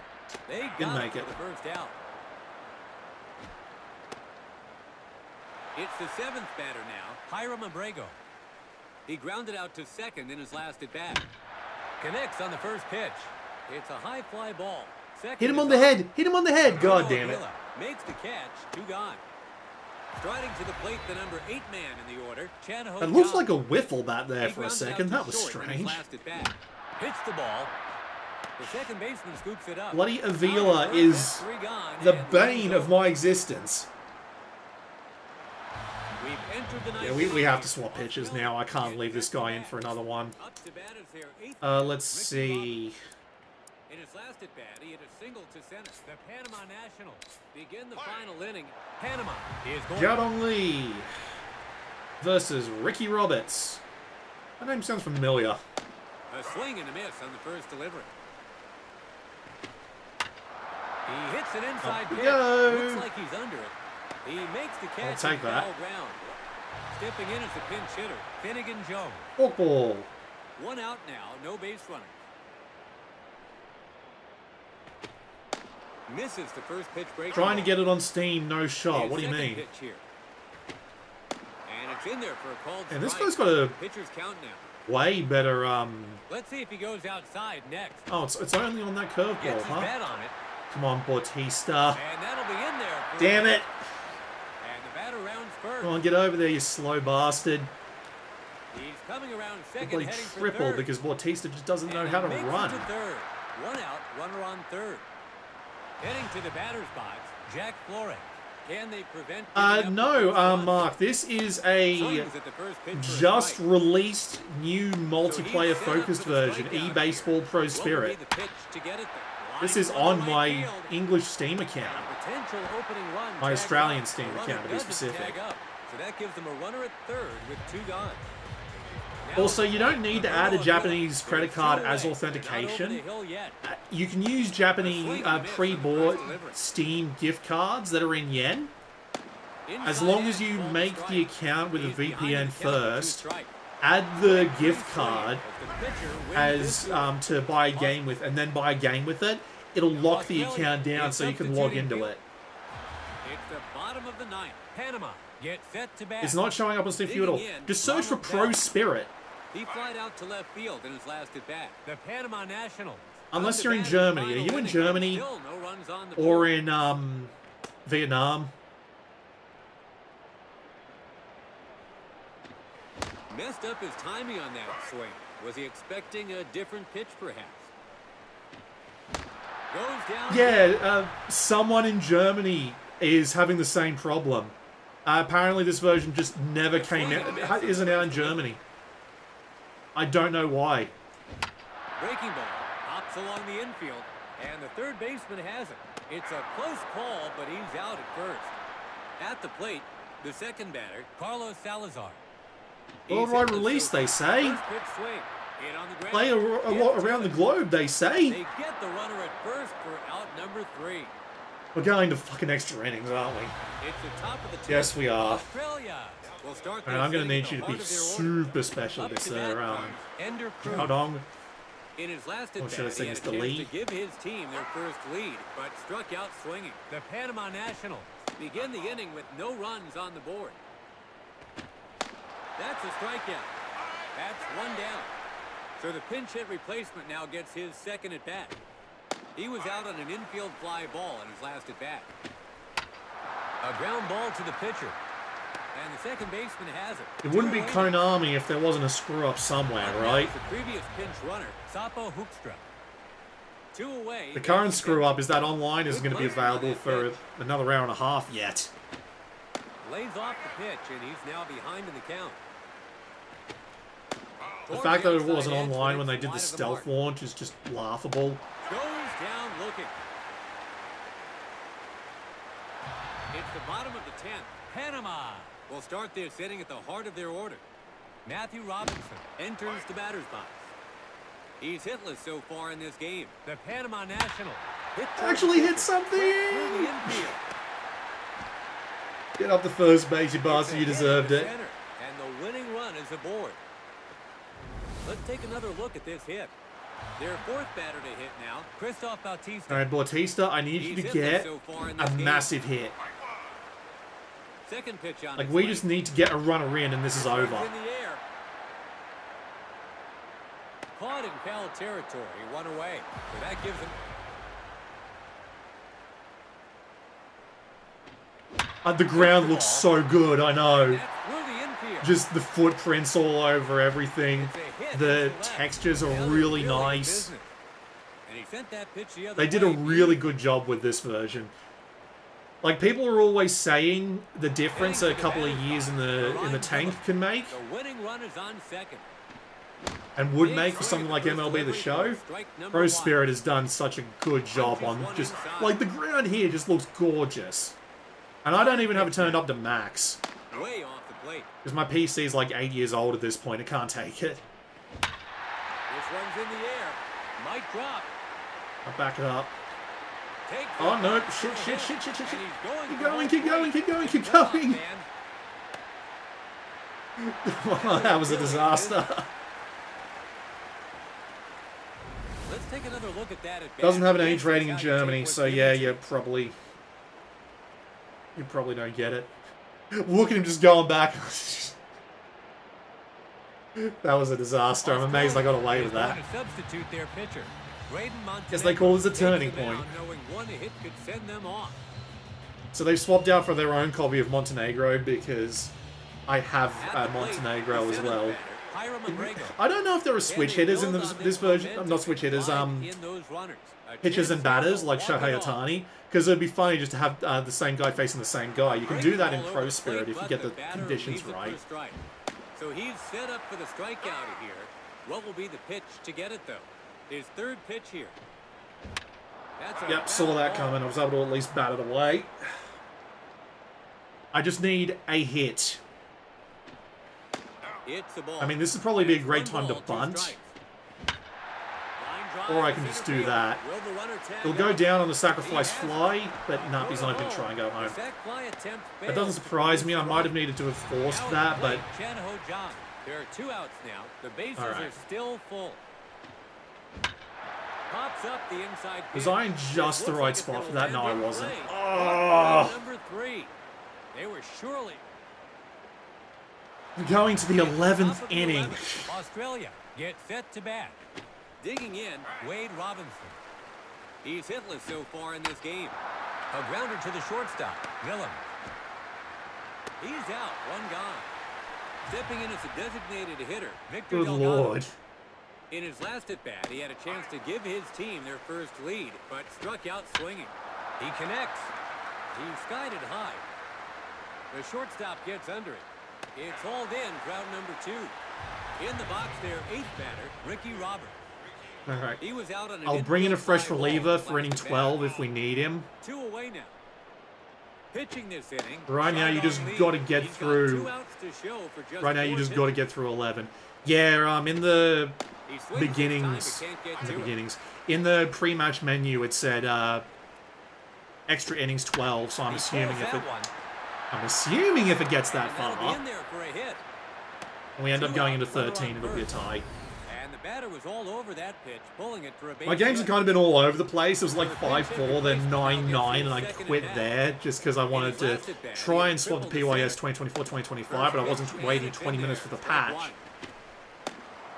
They Didn't got make for it. the first out. It's the 7th batter now, Hiram Abrego. He grounded out to second in his last at bat. Connects on the first pitch. It's a high fly ball. Second Hit him is on the up. head! Hit him on the head! God Roberto damn it. Avila makes the catch, 2 gone. Striding to the plate, the number 8 man in the order, Chanaho. It looks like a wiffle bat there He for a grounded second. out That to was short in his strange. last at bat. Hits the ball. The second baseman scoops it up. Bloody Avila is the bane of my existence. We've entered the ninth. Yeah, we have to swap pitches now. I can't leave this guy in for another one. Up to bat is their eighth. Let's see. In his last at bat, he hit a single to center. The Panama Nationals begin the final inning. Panama is going. Jadong Lee versus Ricky Roberts. That name sounds familiar. A swing and a miss on the first delivery. He hits an inside pitch. Looks like he's under it. He makes the catch. I'll take that. Ground. Stepping in as the pinch hitter, Finnegan Jones. Walk ball. One out now, no base runner. Misses the first pitch break. Trying to get it on steam, no shot. His What do you second mean? pitch here. And it's in there for a called And this strike. guy's got a Pitcher's count now. way better. Let's see if he goes outside next. Oh, it's only on that curveball, Gets his huh? bat on it. Come on, Bautista. And that'll be in there. Damn it! And the batter rounds first. Come on, get over there, you slow bastard. He's coming around second, Bloody heading for triple third. because Bautista just doesn't know And how to he makes it run. to third. One out, runner on third. Heading to the batter's box, Jack Flores. Can they prevent? No, Mark. This is a just released new multiplayer-focused version, eBaseball Pro Spirit. This is on my English Steam account. My Australian Steam account, to be specific. So that gives them a runner at third with two gone. Also, you don't need to add a Japanese credit card as authentication. You can use Japanese pre-bought Steam gift cards that are in yen. As long as you make the account with a VPN first, add the gift card as to buy a game with, and then buy a game with it. It'll lock the account down so you can log into it. It's the bottom of the ninth. Panama gets set to bat. It's not showing up on Steam View at all. Just search for Pro Spirit. He flied out to left field in his last at bat. The Panama Nationals. Unless you're in Germany. Are you in Germany or in Vietnam? Messed up his timing on that swing. Was he expecting a different pitch, perhaps? Goes down. Yeah, someone in Germany is having the same problem. Apparently this version just never came out, isn't out in Germany. I don't know why. Breaking ball hops along the infield, and the third baseman has it. It's a close call, but he's out at first. At the plate, the second batter, Carlos Salazar. Worldwide release, they say. First pitch swing. Hit on the ground. Play a lot around the globe, they say. They get the runner at first for out number 3. We're going to fucking extra innings, aren't we? It's the top of the 10th. Yes, we are. Australia will start. And I'm going to need you to be super special this Jadong. In his last Or should I at-bat, say he had a Mr. chance Lee? to give his team their first lead, but struck out swinging. The Panama Nationals begin the inning with no runs on the board. That's a strikeout. That's one down. So the pinch hit replacement now gets his second at bat. He was out on an infield fly ball in his last at bat. A ground ball to the pitcher. And the second baseman has it. It wouldn't be Konami if there wasn't a screw up somewhere, right? The previous pinch runner, Sapo Hoekstra. 2 away. The current screw up is that online isn't going to be available for another hour and a half yet. Lays off the pitch, and he's now behind in the count. The fact that it wasn't online when they did the stealth launch is just laughable. Goes down looking. It's the bottom of the 10th. Panama will start this inning at the heart of their order. Matthew Robinson enters the batter's box. He's hitless so far in this game. The Panama National Actually hit something! Get up the first base, you bastard. You deserved it. And the winning run is aboard. Let's take another look at this hit. Their fourth batter to hit now, Christoph Bautista. Alright, Bautista, I need you to get a massive hit. Second pitch on like, we just need to get a runner in and this is over. In the air. Caught in foul territory, one away. So that gives him... The ground looks so good, I know. Just the footprints all over everything. The textures are really nice. And he sent that pitch the other They did a way. really good job with this version. Like, people are always saying the difference a couple of years in the tank can make, The winning run is on second. and would make for something like MLB The Show. Pro Spirit has done such a good job on just, like, the ground here just looks gorgeous. And I don't even have it turned up to max. Way off the plate. Because my PC is like 8 years old at this point, it can't take it. This one's in the air. Might drop. I'll back it up. Take Oh no, shit. And he's Keep going. Wow, that was a disaster. Let's take another look at that at bat. Doesn't have an age rating in Germany, so yeah, you probably don't get it. Look at him just going back. That was a disaster. I'm amazed I got away with that. Substitute their pitcher. Guess they call this a turning point. So they've swapped out for their own copy of Montenegro because I have Montenegro as well. I don't know if there are switch hitters in this version. Not switch hitters, pitchers and batters like Shohei Ohtani. Because it'd be funny just to have the same guy facing the same guy. You can do that in Pro Spirit if you get the conditions right. So he's set up for the strikeout here. What will be the pitch to get it, though? His third pitch here. Yep, saw that coming. I was able to at least bat it away. I just need a hit. I mean, this would probably be a great time to bunt. Or I can just do that. It'll go down on the sacrifice fly, but no, he's not going to try and go home. That doesn't surprise me. I might have needed to have forced that, but... There are 2 outs now. The bases are still full. Pops up the inside. Was I in just the right spot for that? No, I wasn't. Oh! Number 3. They were surely... We're going to the 11th inning. Australia get set to bat. Digging in, Wade Robinson. He's hitless so far in this game. A grounder to the shortstop, Willem. He's out, 1 gone. Stepping in as a designated hitter, Victor Good Delgado. Lord. In his last at-bat, he had a chance to give his team their first lead, but struck out swinging. He connects. He skied it high. The shortstop gets under it. It's hauled in, crowd number 2. In the box there, 8th batter, Ricky Roberts. All right. He was out on an I'll bring in a fresh fly ball reliever for last inning at bat. 12 if we need him. 2 away now. Pitching this inning. Right now, you just shot on got to lead. get He's got through. 2 outs to show for just Right now, you 4 just got to pitches. get through 11. Yeah, in the He swings this beginnings, time, but can't get to it. in the pre-match menu, it said extra innings 12. So I'm He assuming pulls if that it, one, I'm assuming if it gets that and that'll be far, in there for a hit. and we end up going into 13, it'll be a tie. And the batter was all over that pitch, pulling it for a base My games have hit. kind of been all over the place. It was like 5-4, then 9-9, and I quit there just because I wanted to try and swap the PYS 2024-2025, but I wasn't waiting 20 minutes for the patch.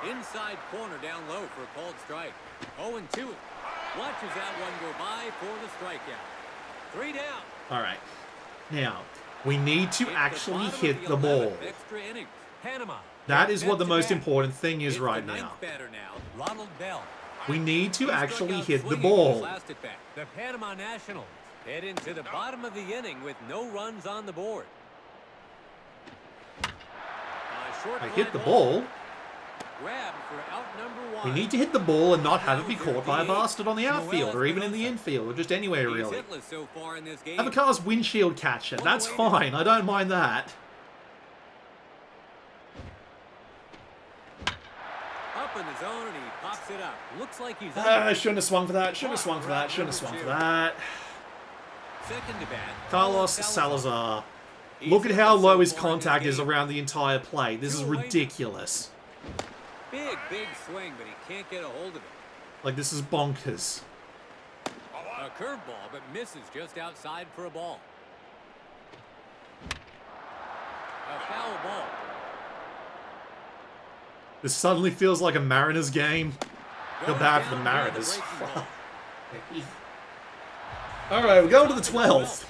Inside corner down low for a called strike. 0-2. Watches that one go by for the strikeout. 3 down. All right. Now, we need to It's the actually bottom of hit the 11th ball. Extra inning. Panama. That is what the most Back-to-back. important thing is It's right the now. 9th batter now, Ronald Bell. We need to He struck actually out hit the swinging in his ball. last at bat. The Panama Nationals head into the bottom of the inning with no runs on the board. A short I fly hit the ball. Grabbed for out number 1. We need to hit the ball and not have it be caught by a bastard on the outfield or even in the infield or just anywhere He's really. hitless so far in this game. Have a car's windshield catcher. That's fine. I don't mind that. Up in the zone and he pops it up. Looks like he's Shouldn't have swung for that. Shouldn't have swung for that. Shouldn't have swung for that. second to bat. Carlos Salazar. He's Look at how hitless low so his far in this contact is game. around the entire plate. This is ridiculous. Big swing, but he can't get a hold of it. Like, this is bonkers. A curveball, but misses just outside for a ball. A foul ball. This suddenly feels like a Mariners game. Feel bad for the Mariners. Alright, we're going to the 12th.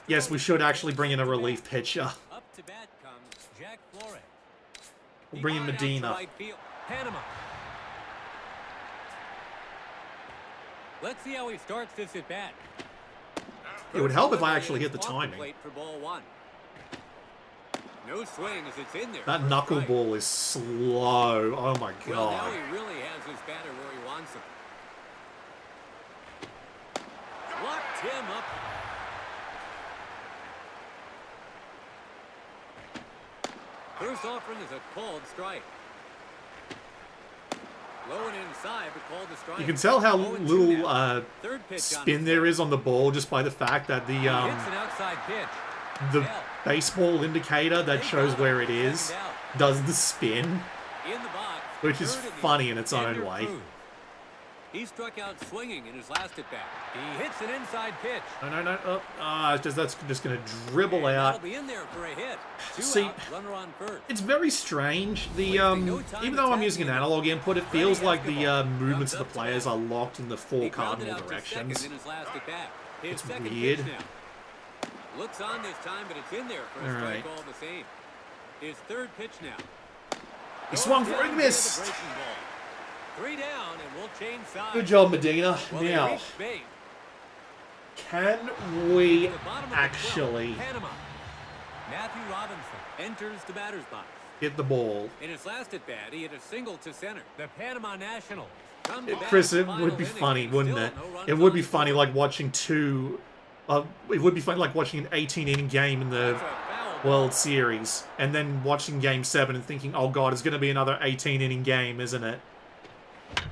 Yes, we should actually bring in a relief pitcher. Up to bat comes Jack Flores. We'll bring in Medina. Panama. Let's see how he starts this at bat. It would help if I actually hit the timing. For ball one. No swing as it's in there. That knuckleball is slow. Oh my god. Well, now he really has his batter where he wants him. Locked him up. First offering is a called strike. Low and inside, but called a strike. You can tell how 0-2 little now. Third pitch spin there is on the ball just by the fact that the He hits an outside pitch. the Bell. baseball indicator that shows where it is does the spin, In the box, which is third inning, funny in its own Xander way. Cruz. He struck out swinging in his last at bat. He hits an inside pitch. No. Oh, that's just going to dribble And out. that'll be in there for a hit. Two See, out, runner on first. It's very strange. The no time even to though I'm tag using an in. analog input, it feels like the Basketball. movements of the Comes up players to are locked in the four He grounded cardinal out to directions. second in his last at bat. His It's second weird. pitch now. Looks on this time, but it's in there for a All strike right. all the same. His third pitch now. He swung for it, Down he near the missed. breaking ball. 3 down, and we'll change sides. Good job, Medina. Well, they Now, reached base. can we At the bottom of the 12th, actually Panama. Matthew Robinson enters the batter's box. hit the ball? In his last at bat, he hit a single to center. The Panama Nationals come to bat Chris, in it the final would be inning. funny, wouldn't Still it? no runs It would on be funny, score. like watching it would be funny, like watching an 18-inning game in the That's a foul ball. World Series, and then watching Game 7 and thinking, oh god, it's going to be another 18-inning game, isn't it? This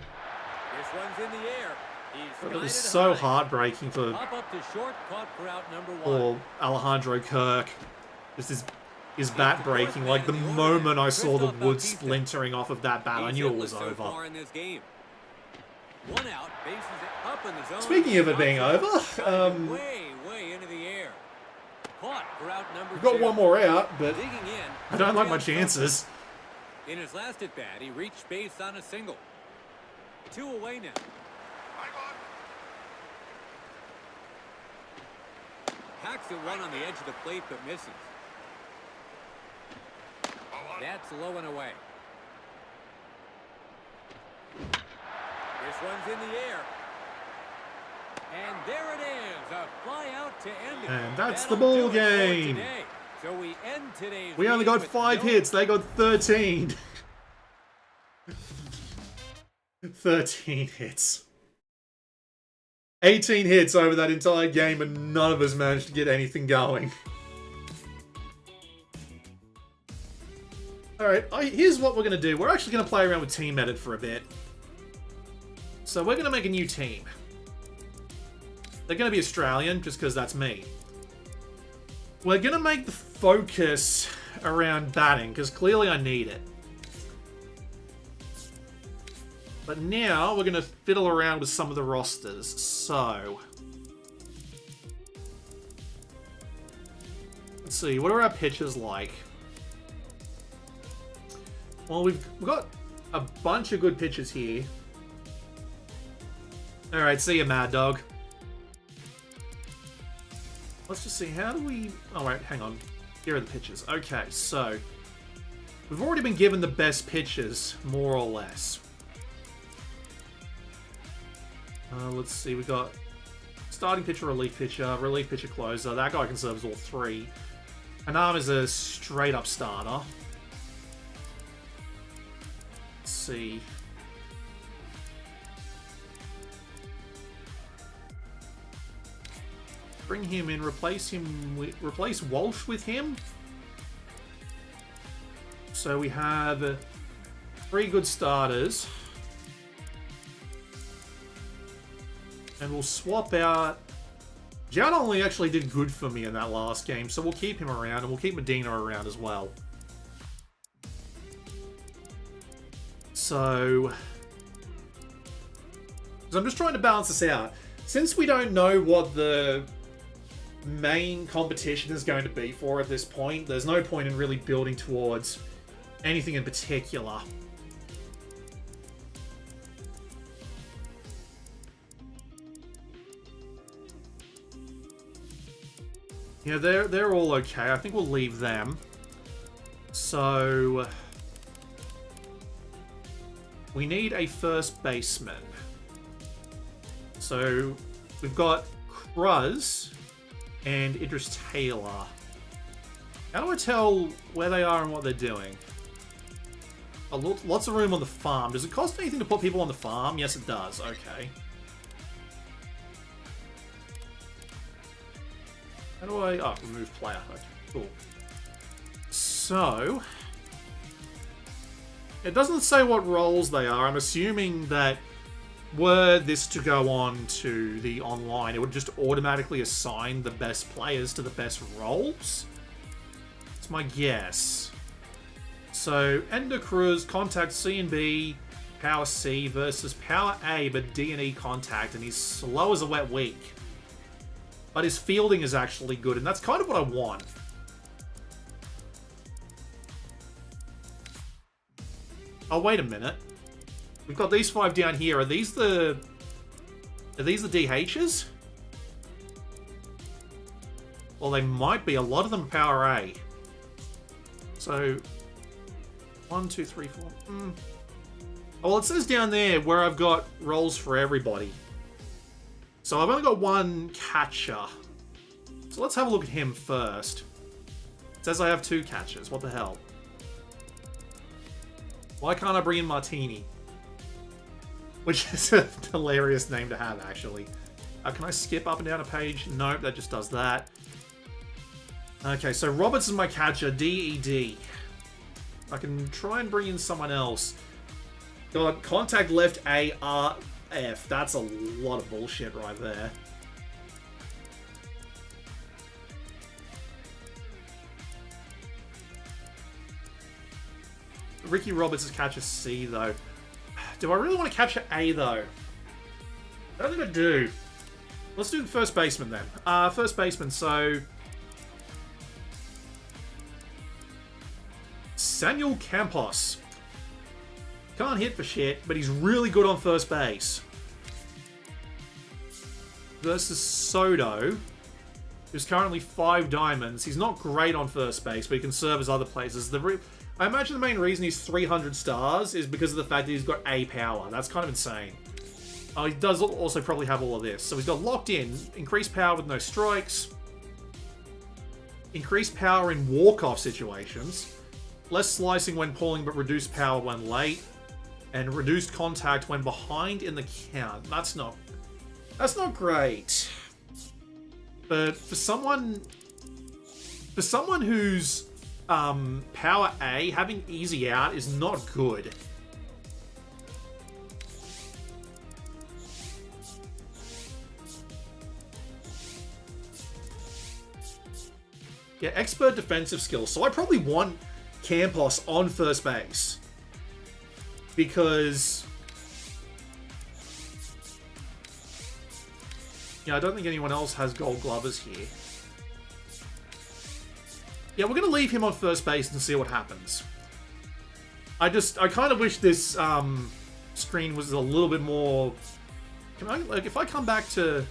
one's in the air. He's It was skied so high. heartbreaking for Up to short, caught for out number one. poor Alejandro Kirk. Just his bat breaking. Like the moment I saw the wood splintering off of that bat, I knew it was So over. far in this game. One out, bases up in the zone. Speaking of it being over, way into the air. Caught for out number we've got two. one more out, but Digging in. I don't like my chances. In his last at bat, he reached base on a single. 2 away now. Hacks at one on the edge of the plate, but misses. That's low and away. This one's in the air. And there it is, a fly out to end it. And that's That'll the ball do it for game. today. So we end today's We only game got with 5 no hits. They got 13. 13 hits. 18 hits over that entire game, and none of us managed to get anything going. Alright, here's what we're going to do. We're actually going to play around with Team Edit for a bit. So we're going to make a new team. They're going to be Australian, just because that's me. We're going to make the focus around batting, because clearly I need it. But now we're going to fiddle around with some of the rosters. So, let's see, what are our pitchers like? Well, we've got a bunch of good pitchers here. Alright, see ya, Mad Dog. Let's just see, how do we... Oh, wait, hang on. Here are the pitchers. Okay, so... We've already been given the best pitchers, more or less. Let's see, we got starting pitcher, relief pitcher, closer. That guy can serve as all 3. Anam is a straight-up starter. Let's see. Bring him in, replace Walsh with him. So we have 3 good starters. And we'll swap out... Jad only actually did good for me in that last game, so we'll keep him around, and we'll keep Medina around as well. So I'm just trying to balance this out. Since we don't know what the main competition is going to be for at this point, there's no point in really building towards anything in particular. Yeah, they're all okay. I think we'll leave them. So we need a first baseman. So we've got Cruz and Idris Taylor. How do I tell where they are and what they're doing? Lots of room on the farm. Does it cost anything to put people on the farm? Yes, it does. Okay. How do I... Oh, remove player. Okay, cool. So... It doesn't say what roles they are. I'm assuming that were this to go on to the online, it would just automatically assign the best players to the best roles. That's my guess. So, Ender Cruz, contact C and B, power C versus power A, but D and E contact, and he's slow as a wet week. But his fielding is actually good, and that's kind of what I want. Oh, wait a minute. We've got these 5 down here. Are these the DHs? Well, they might be. A lot of them are power A. So, 1, 2, 3, 4. Oh, well, it says down there where I've got roles for everybody. So I've only got one catcher. So let's have a look at him first. It says I have 2 catchers. What the hell? Why can't I bring in Martini? Which is a hilarious name to have, actually. Can I skip up and down a page? Nope, that just does that. Okay, so Roberts is my catcher. DED. I can try and bring in someone else. God, contact left ARF. That's a lot of bullshit right there. Ricky Roberts is catcher C, though. Do I really want to capture A, though? I don't think I do. Let's do the first baseman, then. First baseman, so... Samuel Campos. Can't hit for shit, but he's really good on first base. Versus Soto, who's currently 5 diamonds. He's not great on first base, but he can serve as other places. I imagine the main reason he's 300 stars is because of the fact that he's got A power. That's kind of insane. He does also probably have all of this. So he's got locked in, increased power with no strikes, increased power in walk-off situations, less slicing when pulling but reduced power when late, and reduced contact when behind in the count. That's not great. But for someone who's power A, having easy out is not good. Yeah, expert defensive skills. So I probably want Campos on first base. Because... yeah, I don't think anyone else has gold glovers here. Yeah, we're going to leave him on first base and see what happens. I kind of wish this screen was a little bit more... if I come back to...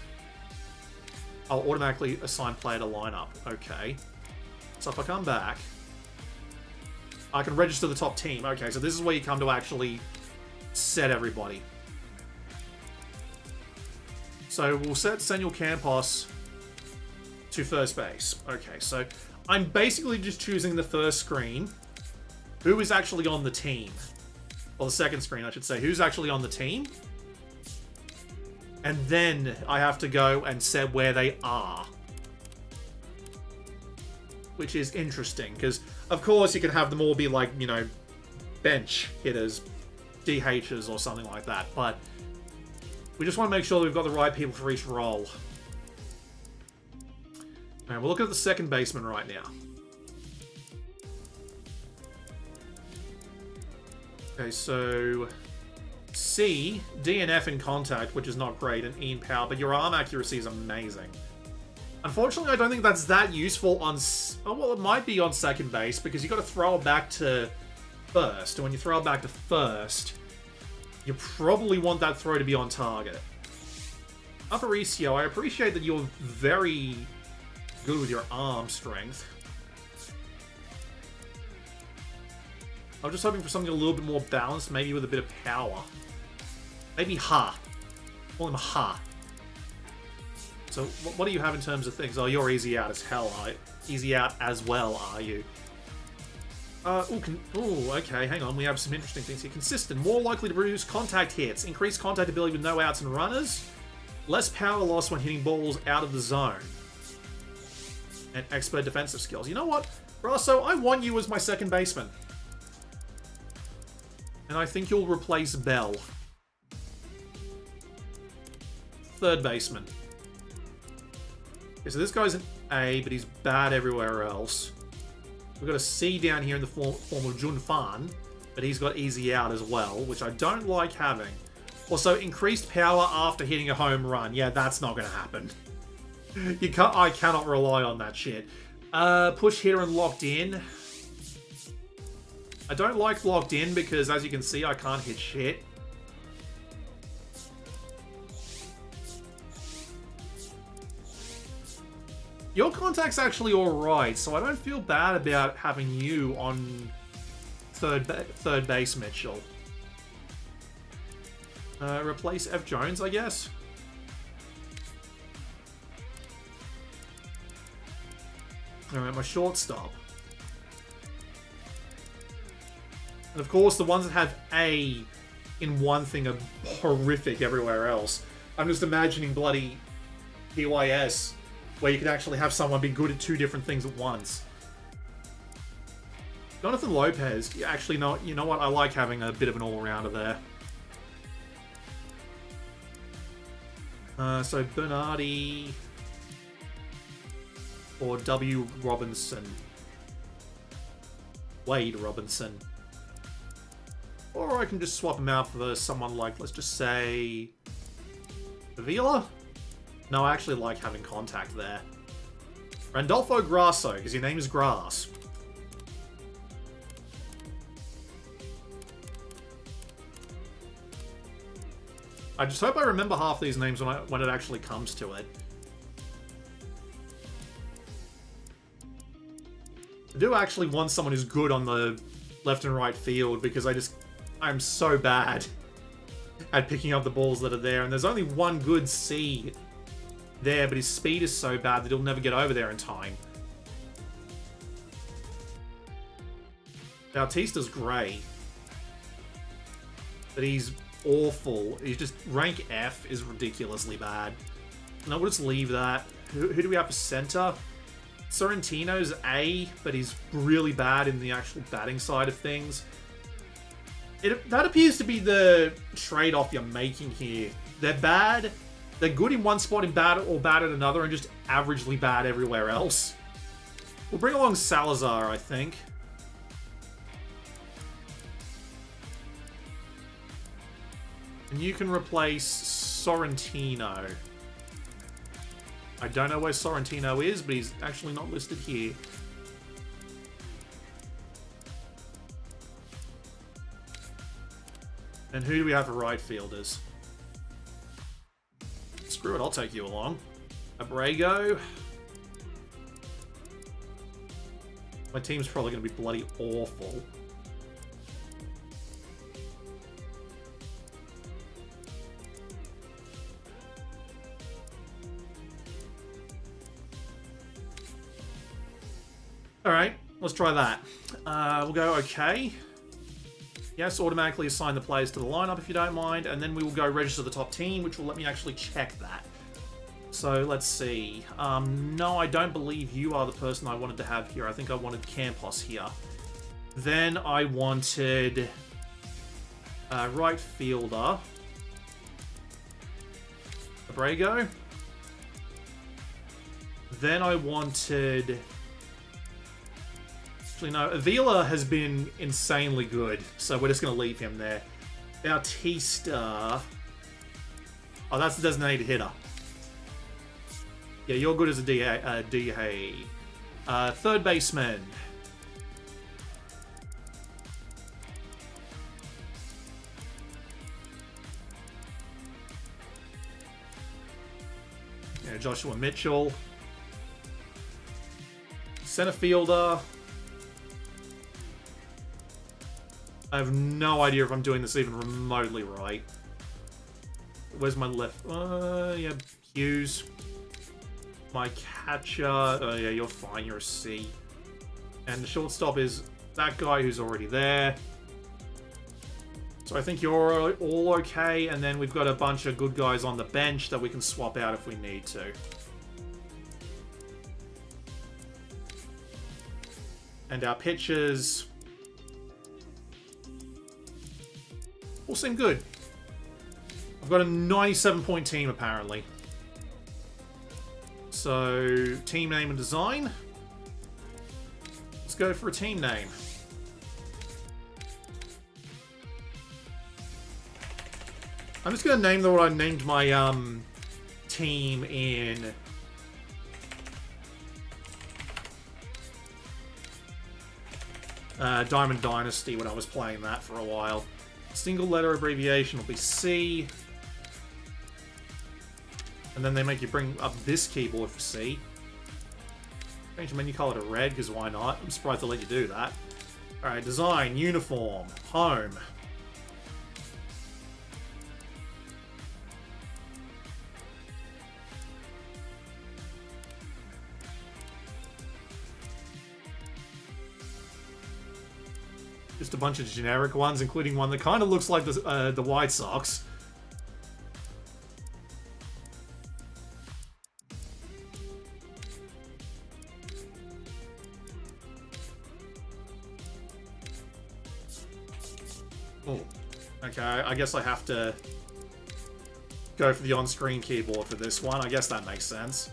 I'll automatically assign player to lineup. Okay. So if I come back, I can register the top team. Okay, so this is where you come to actually set everybody. So we'll set Samuel Campos to first base. Okay, so I'm basically just choosing the first screen. Who is actually on the team? Or the second screen, I should say. Who's actually on the team? And then I have to go and set where they are. Which is interesting, because, of course, you can have them all be like, you know, bench hitters, DHs, or something like that. But we just want to make sure that we've got the right people for each role. Alright, we'll look at the second baseman right now. Okay, so... C, D and F in contact, which is not great, and E in power, but your arm accuracy is amazing. Unfortunately, I don't think that's that useful on... oh, well, it might be on second base, because you've got to throw it back to first, and when you throw it back to first, you probably want that throw to be on target. Aparicio, I appreciate that you're very good with your arm strength. I was just hoping for something a little bit more balanced, maybe with a bit of power. Maybe Ha. Call him Ha. So what do you have in terms of things? Oh, you're easy out as hell, easy out as well, are you? Okay, hang on. We have some interesting things here. Consistent, more likely to produce contact hits, increased contact ability with no outs and runners, less power loss when hitting balls out of the zone, and expert defensive skills. You know what, Brasso? I want you as my second baseman, and I think you'll replace Bell. Third baseman. Okay, so this guy's an A, but he's bad everywhere else. We've got a C down here in the form of Jun Fan, but he's got easy out as well, which I don't like having. Also, increased power after hitting a home run. Yeah, that's not going to happen. I cannot rely on that shit. Push hitter and locked in. I don't like locked in because, as you can see, I can't hit shit. Your contact's actually alright, so I don't feel bad about having you on third base, Mitchell. Replace F. Jones, I guess? Alright, my shortstop. And of course, the ones that have A in one thing are horrific everywhere else. I'm just imagining bloody PYS, where you could actually have someone be good at two different things at once. Jonathan Lopez, actually, no, you know what? I like having a bit of an all-rounder there. So Bernardi or W. Robinson. Wade Robinson. Or I can just swap him out for someone like, let's just say, Avila? No, I actually like having contact there. Randolfo Grasso, because your name is Grass. I just hope I remember half these names when it actually comes to it. I do actually want someone who's good on the left and right field, because I'm so bad at picking up the balls that are there, and there's only one good C there, but his speed is so bad that he'll never get over there in time. Bautista's great, but he's awful. He's just rank F is ridiculously bad. And I will just leave that. Who do we have for center? Sorrentino's A, but he's really bad in the actual batting side of things. That appears to be the trade-off you're making here. They're bad. They're good in one spot and bad at another, and just averagely bad everywhere else. We'll bring along Salazar, I think. And you can replace Sorrentino. I don't know where Sorrentino is, but he's actually not listed here. And who do we have for right fielders? Screw it, I'll take you along. Abrego. My team's probably going to be bloody awful. Alright, let's try that. We'll go okay. Yes, automatically assign the players to the lineup if you don't mind, and then we will go register the top team, which will let me actually check that. So let's see. No, I don't believe you are the person I wanted to have here. I think I wanted Campos here. Then I wanted right fielder. Abrego. Then I wanted... Actually, no. Avila has been insanely good, so we're just going to leave him there. Bautista. Oh, that's the designated hitter. Yeah, you're good as a DA. Third baseman. Yeah, Joshua Mitchell. Center fielder. I have no idea if I'm doing this even remotely right. Where's my left? Yeah, Hughes. My catcher... Oh yeah, you're fine. You're a C. And the shortstop is that guy who's already there. So I think you're all okay. And then we've got a bunch of good guys on the bench that we can swap out if we need to. And our pitchers all seem good. I've got a 97-point team, apparently. So, team name and design. Let's go for a team name. I'm just going to name what I named my team in... Diamond Dynasty when I was playing that for a while. Single letter abbreviation will be C. And then they make you bring up this keyboard for C. Change the menu color to red, because why not? I'm surprised they let you do that. Alright, design, uniform, home. Just a bunch of generic ones, including one that kind of looks like the White Sox. Oh, okay, I guess I have to go for the on-screen keyboard for this one. I guess that makes sense.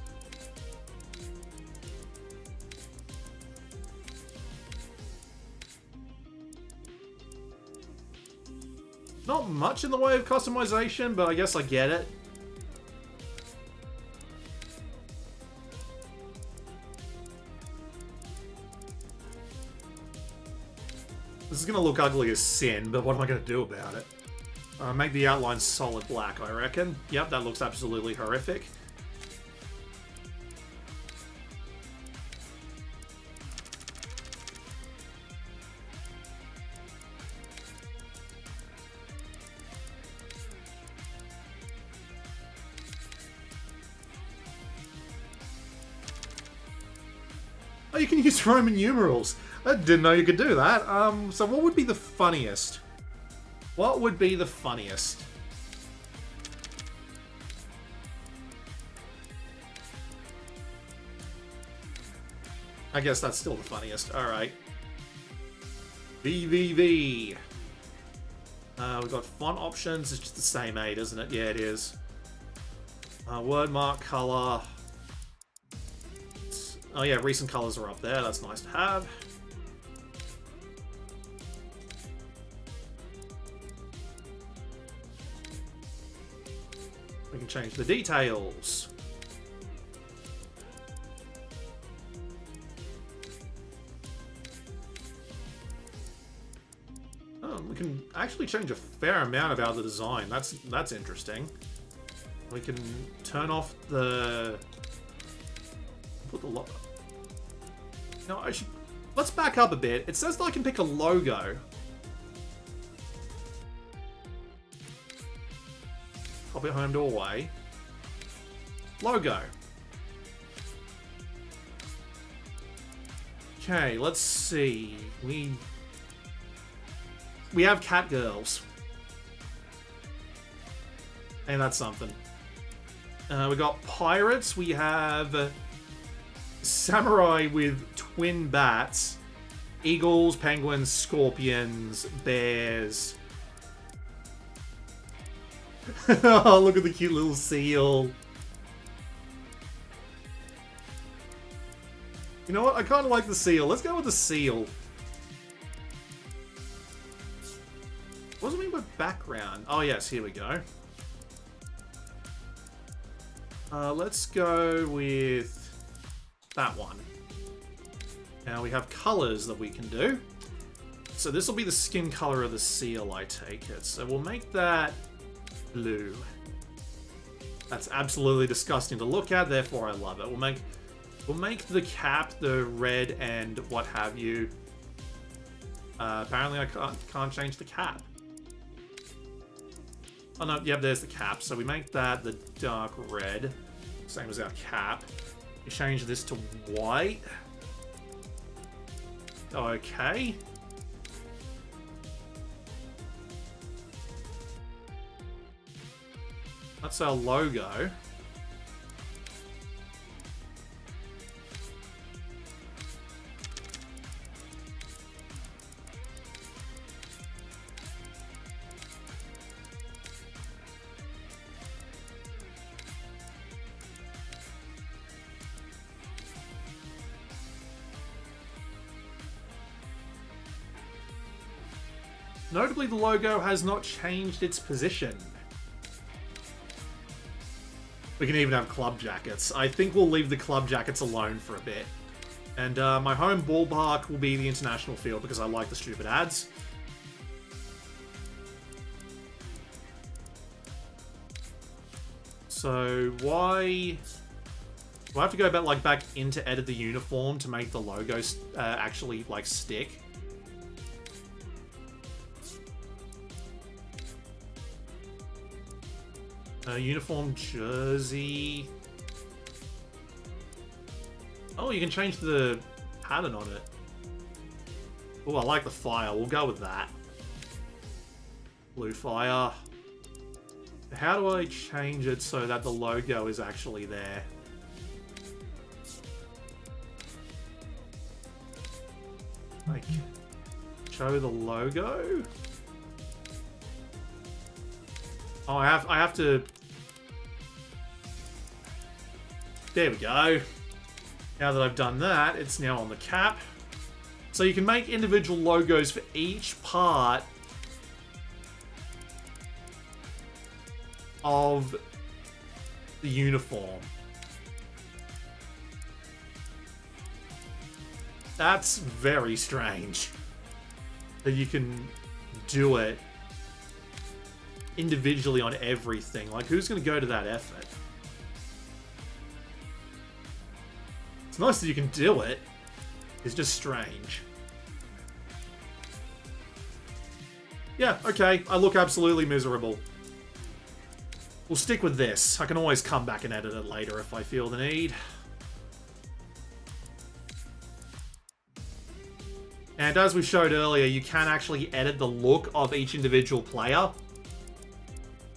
Not much in the way of customization, but I guess I get it. This is going to look ugly as sin, but what am I going to do about it? Make the outline solid black, I reckon. Yep, that looks absolutely horrific. Oh, you can use Roman numerals. I didn't know you could do that. So what would be the funniest? What would be the funniest? I guess that's still the funniest. Alright. VVV. We've got font options. It's just the same 8, isn't it? Yeah, it is. Word mark, color. Oh yeah, recent colors are up there. That's nice to have. We can change the details. Oh, we can actually change a fair amount about the design. That's interesting. We can turn off the... Put the logo. No, I should... Let's back up a bit. It says that I can pick a logo. Copy it home doorway. Logo. Okay, let's see. We have cat girls. And that's something. We got pirates. We have samurai with twin bats. Eagles, penguins, scorpions, bears. Oh, look at the cute little seal. You know what? I kind of like the seal. Let's go with the seal. What does it mean by background? Oh, yes. Here we go. Let's go with that one. Now we have colors that we can do. So this will be the skin color of the seal, I take it. So we'll make that blue. That's absolutely disgusting to look at, therefore I love it. We'll make the cap the red and what have you. Apparently I can't change the cap. Oh no, yep, there's the cap. So we make that the dark red, same as our cap. You change this to white. Okay. That's our logo. Notably, the logo has not changed its position. We can even have club jackets. I think we'll leave the club jackets alone for a bit. And my home ballpark will be the international field because I like the stupid ads. So why... Do I have to go back into edit the uniform to make the logos actually like stick? Uniform jersey. Oh, you can change the pattern on it. Oh, I like the fire. We'll go with that. Blue fire. How do I change it so that the logo is actually there? Like, show the logo? Oh, I have to... There we go. Now that I've done that, it's now on the cap. So you can make individual logos for each part of the uniform. That's very strange that you can do it individually on everything. Like, who's going to go to that effort? It's nice that you can do it. It's just strange. Yeah, okay. I look absolutely miserable. We'll stick with this. I can always come back and edit it later if I feel the need. And as we showed earlier, you can actually edit the look of each individual player.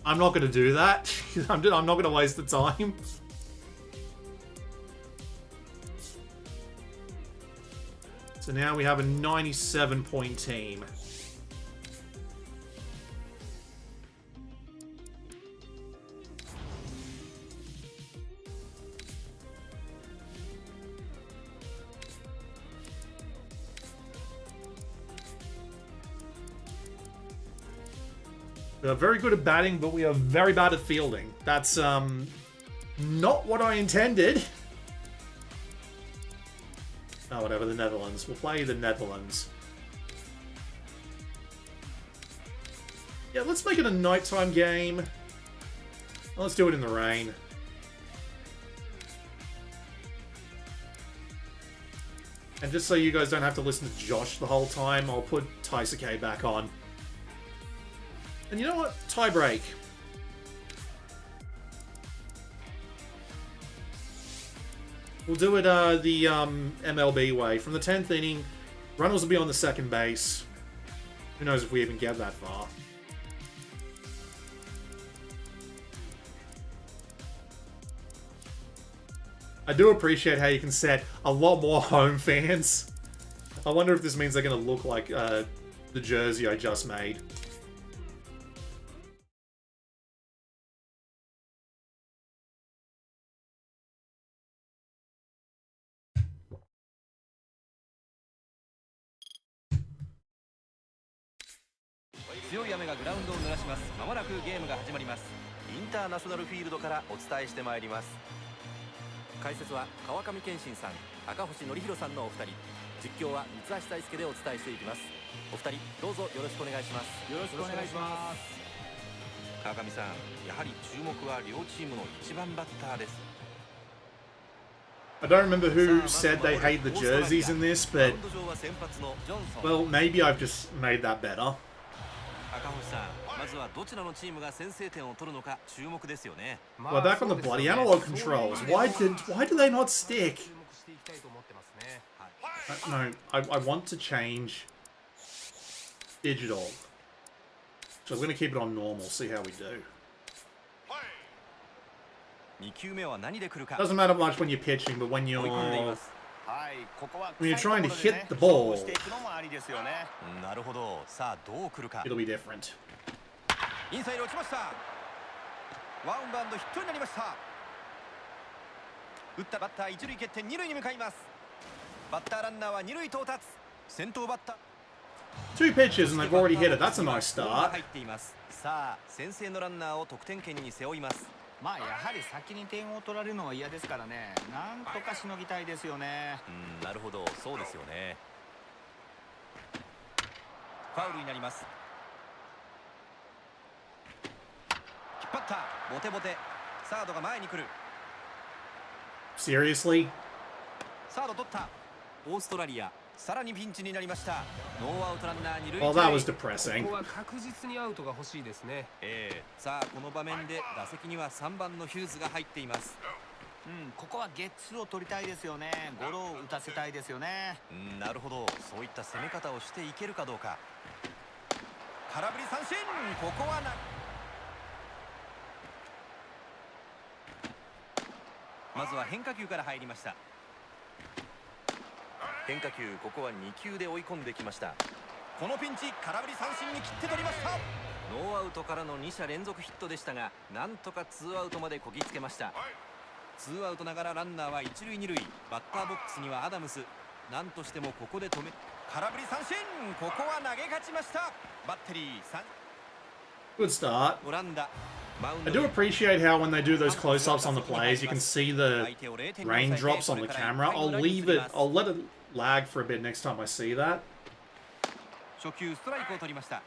I'm not going to do that. I'm not going to waste the time. So now we have a 97-point team. We are very good at batting, but we are very bad at fielding. That's not what I intended. Oh, whatever, the Netherlands. We'll play the Netherlands. Yeah, let's make it a nighttime game. Let's do it in the rain. And just so you guys don't have to listen to Josh the whole time, I'll put Taisuke back on. And you know what? Tie break. We'll do it the MLB way. From the 10th inning, runners will be on the second base. Who knows if we even get that far. I do appreciate how you can set a lot more home fans. I wonder if this means they're going to look like the jersey I just made. I don't remember who said they hate the jerseys in this, but well, maybe I've just made that better. まずはどちらのチームが先制点を取るのか注目ですよね。 We're back on the bloody analog controls. Why do they not stick? No, I want to change digital. So I'm going to keep it on normal, see how we do. 2球目は何で来るか。 Doesn't matter much when you're pitching, but when 追い込んでいま you're す。 when you're trying to hit the ball, なるほど。さあどう来るか。 it'll be different. インサイド落ちました。ワンバウンドヒットになりました。打ったバッター一塁蹴って二塁に向かいます。バッターランナーは二塁到達。先頭バッター Two pitches and they've already hit it. That's a nice start. 入っています。さあ先制のランナーを得点圏に背負います。まあやはり先に点を取られるのは嫌ですからね。なんとかしのぎたいですよね。なるほど、そうですよね。ファウルになります。引っ張った、ボテボテ。サードが前に来る。 Seriously? サード取った。オーストラリアさらにピンチになりました。ノーアウトランナー二塁。 Well, that was depressing. ここは確実にアウトが欲しいですね。さあこの場面で打席には3番のヒューズが入っています。ここはゲッツーを取りたいですよね。ゴロを打たせたいですよね。なるほど、そういった攻め方をしていけるかどうか。空振り三振。ここはなまずは変化球から入りました。変化球、ここは2球で追い込んできました。このピンチ、空振り三振に切って取りました。ノーアウトからの2者連続ヒットでしたが、なんとか2アウトまでこぎつけました。2アウトながらランナーは1塁2塁。バッターボックスにはアダムス。なんとしてもここで止め、空振り三振。ここは投げ勝ちました。バッテリーGood start. オランダ。 I do appreciate how when they do those close-ups on the plays, you can see the raindrops on the camera. I'll let it lag for a bit next time I see that. 初球ストライクを取りました。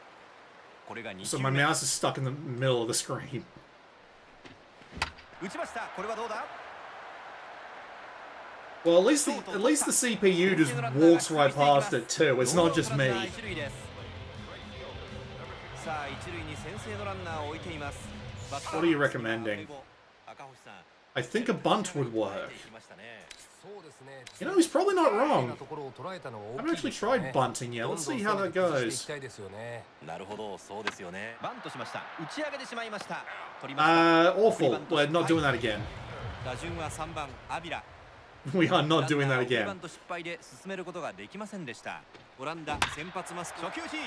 これが2 So 球 my 目。 mouse is stuck in the middle of the screen. 打ちました。これはどうだ。 Well, at least the CPU just walks right past it too. It's not just me. さあ一塁に先制のランナーを置いています。 What are you recommending? I think a bunt would work. You know, he's probably not wrong. I haven't actually tried bunting yet. Let's see how that goes. なるほど、そうですよね。バントしました。打ち上げてしまいました。取りました。 Awful. We're not doing that again. 打順は3番アビラ。 We are not doing that バ again. ント失敗で進めることができませんでした。オランダ先発マスク。初球 G。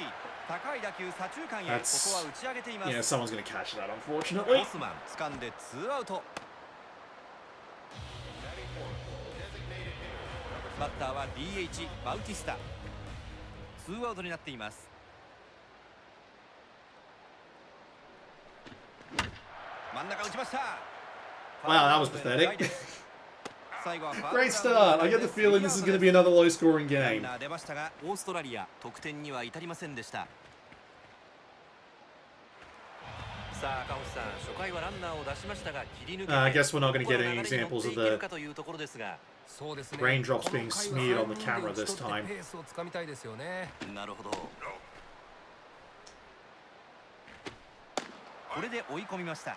高い打球左中間へ。ここは打ち上げています。 Yeah, someone's going to catch that, unfortunately. オスマン掴んで2アウト。バッターは DH バウティスタ。2アウトになっています。真ん中打ちました。 Wow, that was pathetic. 最後は Great start. I get the feeling this is going to be another low-scoring game. 出ましたが、オーストラリア得点には至りませんでした。さあ赤星さん、初回はランナーを出しましたが切り抜けて、 I guess we're not going to get any examples of the というところですが、 raindrops being smeared on the camera this time. ペースをつかみたいですよね。なるほど。これで追い込みました。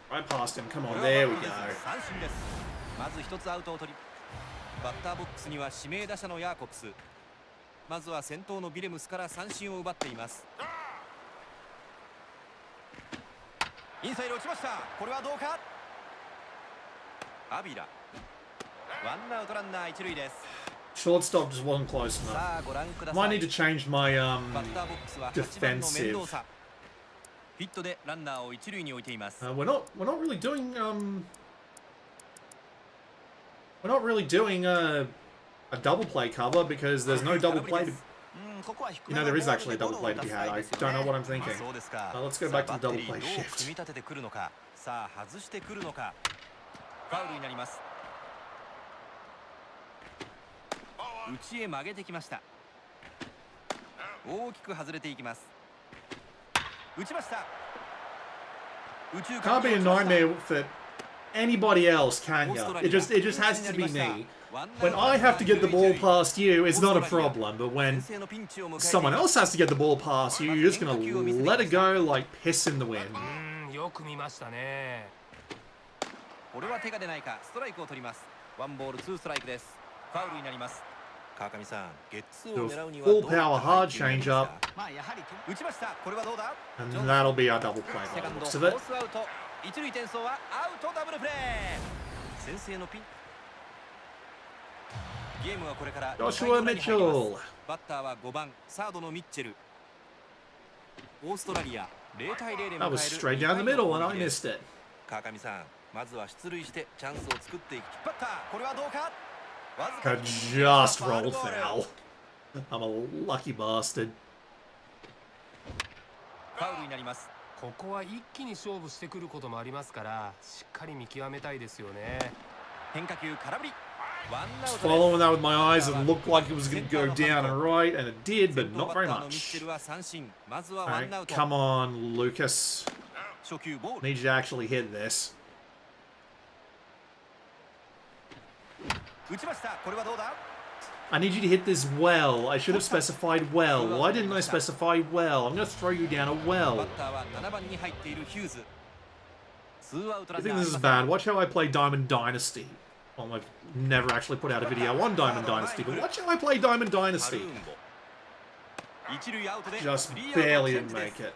Right past him. Come on, there we go. 三振です。まず一つアウトを取り、バッターボックスには指名打者のヤーコプス。まずは先頭のビレムスから三振を奪っています。インサイド落ちました。これはどうか。アビラ。ワンアウトランナー一塁です。 Shortstop just wasn't close enough. さあご覧くだ Might さ need い。 to change my バッターボックスは8番のメンドー defensive. サ。ヒットでランナーを一塁に置いています。 We're not really doing we're not really doing a double play cover because there's no double play. You know, there is actually a double play to be had. I don't know what I'm thinking. そうですか。 Let's go back to the さあ double バッテリー play どう shift. 組み立ててくるのか。さあ外してくるのか。ファウルになります。内へ曲げてきました。大きく外れていきます。打ちました。宇宙 Can't be a nightmare for anybody else, can you? It just has to be me. When I have to get the ball past you, it's not a problem. But when someone else has to get the ball past you, you're just gonna let it go like piss in the wind. よく見ましたね。これは手が出ないか。ストライクを取ります。ワンボールツーストライクです。ファウルになります。川上さん、ゲッツーを狙うには Full power hard change up. まあやはり打ちました。これはどうだ And that'll be our double play セカ by ン the ド looks of コ it. ースアウト。一塁転送はアウトダブルプレー。先制のピン。ゲームはこれから Joshua Mitchell. バッターは5番サードのミッチェル。オーストラリア0対0で迎え That る was straight down the middle and I missed it. 川上さん、まずは出塁してチャンスを作っていく。引っ張った。これはどうか。 Just rolled foul. I'm a lucky bastard. ファウルになります。ここは一気に勝負してくることもありますから、しっかり見極めたいですよね。変化球空振り。ワンアウトです。 Following that with my eyes, it looked like it was going to go down and right, and it did, but not very ミッチェ much. ルは三振。まずはワ Alright, ンアウト。 come on, Lucas. 初球ボール。 Need you to actually hit this. 打ちました。これはどうだ。 I need you to hit this well. I should have specified well. Why didn't I specify well? I'm going to throw you down a バ well. ッターは7番に入っているヒューズ。ツーアウトラ You ンナ think ー this あ is りません。 bad? Watch how I play Diamond Dynasty. Well, I've never actually put out a video on Diamond Dynasty, but watch how I play Diamond ハル Dynasty. ーンボ。一塁アウトで Just スリーアウト barely チェン didn't ジで make す。 it.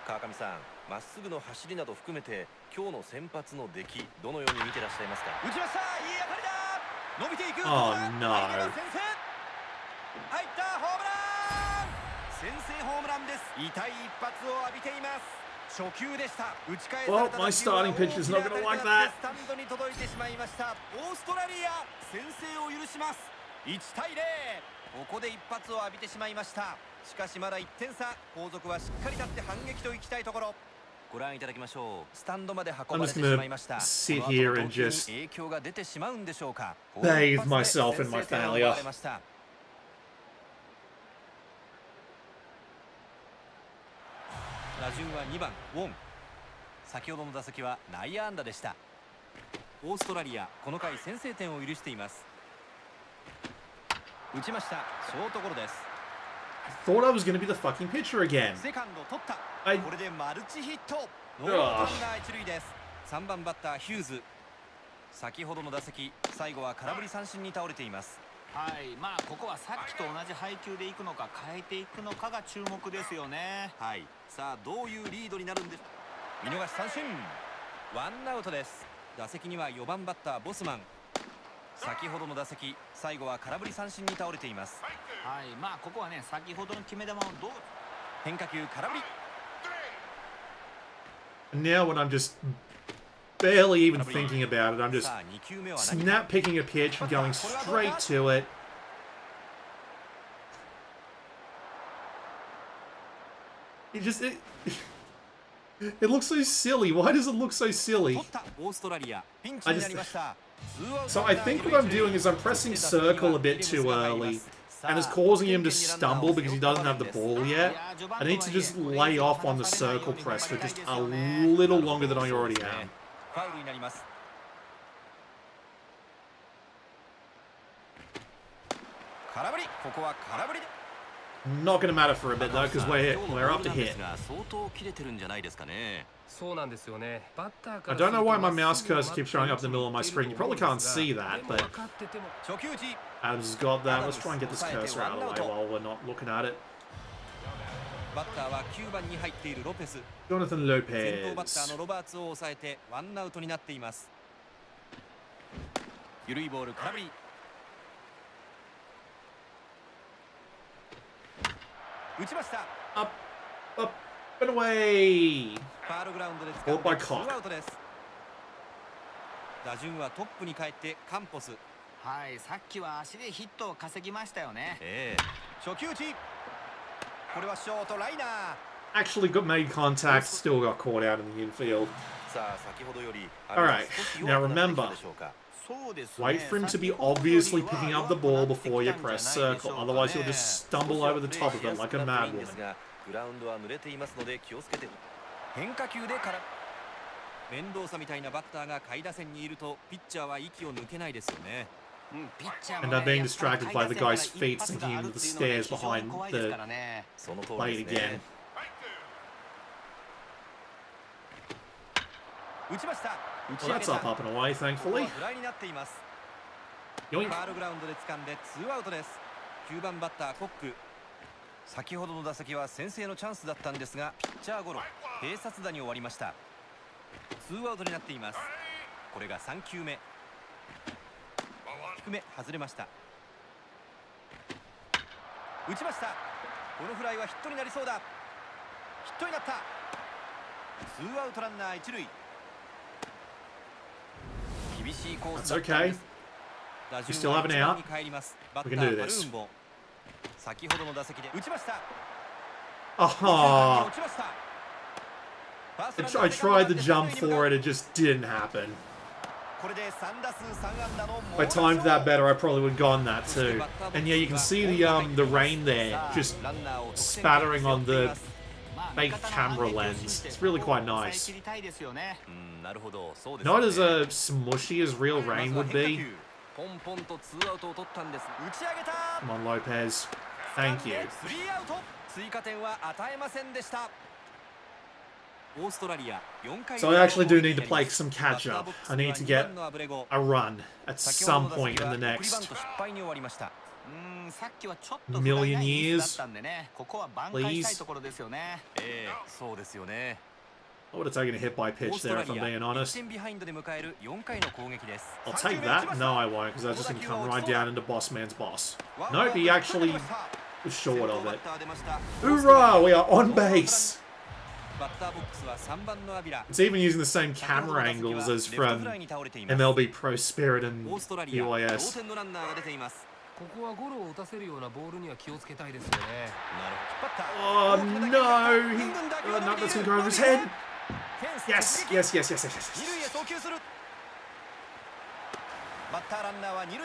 川上さん、まっすぐの走りなど含めて今日の先発の出来どのように見てらっしゃいますか。打ちました。いい当たりだ。伸びていく。 Oh, 入 no. れば先制。入ったホームラン。先制ホームランです。痛い一発を浴びています。初球でした。打ち返され Well, た my 打球は starting pitch is not 大き going to な like 当たりとなっ that. てスタンドに届いてしまいました。オーストラリア先制を許します。1対0。ここで一発を浴びてしまいました。しかしまだ1点差。後続はしっかり立って反撃といきたいところ。ご覧いただきましょう。スタンドまで運ばれてしまいました。 sit この後 here and 投球に just 影響が出てしまうんでしょうか。 bathe myself in my 先制点を奪わ failure. れました。打順は2番ウォン。先ほどの打席は内野安打でした。オーストラリアこの回先制点を許しています。打ちました。ショートゴロです。 I thought I was going to be the fucking pitcher again. セカンド取った。 I- これでマルチヒット。ノーアウトランナー一塁です。3番バッターヒューズ。先ほどの打席最後は空振り三振に倒れています。はい、まあここはさっきと同じ配球でいくのか変えていくのかが注目ですよね。はい、さあどういうリードになるんでしょう。見逃し三振。ワンアウトです。打席には4番バッターボスマン。先ほどの打席最後は空振り三振に倒れています。はい、まあここはね先ほどの決め球をどう変化球空振り。 Now when I'm just barely even thinking about it, I'm just さあ2球目は何か。 snap picking a pitch and going straight to it. It looks so silly. Why does it look so silly? 取ったオーストラリアピンチになりました。 So I think what I'm doing is I'm pressing circle a bit too early, and it's causing him to stumble because he doesn't have the ball yet. I need to just lay off on the circle press for just a little longer than I already am. ファウルになります。空振り。ここは空振りで。 Not going to matter for a bit though, because we're up to hit. 相当切れてるんじゃないですかね。そうなんですよね。バッターか I ら don't know why my mouse cursor keeps showing up in the middle of my screen. You probably can't see that, でも but 分かってても 初球打ち。 Adam's got that. Let's try and get this cursor out of the way while we're not looking at it. バッターは9番に入っているロペス。 Jonathan 先頭バッター Lopez. のロバーツを抑えてワンアウトになっています。緩いボール空振り。打ちました。 Up, up, and away. ファールグラウンドで使 Caught う by ツー Cock. アウトです。打順はトップに帰ってカンポス。はい、さっきは足でヒットを稼ぎましたよね。初球打ち。これはショートライナー。 Actually got made contact, still got caught out in the infield. さあ先ほどより Alright, now remember, そうですね。 wait for him to be obviously picking up the ball before you press circle, otherwise you'll just stumble over the top of it like a madwoman. グラウンドは濡れていますので気をつけて。変化球でから面倒さみたいなバッターが下位打線にいるとピッチャーは息を抜けないですよね。 And I'm being distracted by the guy's feet sinking into the stairs behind the plate again. 打ちました。 Well, that's up and away, thankfully. フライになっています。 Yoink. ファールグラウンドで掴んで2アウトです。9番バッターコック。先ほどの打席は先制のチャンスだったんですがピッチャーゴロ、併殺打に終わりました。2アウトになっています。これが3球目。低め外れました。打ちました。このフライはヒットになりそうだ。ヒットになった。2アウトランナー1塁。厳しいコースだったんです。 You still have an out. We can do this. 先ほどの打席で打ちました。 Aha! I tried the jump for it, it just didn't happen. If I timed that better, I probably would have gone that too. And yeah, you can see the rain there just spattering on the fake camera lens. It's really quite nice. Not as smushy as real rain would be. Come on, Lopez. Thank you. So I actually do need to play some catch up. I need to get a run at some point in the next million years. Please. I would have taken a hit by pitch there if I'm being honest. I'll take that. No, I won't, because that's just going to come right down into Boss Man's boss. Nope, he actually was short of it. Hoorah! We are on base! It's even using the same camera angles as from MLB Pro Spirit and UIS. ここはゴロを打たせるようなボールには気をつけたいですよね。 Oh no! No, that's going to go over his head! Yes, yes, yes, yes, yes, yes.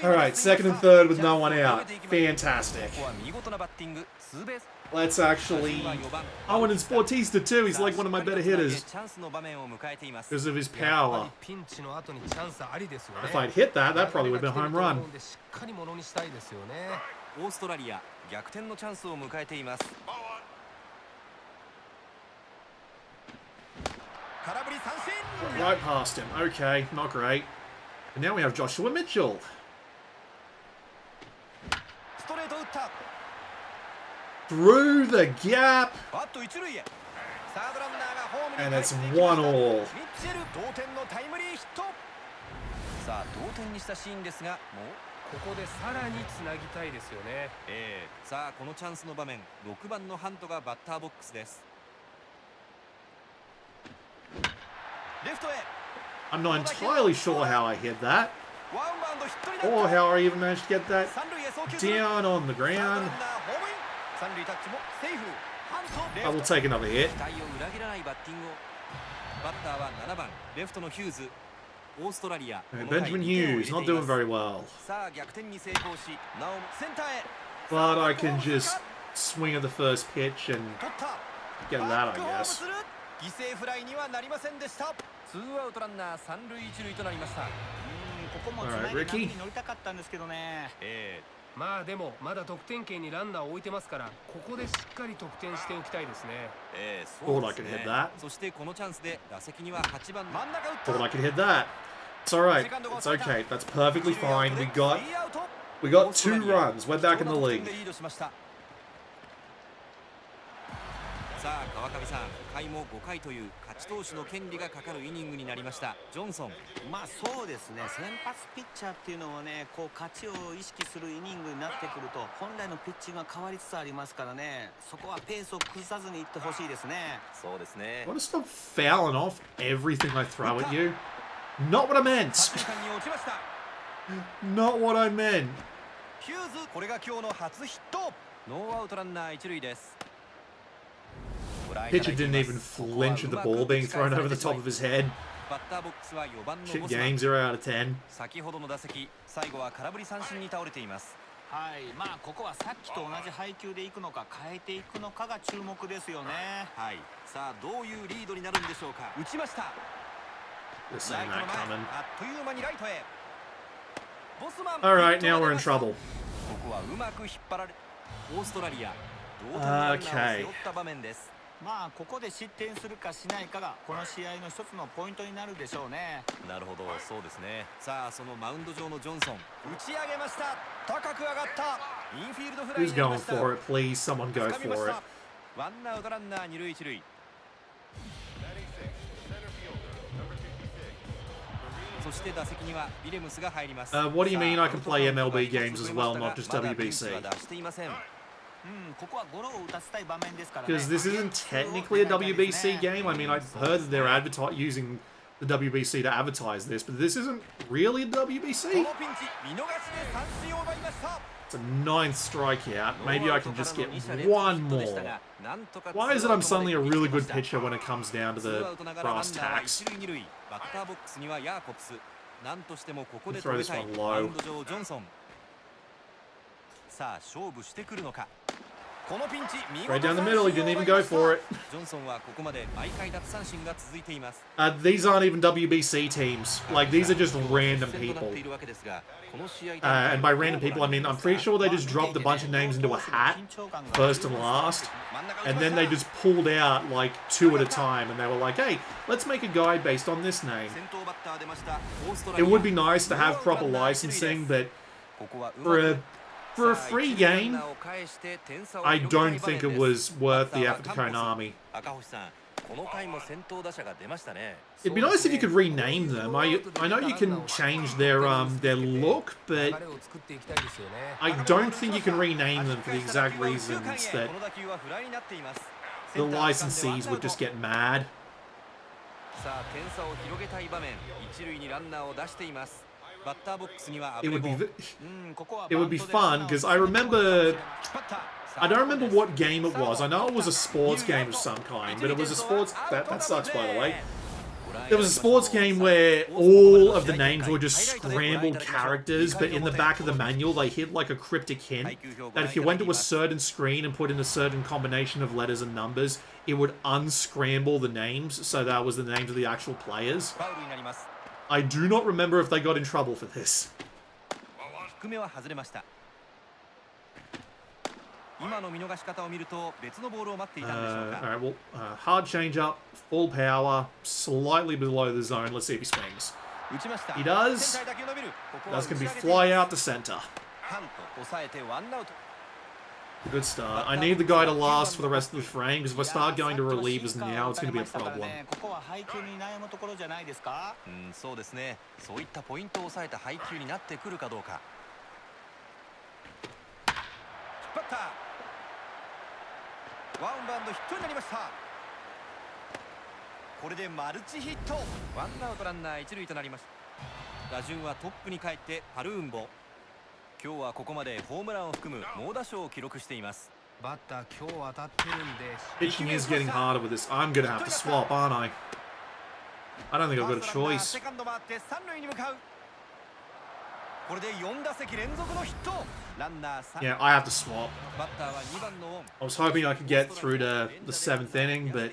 Alright, second and third with no one out. Fantastic. Let's actually... Oh, and in Sportista too, he's like one of my better hitters. Because of his power. If I'd hit that, that probably would have been a home run. Right past him. Okay, not great. And now we have Joshua Mitchell. Through the gap. And it's 1-all. さあ同点にしたシーンですが、もうここでさらにつなぎたいですよね。さあこのチャンスの場面、6番のハントがバッターボックスです。レフトへ。 I'm not entirely sure how I hit that, or how I even managed to get that down on the ground. I will take another hit. Benjamin Hughes, not doing very well. But I can just swing at the first pitch and get that, I guess. 犠牲フライにはなりませんでした。2アウトランナー3塁1塁となりました。ここもつないで波に乗りたかったんですけどね。まあでもまだ得点圏にランナーを置いてますから、ここでしっかり得点しておきたいですね。Thought I could hit that. そしてこのチャンスで打席には8番真ん中打った。 Thought I could hit that. It's alright. It's okay. That's perfectly fine. We got 2 runs. We're back in the league. さあ川上さん、回も5回という勝ち投手の権利がかかるイニングになりました。ジョンソン。まあそうですね。先発ピッチャーっていうのはね、こう勝ちを意識するイニングになってくると、本来のピッチングが変わりつつありますからね。そこはペースを崩さずにいってほしいですね。そうですね。 Want to stop fouling off everything I throw at you? Not what I meant. Not what I meant. ヒューズ、これが今日の初ヒット。ノーアウトランナー1塁です。 Pitcher didn't even flinch at the ball being thrown over the top of his head. Shit game, 0 out of 10. 先ほどの打席、最後は空振り三振に倒れています。はい、まあここはさっきと同じ配球でいくのか変えていくのかが注目ですよね。はい、さあどういうリードになるんでしょうか。打ちました。Just seeing that coming. あっという間にライトへ。ボスマン Alright, now we're in trouble. ここはうまく引っ張られ、オーストラリア同点のランナーを背負った場面です。まあここで失点するかしないかがこの試合の一つのポイントになるでしょうね。なるほど、そうですね。さあそのマウンド上のジョンソン、打ち上げました。高く上がった。インフィールドフライ Who's going for it? Please, someone go for it. ワンアウトランナー二塁一塁。そして打席にはビレムスが入ります。What do you mean I can play MLB games as well, not just WBC? ここはゴロを打たせたい場面ですからね。Because this isn't technically a WBC game. I mean, I've heard that they're using the WBC to advertise this, but this isn't really a WBC. It's a 9th strikeout. Maybe I can just get one more. Why is it I'm suddenly a really good pitcher when it comes down to the brass tacks? Throw this one low. Right down the middle, he didn't even go for it. These aren't even WBC teams. Like, these are just random people. And by random people, I mean, I'm pretty sure they just dropped a bunch of names into a hat, first and last, and then they just pulled out, like, 2 at a time, and they were like, hey, let's make a guy based on this name. It would be nice to have proper licensing, but for a free game, I don't think it was worth the effort to Konami. It'd be nice if you could rename them. I know you can change their look, but I don't think you can rename them for the exact reasons that the licensees would just get mad. It would be fun because I don't remember what game it was. I know it was a sports game of some kind, but it was a sports that sucks, by the way. There was a sports game where all of the names were just scrambled characters, but in the back of the manual they hid like a cryptic hint that if you went to a certain screen and put in a certain combination of letters and numbers, it would unscramble the names, so that was the names of the actual players. I do not remember if they got in trouble for this. Alright, well, hard change-up, full power, slightly below the zone. Let's see if he swings. He does. That's going to be fly out to center. Good start. I need the guy to last for the rest of the frame, because if I start going to relievers now, it's going to be a problem. Pitching is getting harder with this. I'm going to have to swap, aren't I? I don't think I've got a choice. Yeah, I have to swap. I was hoping I could get through to the 7th inning, but...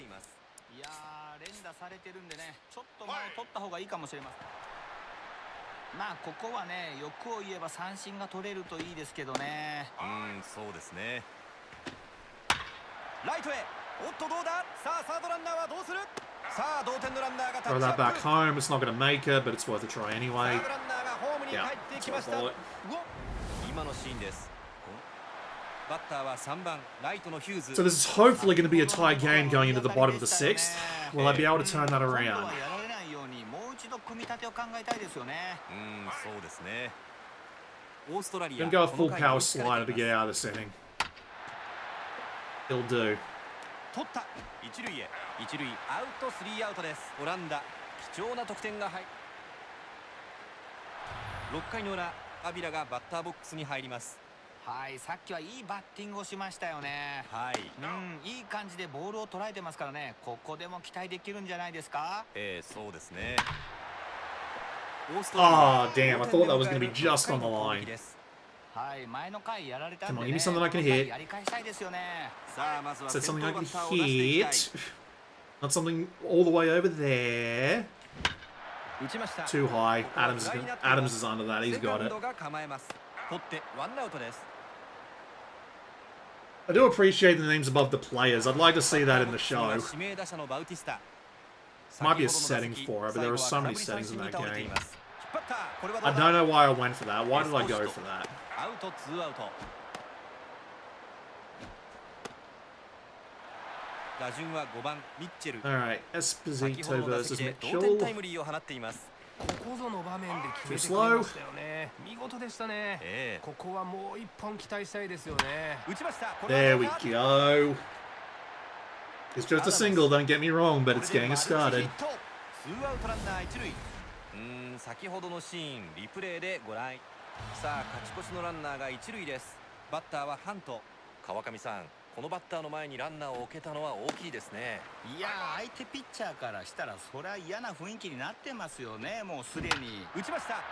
Throw that back home. It's not going to make it, but it's worth a try anyway. Yeah, that's what I thought. So this is hopefully going to be a tie game going into the bottom of the 6th. Will I be able to turn that around? Gonna go a full power slider to get out of this inning. He'll do. Oh, damn, I thought that was going to be just on the line. Come on, give me something I can hit. Said something I can hit. Not something all the way over there. Too high. Adams is under that. He's got it. I do appreciate the names above the players. I'd like to see that in the show. Might be a setting for it, but there are so many settings in that game. I don't know why I went for that. Why did I go for that? Alright, Esposito versus Mitchell. Too slow. There we go. It's just a single, don't get me wrong, but it's getting us started. 先ほどのシーンリプレイでご覧。さあ勝ち越しのランナーが一塁です。バッターはハント。川上さん、このバッターの前にランナーを置けたのは大きいですね。いや相手ピッチャーからしたらそりゃ嫌な雰囲気になってますよね。もうすでに打ちました。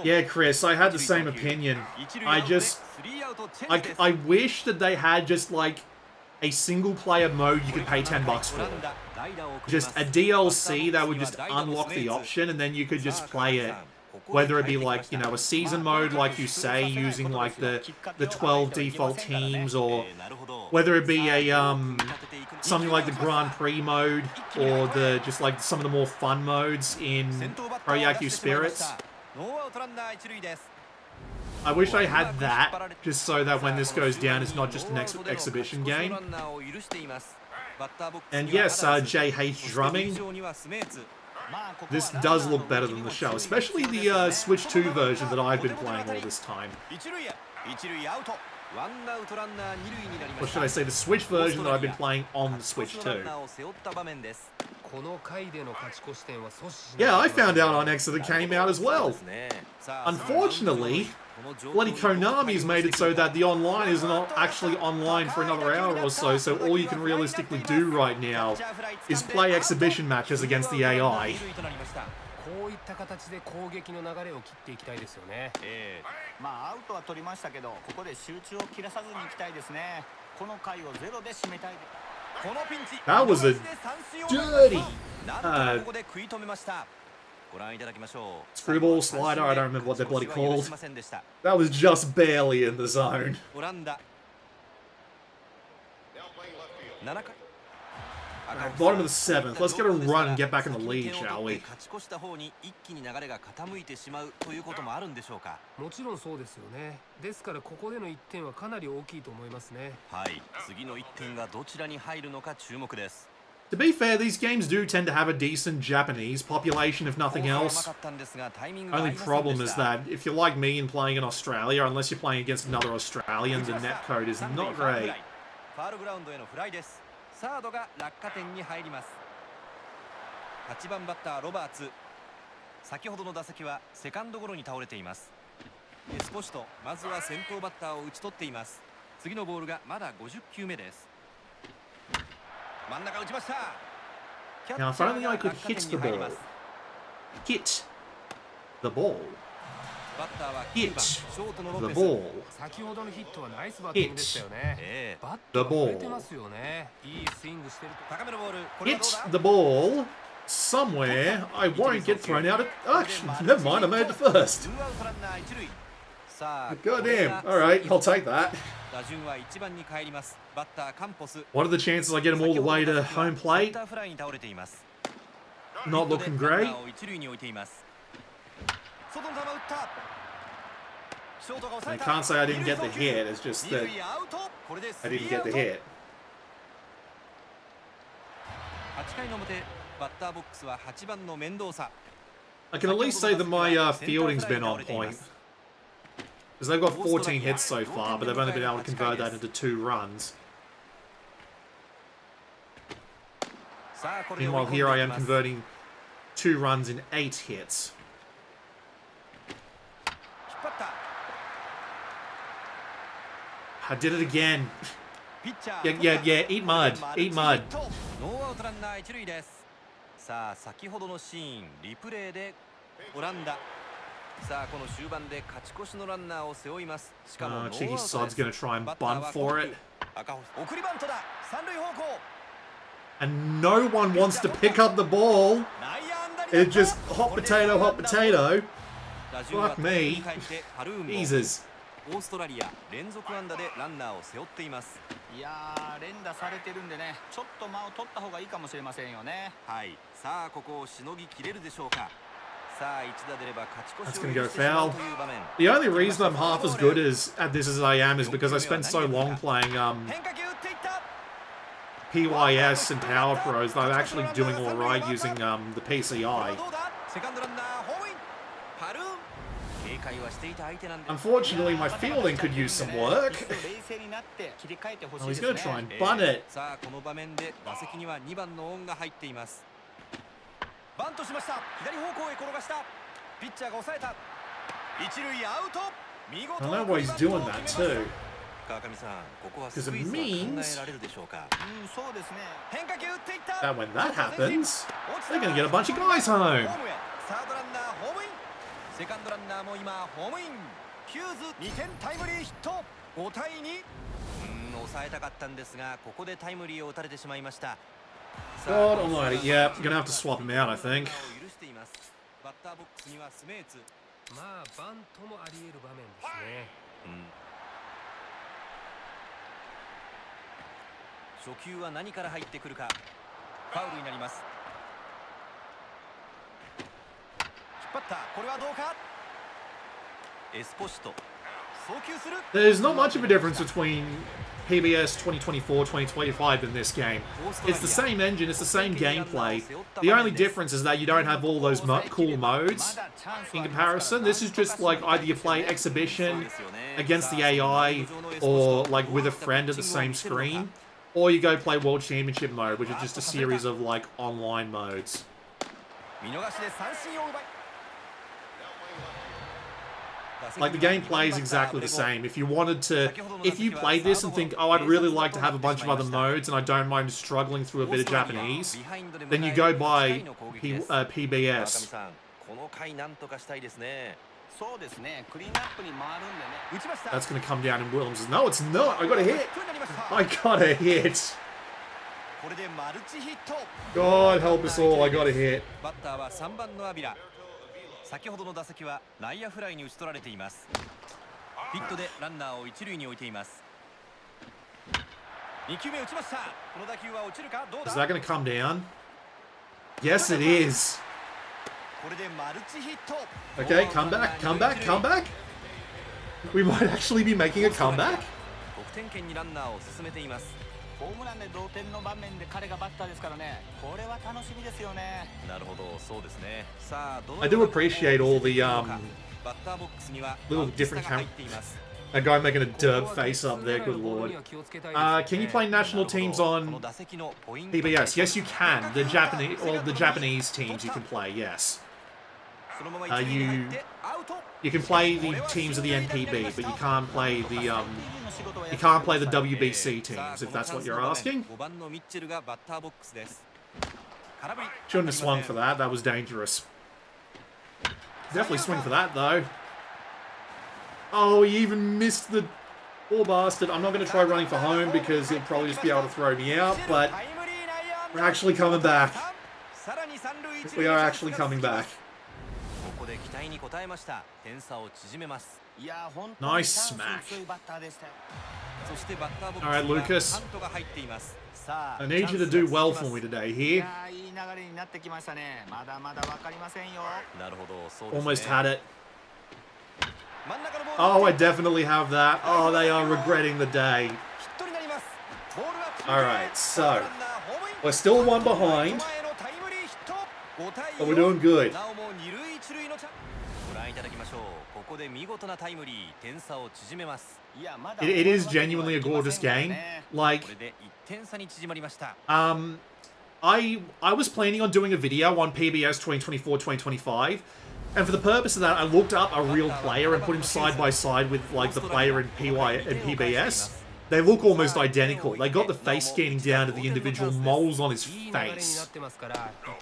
Yeah, Chris, I had the same opinion. I wish that they had just like a single player mode you could pay $10 for. Just a DLC that would just unlock the option and then you could just play it. Whether it be like, you know, a season mode like you say, using like the 12 default teams, or whether it be a something like the Grand Prix mode, or the just like some of the more fun modes in Pro Yaku Spirits. I wish I had that, just so that when this goes down, it's not just an exhibition game. And yes, JH drumming. This does look better than the show, especially the Switch 2 version that I've been playing all this time. Or should I say the Switch version that I've been playing on the Switch 2. Yeah, I found out on X that it came out as well. Unfortunately, bloody Konami's made it so that the online is not actually online for another hour or so, so all you can realistically do right now is play exhibition matches against the AI. こういった形で攻撃の流れを切っていきたいですよね。まあアウトは取りましたけど、ここで集中を切らさずにいきたいですね。この回をゼロで締めたい。 That was a dirty screwball slider. I don't remember what they're bloody called. That was just barely in the zone. Bottom of the 7th. Let's get a run and get back in the lead, shall we? もちろんそうですよね。ですからここでの1点はかなり大きいと思いますね。はい、次の1点がどちらに入るのか注目です。 To be fair, these games do tend to have a decent Japanese population, if nothing else. Only problem is that if you're like me and playing in Australia, unless you're playing against another Australian, the netcode is not great. サードが落下点に入ります。8番バッターロバーツ。先ほどの打席はセカンドゴロに倒れています。エスポシト、まずは先頭バッターを打ち取っています。次のボールがまだ50球目です。真ん中打ちました。 Now, if only I could hit the ball. Hit the ball. Hit the ball. 先ほどのヒットはナイスバッティングでしたよね。バットが振れてますよね。いいスイングしてる。高めのボール。 Hit the ball somewhere. I won't get thrown out. Actually, never mind. I made the first. God damn. All right, I'll take that. What are the chances I get him all the way to home plate? Not looking great. I can't say I didn't get the hit, it's just that I didn't get the hit. I can at least say that my fielding's been on point. Because they've got 14 hits so far, but they've only been able to convert that into 2 runs. Meanwhile, here I am converting 2 runs in 8 hits. I did it again. Yeah, eat mud. Eat mud. さあ先ほどのシーンリプレイでオランダさあこの終盤で勝ち越しのランナーを背負いますしかも Cheeky Sod's gonna try and bunt for it. 送りバントだ三塁方向 And no one wants to pick up the ball. 内野安打 It's just hot potato, hot potato. Fuck me. Jesus. オーストラリア連続安打でランナーを背負っています。いやー、連打されてるんでね、ちょっと間を取った方がいいかもしれませんよね。はい。さあここをしのぎきれるでしょうか。さあ一打出れば勝ち越し That's を gonna 許 go してしまう foul. という場面。 The only reason I'm half as good at this as I am is because I spent so long playing 変化球打っていった。 PYS and Power Pros that I'm actually doing alright using the PCI. どうだ。セカンドランナーホームイン。パルーン。警戒はしていた相手なんで。 Unfortunately, my fielding could use some work. 冷静になって切り替えてほしい Oh, で he's す gonna ね。 try and bunt it. さあこの場面で打席には2番のオンが入っています。バントしました。左方向へ転がした。ピッチャーが抑えた。一塁アウト。見事 I な don't know why he's doing that too. 川上さん、ここは Because ス it クイズは考 means えられるでしょうか。うん、そうですね。変化球打っていった。 That when that happens, they're gonna get a bunch of guys home. ホームへ。サードランナーホームイン。セカンドランナーも今ホームイン。ヒューズ2点タイムリーヒット。5対2。抑えたかったんですが、ここでタイムリーを打たれてしまいました。 God almighty. Yeah, gonna have to swap him out, I think. 許しています。バッターボックスにはスメーツ。まあバントもあり得る場面ですね。初球は何から入ってくるか。ファウルになります。引っ張った。これはどうか。エスポシト。送球する。 There's not much of a difference between PBS 2024-2025 in this game. It's the same engine, it's the same gameplay. The only difference is that you don't have all those cool modes in comparison. This is just like either you play exhibition against the AI or like with a friend at the same screen, or you go play World Championship mode, which is just a series of like online modes. 見逃しで三振を奪い。 Like, the gameplay is exactly the same. If you played this and think, oh, I'd really like to have a bunch of other modes and I don't mind struggling through a bit of Japanese, then you go buy PBS. この回なんとかしたいですね。 そうですね。クリーンアップに回るんでね。 打ちました。 That's going to come down in Williams. No, it's not. I got a hit. I got a hit. これでマルチヒット。 God help us all. I got a hit. バッターは3番のアビラ。 先ほどの打席は内野フライに打ち取られています。ヒットでランナーを一塁に置いています。2球目打ちました。この打球は落ちるかどうだ。 Is that going to come down? Yes, it is. これでマルチヒット。 Okay, come back, come back, come back. We might actually be making a comeback. 得点圏にランナーを進めています。 ホームランで同点の場面で彼がバッターですからね。これは楽しみですよね。なるほど、そうですね。さあ、どの I do appreciate all the バッターボックスには little different が入っています。 a guy making a derp face up there. Good lord. Can you play national teams こ on の打席のポイント PBS? Yes, you can. The Japanese teams you can play. Yes. そのまま一塁に入ってアウト。 You can play the teams of the NPB, but you can't play the WBC teams, if that's what you're asking. 5番のミッチェルがバッターボックスです。 Shouldn't have swung for that. That was dangerous. Definitely swing for that, though. Oh, he even missed the poor bastard. I'm not going to try running for home because he'll probably just be able to throw me out, but we're actually coming back. We are actually coming back. ここで期待に応えました。点差を縮めます。 Nice smack. そしてバッターボックス Alright, には Lucas. ハントが入っています。さあ、 I need you to do well for me today い here. やー、いい流れになってきましたね。まだまだわかりませんよ。なるほど、そうですね。 Almost had it. 真ん中のボール Oh, I definitely have that. Oh, they are regretting the day. ヒットになります。ボールは Alright, so ランナーホームイン we're still one behind, 前のタイムリーヒット。5対 but we're doing good. なおも二塁一塁のチャンス。ご覧いただきましょう。ここで見事なタイムリー、点差を縮めます。 It is genuinely a gorgeous game. Like, これで1点差に縮まりました。 I was planning on doing a video on PBS 2024-2025, and for the purpose of that, I looked up a real player and put him side by side with like the player in PBS. They look almost identical. They got the face scanning down to the individual moles on his face.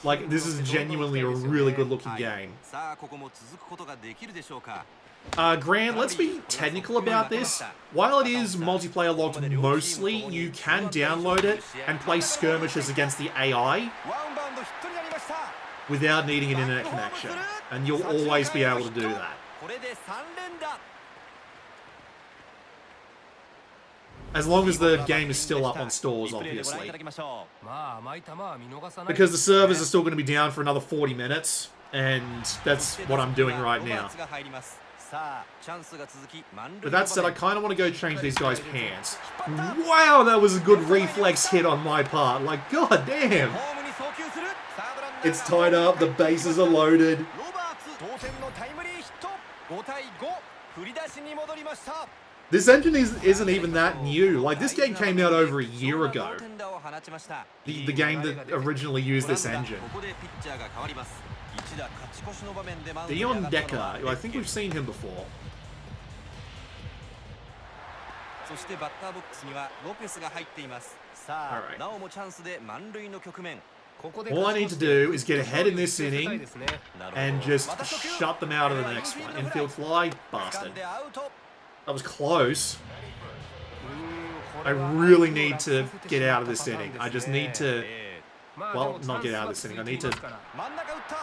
Like, this is genuinely a really good looking game. さあ、ここも続くことができるでしょうか。 Grant, let's be technical about this. While it is multiplayer locked mostly, you can download it and play skirmishes against the AI. ワンバウンドヒットになりました。without needing an internet connection. And you'll always be able to do that. As long as the game is still up on stores, obviously. Because the servers are still going to be down for another 40 minutes. And that's what I'm doing right now. But that said, I kind of want to go change these guys' pants. Wow, that was a good reflex hit on my part. Like, god damn. It's tied up, the bases are loaded. This engine isn't even that new. Like, this game came out over a year ago. The game that originally used this engine. Dion Decker, I think we've seen him before. Alright. All I need to do is get ahead in this inning and just shut them out of the next one. Infield fly, bastard. That was close. I really need to get out of this inning. I just need to... Well, not get out of this inning. I need to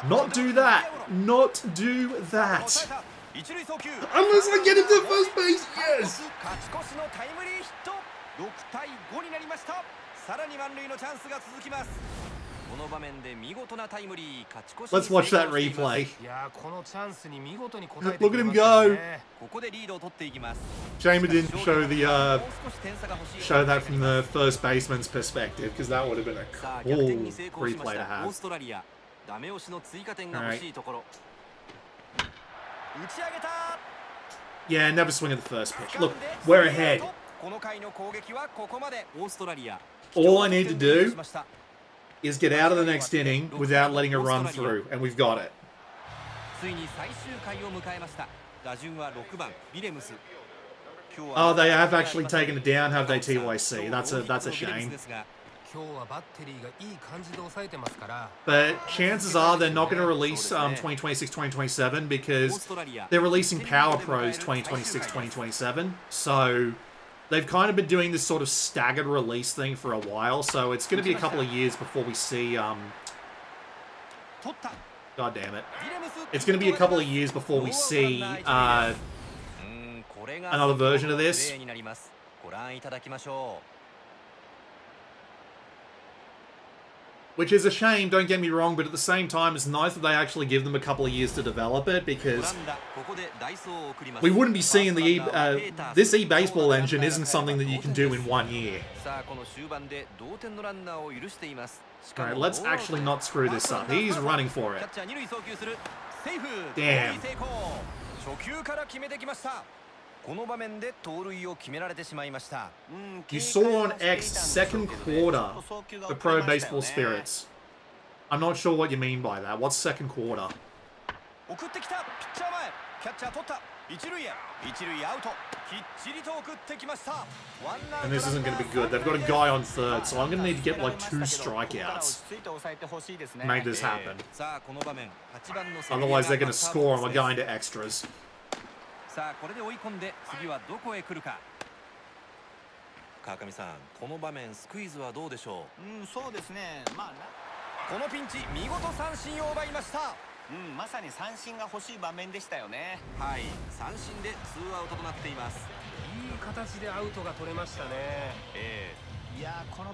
not do that. Not do that. Unless I get him to first base. Yes. Let's watch that replay. Look at him go. Shame it didn't show the that from the first baseman's perspective, because that would have been a cool replay to have. Alright. Yeah, never swing at the first pitch. Look, we're ahead. All I need to do is get out of the next inning without letting a run through, and we've got it. Oh, they have actually taken it down, have they, TYC? That's a shame. But chances are they're not going to release 2026-2027 because they're releasing Power Pros 2026-2027. So they've kind of been doing this sort of staggered release thing for a while. So it's going to be a couple of years before we see... God damn it. It's going to be a couple of years before we see another version of this. Which is a shame, don't get me wrong, but at the same time, it's nice that they actually give them a couple of years to develop it, because we wouldn't be seeing the this eBaseball engine isn't something that you can do in 1 year. Alright, let's actually not screw this up. He's running for it. Damn. You saw on X second quarter the Pro Baseball Spirits. I'm not sure what you mean by that. What's second quarter? And this isn't going to be good. They've got a guy on third, so I'm going to need to get like 2 strikeouts to make this happen. Otherwise they're going to score and we're going to extras. Now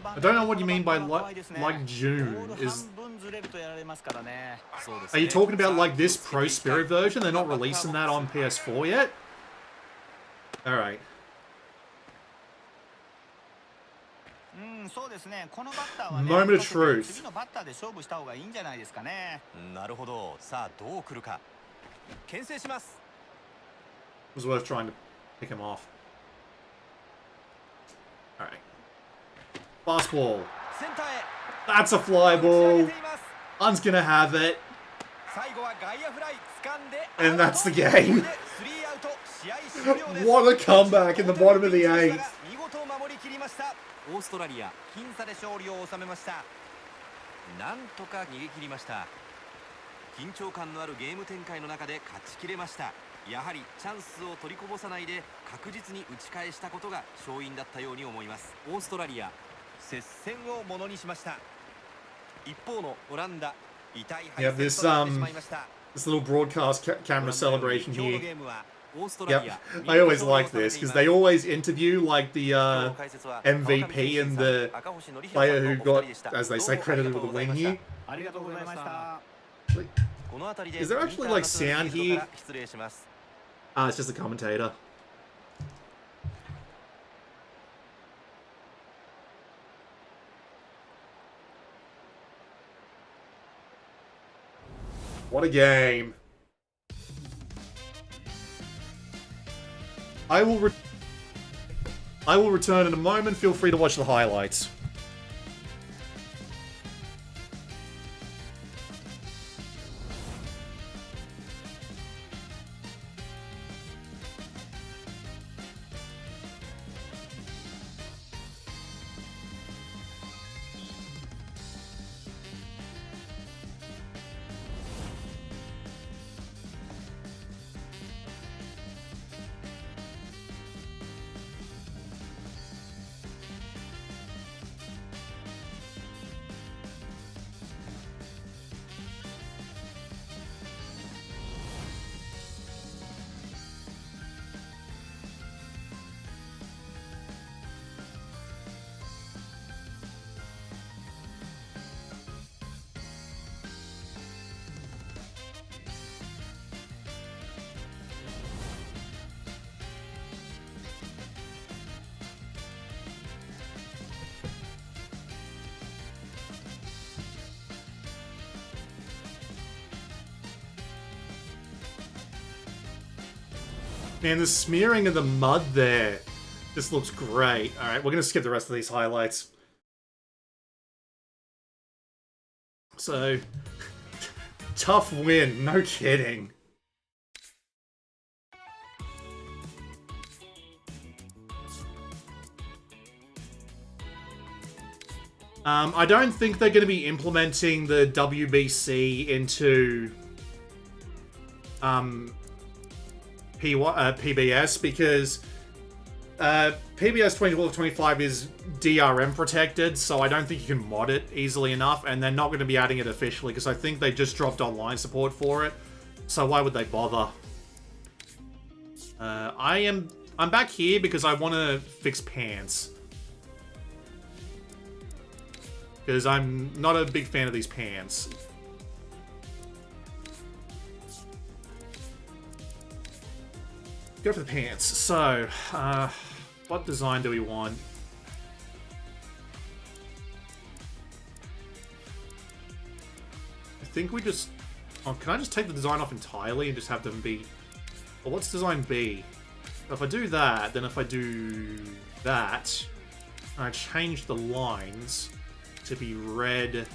I don't know what you mean by like June. Are you talking about like this Pro Spirit version? They're not releasing that on PS4 yet? Alright. Moment of truth. It was worth trying to pick him off. Alright. Fastball. That's a fly ball. Un's gonna have it. And that's the game. What a comeback in the bottom of the 8th. Yeah, this little broadcast camera celebration here. Yep, I always like this because they always interview like the MVP and the player who got, as they say, credited with the win here. Is there actually like sound here? Ah, it's just a commentator. What a game. I will return in a moment. Feel free to watch the highlights. Man, the smearing of the mud there. This looks great. Alright, we're going to skip the rest of these highlights. So, tough win, no kidding. I don't think they're going to be implementing the WBC into PBS because PBS 2012-25 is DRM protected, so I don't think you can mod it easily enough, and they're not going to be adding it officially because I think they just dropped online support for it, so why would they bother? I'm back here because I want to fix pants. Because I'm not a big fan of these pants. Go for the pants. So, what design do we want? I think we just... Oh, can I just take the design off entirely and just have them be... Well, what's design B? If I do that, then if I do that, and I change the lines to be red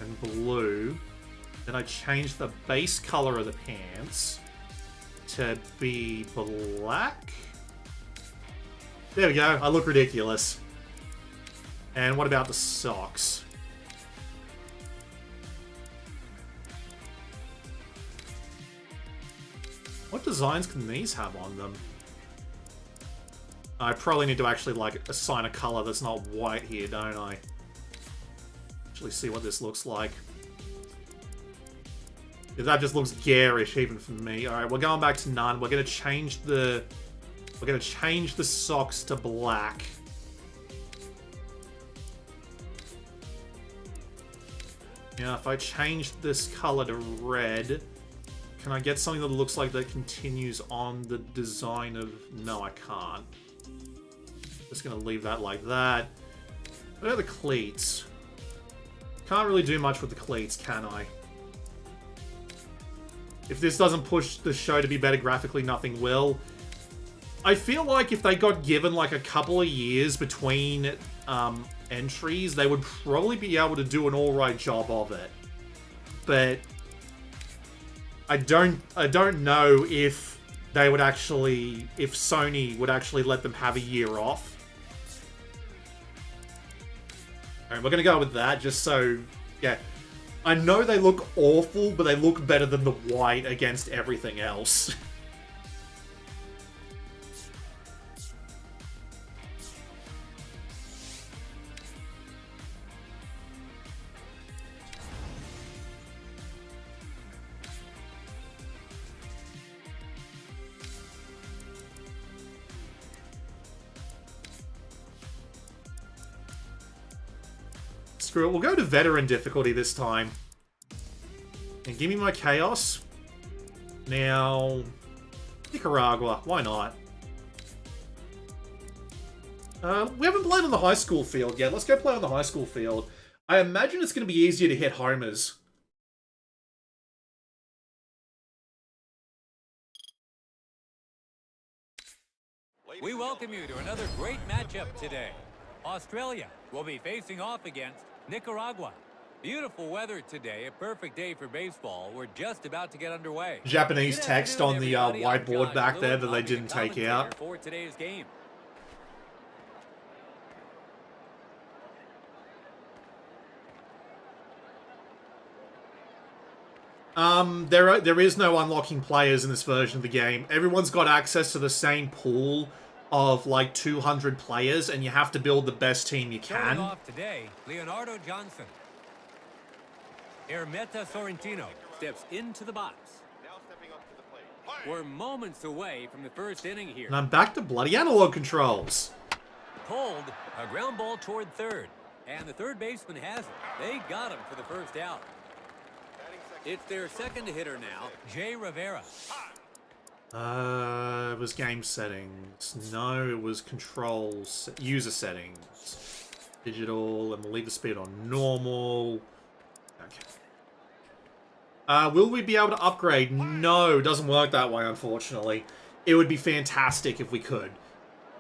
and blue, then I change the base color of the pants to be black. There we go. I look ridiculous. And what about the socks? What designs can these have on them? I probably need to actually, like, assign a color that's not white here, don't I? Actually see what this looks like. Yeah, that just looks garish even for me. Alright, we're going back to none. We're gonna change the... We're gonna change the socks to black. Yeah, if I change this color to red, can I get something that looks like that continues on the design of... No, I can't. Just gonna leave that like that. What about the cleats? Can't really do much with the cleats, can I? If this doesn't push the show to be better graphically, nothing will. I feel like if they got given like a couple of years between entries, they would probably be able to do an alright job of it. But I don't know if they would actually, if Sony would actually let them have a year off. Alright, we're gonna go with that just so, yeah. I know they look awful, but they look better than the white against everything else. Screw it. We'll go to veteran difficulty this time. And give me my chaos. Now, Nicaragua. Why not? We haven't played on the high school field yet. Let's go play on the high school field. I imagine it's going to be easier to hit homers. We welcome you to another great matchup today. Australia will be facing off against Nicaragua. Beautiful weather today, a perfect day for baseball. We're just about to get underway. Japanese text on the whiteboard back there that they didn't take out. For today's game. There is no unlocking players in this version of the game. Everyone's got access to the same pool of like 200 players, and you have to build the best team you can. Starting off today, Leonardo Johnson. Hermeta Sorrentino steps into the box. We're moments away from the first inning here. And I'm back to bloody analog controls. Pulled, a ground ball toward third. And the third baseman has it. They got him for the first out. It's their second hitter now, Jay Rivera. It was game settings. No, it was controls, user settings. Digital, and we'll leave the speed on normal. Okay. Will we be able to upgrade? No, it doesn't work that way, unfortunately. It would be fantastic if we could.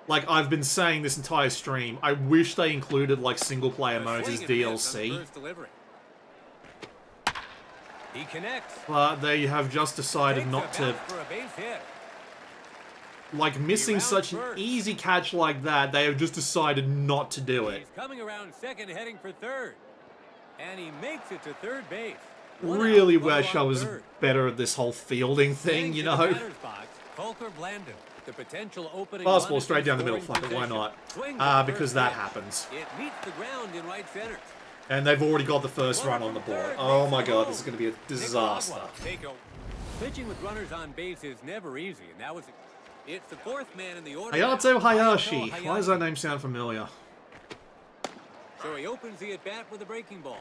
Like, I've been saying this entire stream, I wish they included, like, single-player modes as DLC. He connects. But they have just decided not to... Like, missing such an easy catch like that, they have just decided not to do it. He's coming around second, heading for third. And he makes it to third base. Really wish I was better at this whole fielding thing, you know? Fastball straight down the middle, fuck it, why not? Because that happens. It meets the ground in right center. And they've already got the first run on the board. Oh my god, this is going to be a disaster. Pitching with runners on base is never easy, and that was it's the fourth man in the order. Hayato Hayashi. Why does that name sound familiar? So he opens the at bat with a breaking ball.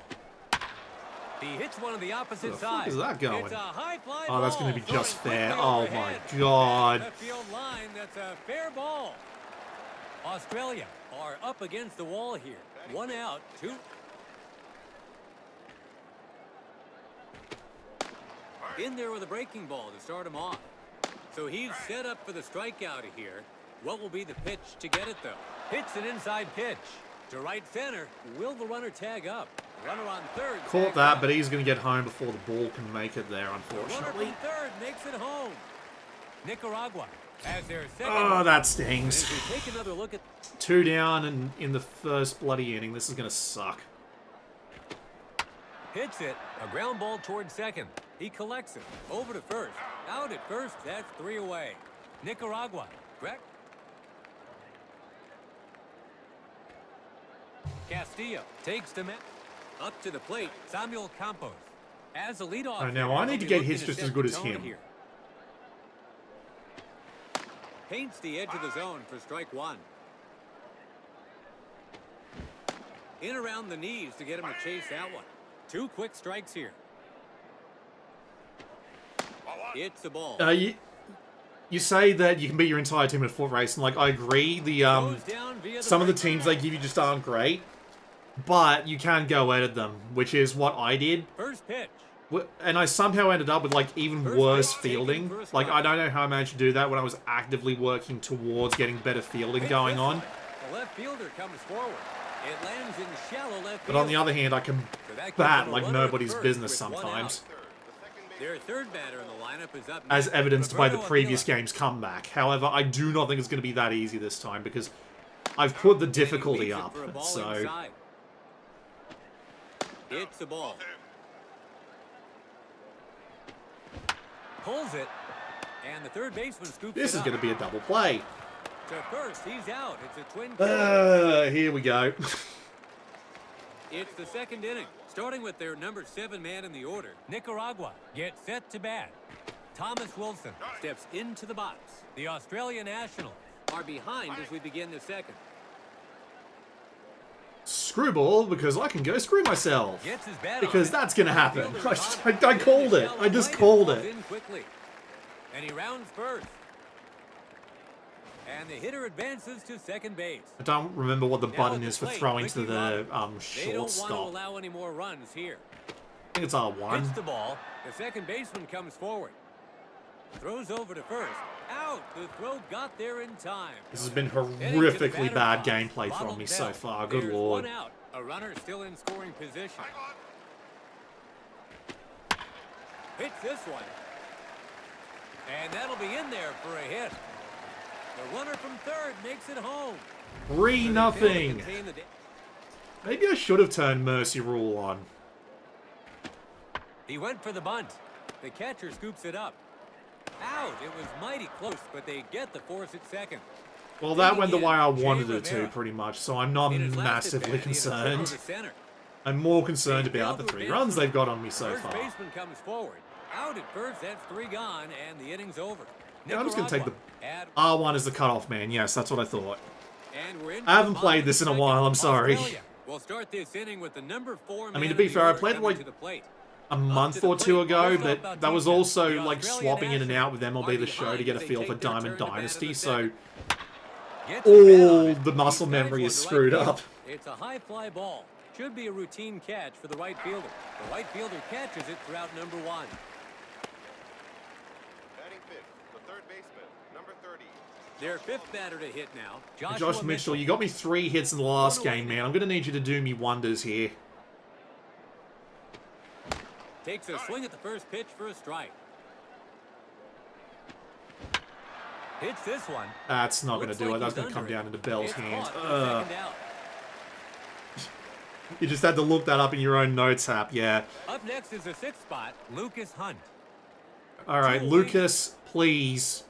He hits one on the opposite side. Where is that going? It's a high fly Oh, that's going to be ball. just fair. Oh my god. Left field line, that's a fair ball. Australia are up against the wall here. 1 out, 2. In there with a breaking ball to start him off. So he's set up for the strikeout here. What will be the pitch to get it, though? Hits an inside pitch to right center. Will the runner tag up? Runner on third. Caught that, but he's going to get home before the ball can make it there, unfortunately. Runner from third makes it home. Nicaragua has their second. Oh, that stings. Take another look at 2 down and in the first bloody inning. This is going to suck. Hits it. A ground ball towards second. He collects it. Over to first. Out at first. That's 3 away. Nicaragua. Correct? Castillo takes the up to the plate. Samuel Campos. As a leadoff. Now I need to get hits just as good as him. Here. Paints the edge of the zone for strike 1. In around the knees to get him to chase that one. 2 quick strikes here. It's the ball. You say that you can beat your entire team in a foot race, and like I agree, some of the teams they give you just aren't great, but you can go at them, which is what I did. First pitch. And I somehow ended up with like even worse fielding. Like I don't know how I managed to do that when I was actively working towards getting better fielding going on. The left fielder comes forward. It lands in shallow left field. But on the other hand, I can bat like nobody's business sometimes. Their third batter in the lineup is up as evidenced by the previous game's comeback. However, I do not think it's going to be that easy this time because I've put the difficulty up. So it's the ball. Pulls it, and the third baseman scoops this is going to be a double play. To first, he's out. It's a twin. Here we go. It's the second inning. Starting with their number 7 man in the order, Nicaragua gets set to bat. Thomas Wilson steps into the box. The Australian Nationals are behind as we begin the second. screwball because I can go screw myself. Gets his bat Because on it. that's going to happen. Fielder I called it. I just called it. In quickly. And he rounds first. And the hitter advances to second base. I don't remember what the Now button at the is for plate, throwing to Ricky the They don't want to shortstop. allow any more runs here. I think it's R1. Hits the ball. The second baseman comes forward. Throws over to first. Out. The throw got there in time. This has been Heading to the horrifically batter bad box. gameplay from Bottled me down. so far. Good There's lord. one out. A runner still in scoring position. Hits this one. And that'll be in there for a hit. The runner from third makes it home. 3-0. Maybe I should have turned Mercy Rule on. He went for the bunt. The catcher scoops it up. Out. It was mighty close, but they get the force at second. Well, that went the way I wanted Jay it to, Rivera. pretty much, so I'm not In his last massively at-bat, he hit a triple concerned. to center. I'm more concerned They about the failed to 3 advance. runs they've got on me so First far. baseman comes forward. Out at first, that's 3 gone, and the inning's over. Yeah, I'm just going to take the Nicaragua R1 as the cutoff man. Yes, that's what I thought. and we're into I haven't the played bottom this in a of the while, second. I'm sorry. Australia will start this inning with the number 4 I mean, to man be of the fair, I order played coming like to the plate. a month or two ago, but that was also like swapping in and out with MLB The Show to get a feel for Diamond Dynasty, so Gets the bat on all it. the muscle He drives memory one is to right screwed field. up. It's a high fly ball. Should be a routine catch for the right fielder. The right fielder catches it for out number 1. Batting fifth, the third baseman, number 30. Their 5th batter to hit now. Josh Mitchell, you got me 3 hits in the last game, man. I'm going to need you to do me wonders here. Takes a swing at the first pitch for a strike. Hits this one. That's not going to Looks do like it. That's he's going to come under it. down into Bell's It's hands. caught for Ugh. second out. You just had to look that up in your own notes app, yeah. Up next is the 6th spot, Lucas Hunt. All right, Lucas, please.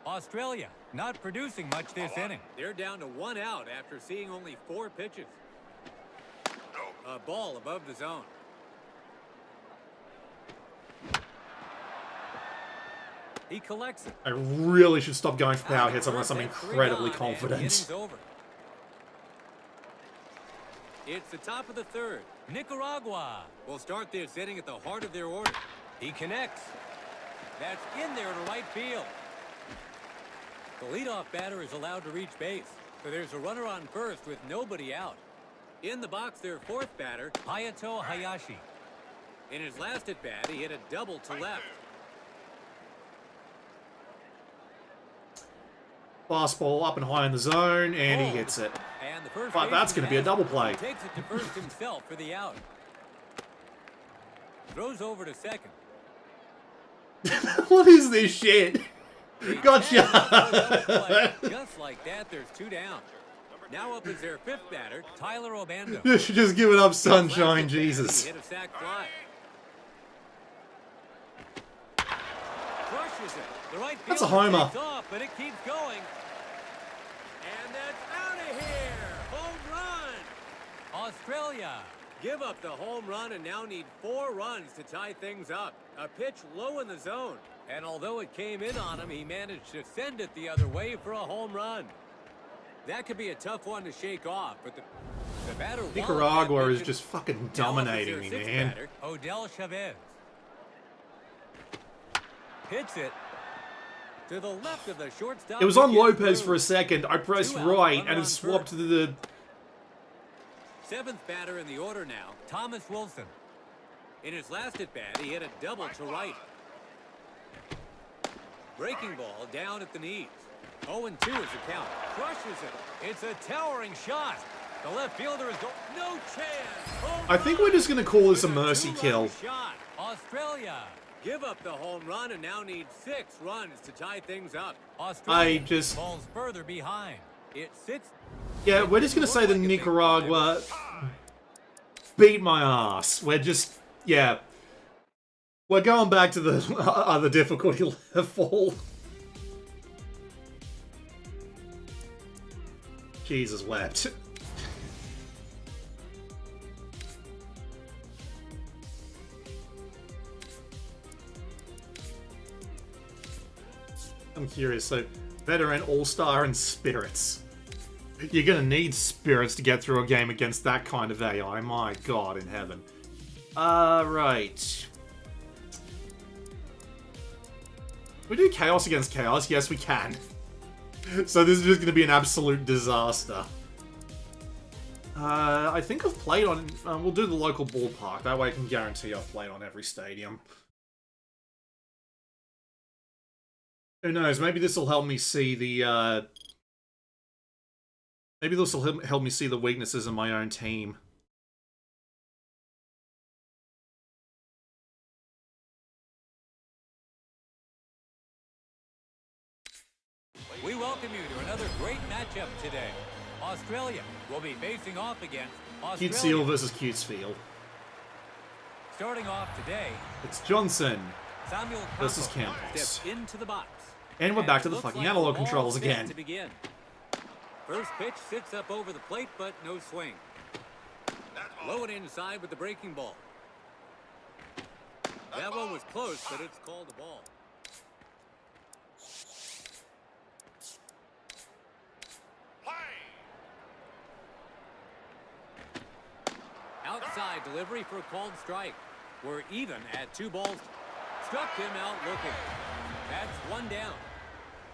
Australia not producing much this inning. They're down to 1 out after seeing only 4 pitches. A ball above the zone. He collects it. I really should stop going for power Out hits at unless first, I'm that's 3 incredibly gone, and the confident. inning's over. It's the top of the 3rd. Nicaragua will start this inning at the heart of their order. He connects. That's in there to right field. The leadoff batter is allowed to reach base, so there's a runner on first with nobody out. In the box, their 4th batter, Hayato Hayashi. In his last at-bat, he hit a double to left. Fastball up and high in the zone, and he hits it. And the first But that's baseman going to be a has double it. play. He takes it to first himself for the out. Throws over to second. What is this shit? Gotcha! Just like that, there's 2 down. Now up is their 5th batter, Tyler Obando. You should just give it up, Last sunshine, at-bat, Jesus. He hit a sac fly. Crushes it. The right That's a fielder homer. takes off, but it keeps going. And that's out of here. Home run. Australia give up the home run and now need 4 runs to tie things up. A pitch low in the zone. And although it came in on him, he managed to send it the other way for a home run. That could be a tough one to shake off, but the batter walloped Nicaragua that is pitch. just fucking Now up is dominating their me, 6th man. batter, Odell Chavez. Hits it to the left of the shortstop. It was on to get Lopez through. for a second. I pressed 2 out, right, runner and on it swapped first. to the... 7th batter in the order now, Thomas Wilson. In his last at-bat, he hit a double to right. Breaking ball down at the knees. 0-2 is the count. Crushes it. It's a towering shot. The left fielder is no chance. Home I think run. we're just going to call this a With mercy 2-run kill. Shot. Australia give up the home run and now need 6 runs to tie things up. Australia falls further behind. It's 6. Yeah, we're just going to say that Nicaragua beat my ass. We're just... Yeah. We're going back to the other difficulty level. Jesus wept. I'm curious, so veteran, all-star, and spirits. You're gonna need spirits to get through a game against that kind of AI. My God in heaven. Right. We do chaos against chaos? Yes, we can. So this is just gonna be an absolute disaster. I think I've played on... we'll do the local ballpark. That way I can guarantee I've played on every stadium. Who knows? Maybe this will help me see the... maybe this will help me see the weaknesses in my own team. We welcome you to another great matchup today. Australia will be facing off against Australia. Cute Seal versus Cute Seal. Starting off today, it's Johnson Samuel versus Campos Campos. steps into the box. And we're back to the Looks fucking like analog the ball controls set again. To begin. First pitch sits up over the plate, but no swing. Low and inside with the breaking ball. That one was close, but it's called a ball. Outside delivery for a called strike. We're even at 2 balls. Struck him out looking. That's 1 down.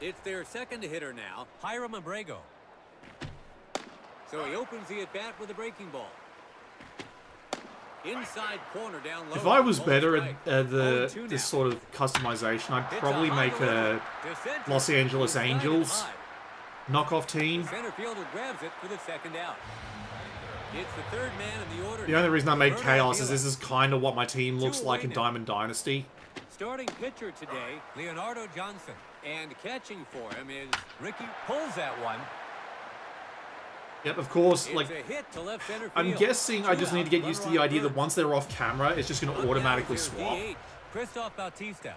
It's their second hitter now, Hiram Abrego. So he opens the at-bat with a breaking ball. Inside corner down low. If I was better strike. at this sort of customization, I'd probably make a Los Angeles Angels knockoff team. Center fielder grabs it for the second out. It's the third man in the order. The only reason I made Chaos is this is kind of what my team looks like in Diamond Dynasty. Starting pitcher today, Leonardo Johnson. And catching for him is Ricky. Pulls that one. Yep, of course, It's like, a hit to left center field. I'm guessing I just need to get used to the idea that once they're off camera, it's just going to automatically swap. Christoph Bautista.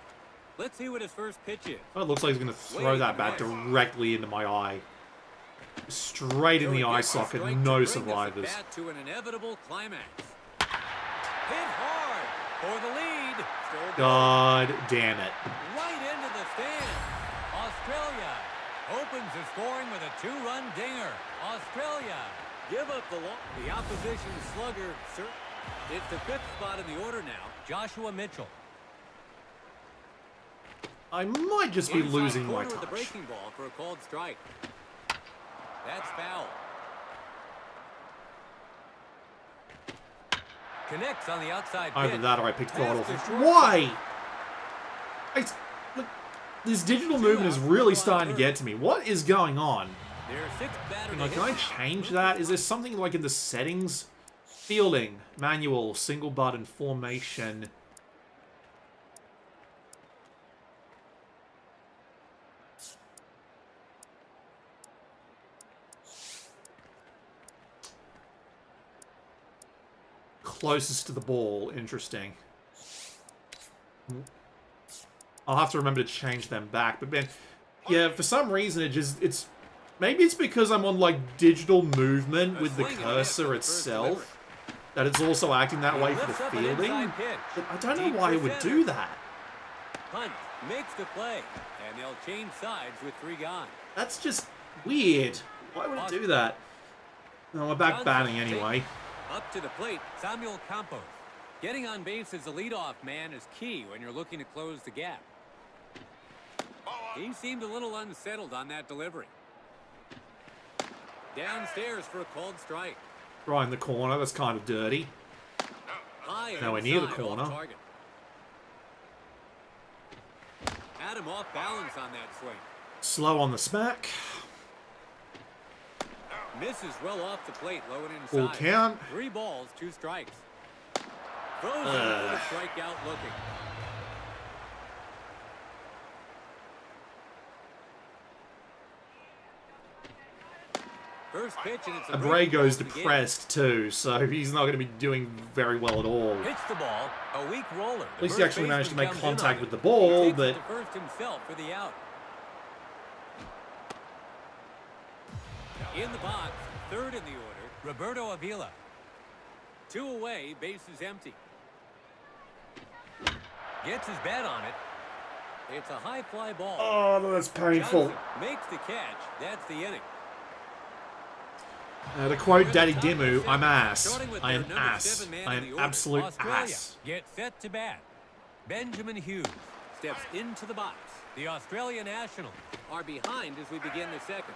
Let's see what his first pitch is. Oh, it looks like he's going to throw that bat directly into my eye. Straight in the eye socket, no survivors. Back to an inevitable climax. Hit hard for the lead. God damn it. Right into the stand. Australia opens the scoring with a 2-run dinger. Australia give up the opposition slugger. It's the 5th spot in the order now. Joshua Mitchell. I might just be losing my touch. The touch. breaking ball for a called strike. That's foul. Connects on the outside pitch. Either that or I picked God off. Why? Look, this digital movement is really starting to get to me. What is going on? Can I change that? Is there something like in the settings? Fielding, manual, single button, formation. Closest to the ball, interesting. I'll have to remember to change them back, but man, yeah, for some reason it's maybe it's because I'm on like digital movement with the cursor itself that it's also acting that way for the fielding. But I don't know why it would do that. Hunt makes the play, and they'll change sides with 3 gone. That's just weird. Why would it do that? No, we're back batting anyway. Up to the plate, Samuel Campos. Getting on base as the leadoff man is key when you're looking to close the gap. He seemed a little unsettled on that delivery. Downstairs for a called strike. Right in the corner, that's kind of dirty. Nowhere near the corner. Had him off balance on that swing. Slow on the smack. Misses well off the plate, low and inside. Full count. 3 balls, 2 strikes. Frozen for the strikeout looking. First pitch, and it's Abrego's depressed too, so he's not going to be doing very well at all. Hits the ball, a weak roller. At least he actually managed to make contact with the ball, but First himself for the out. In the box, third in the order, Roberto Avila. 2 away, base is empty. Gets his bat on it. It's a high fly ball. oh, that's painful. Johnson makes the catch. That's the inning. To quote Daddy Dimmu, I'm ass. I am ass. I am absolute ass. Get set to bat. Benjamin Hughes steps into the box. The Australian Nationals are behind as we begin the second.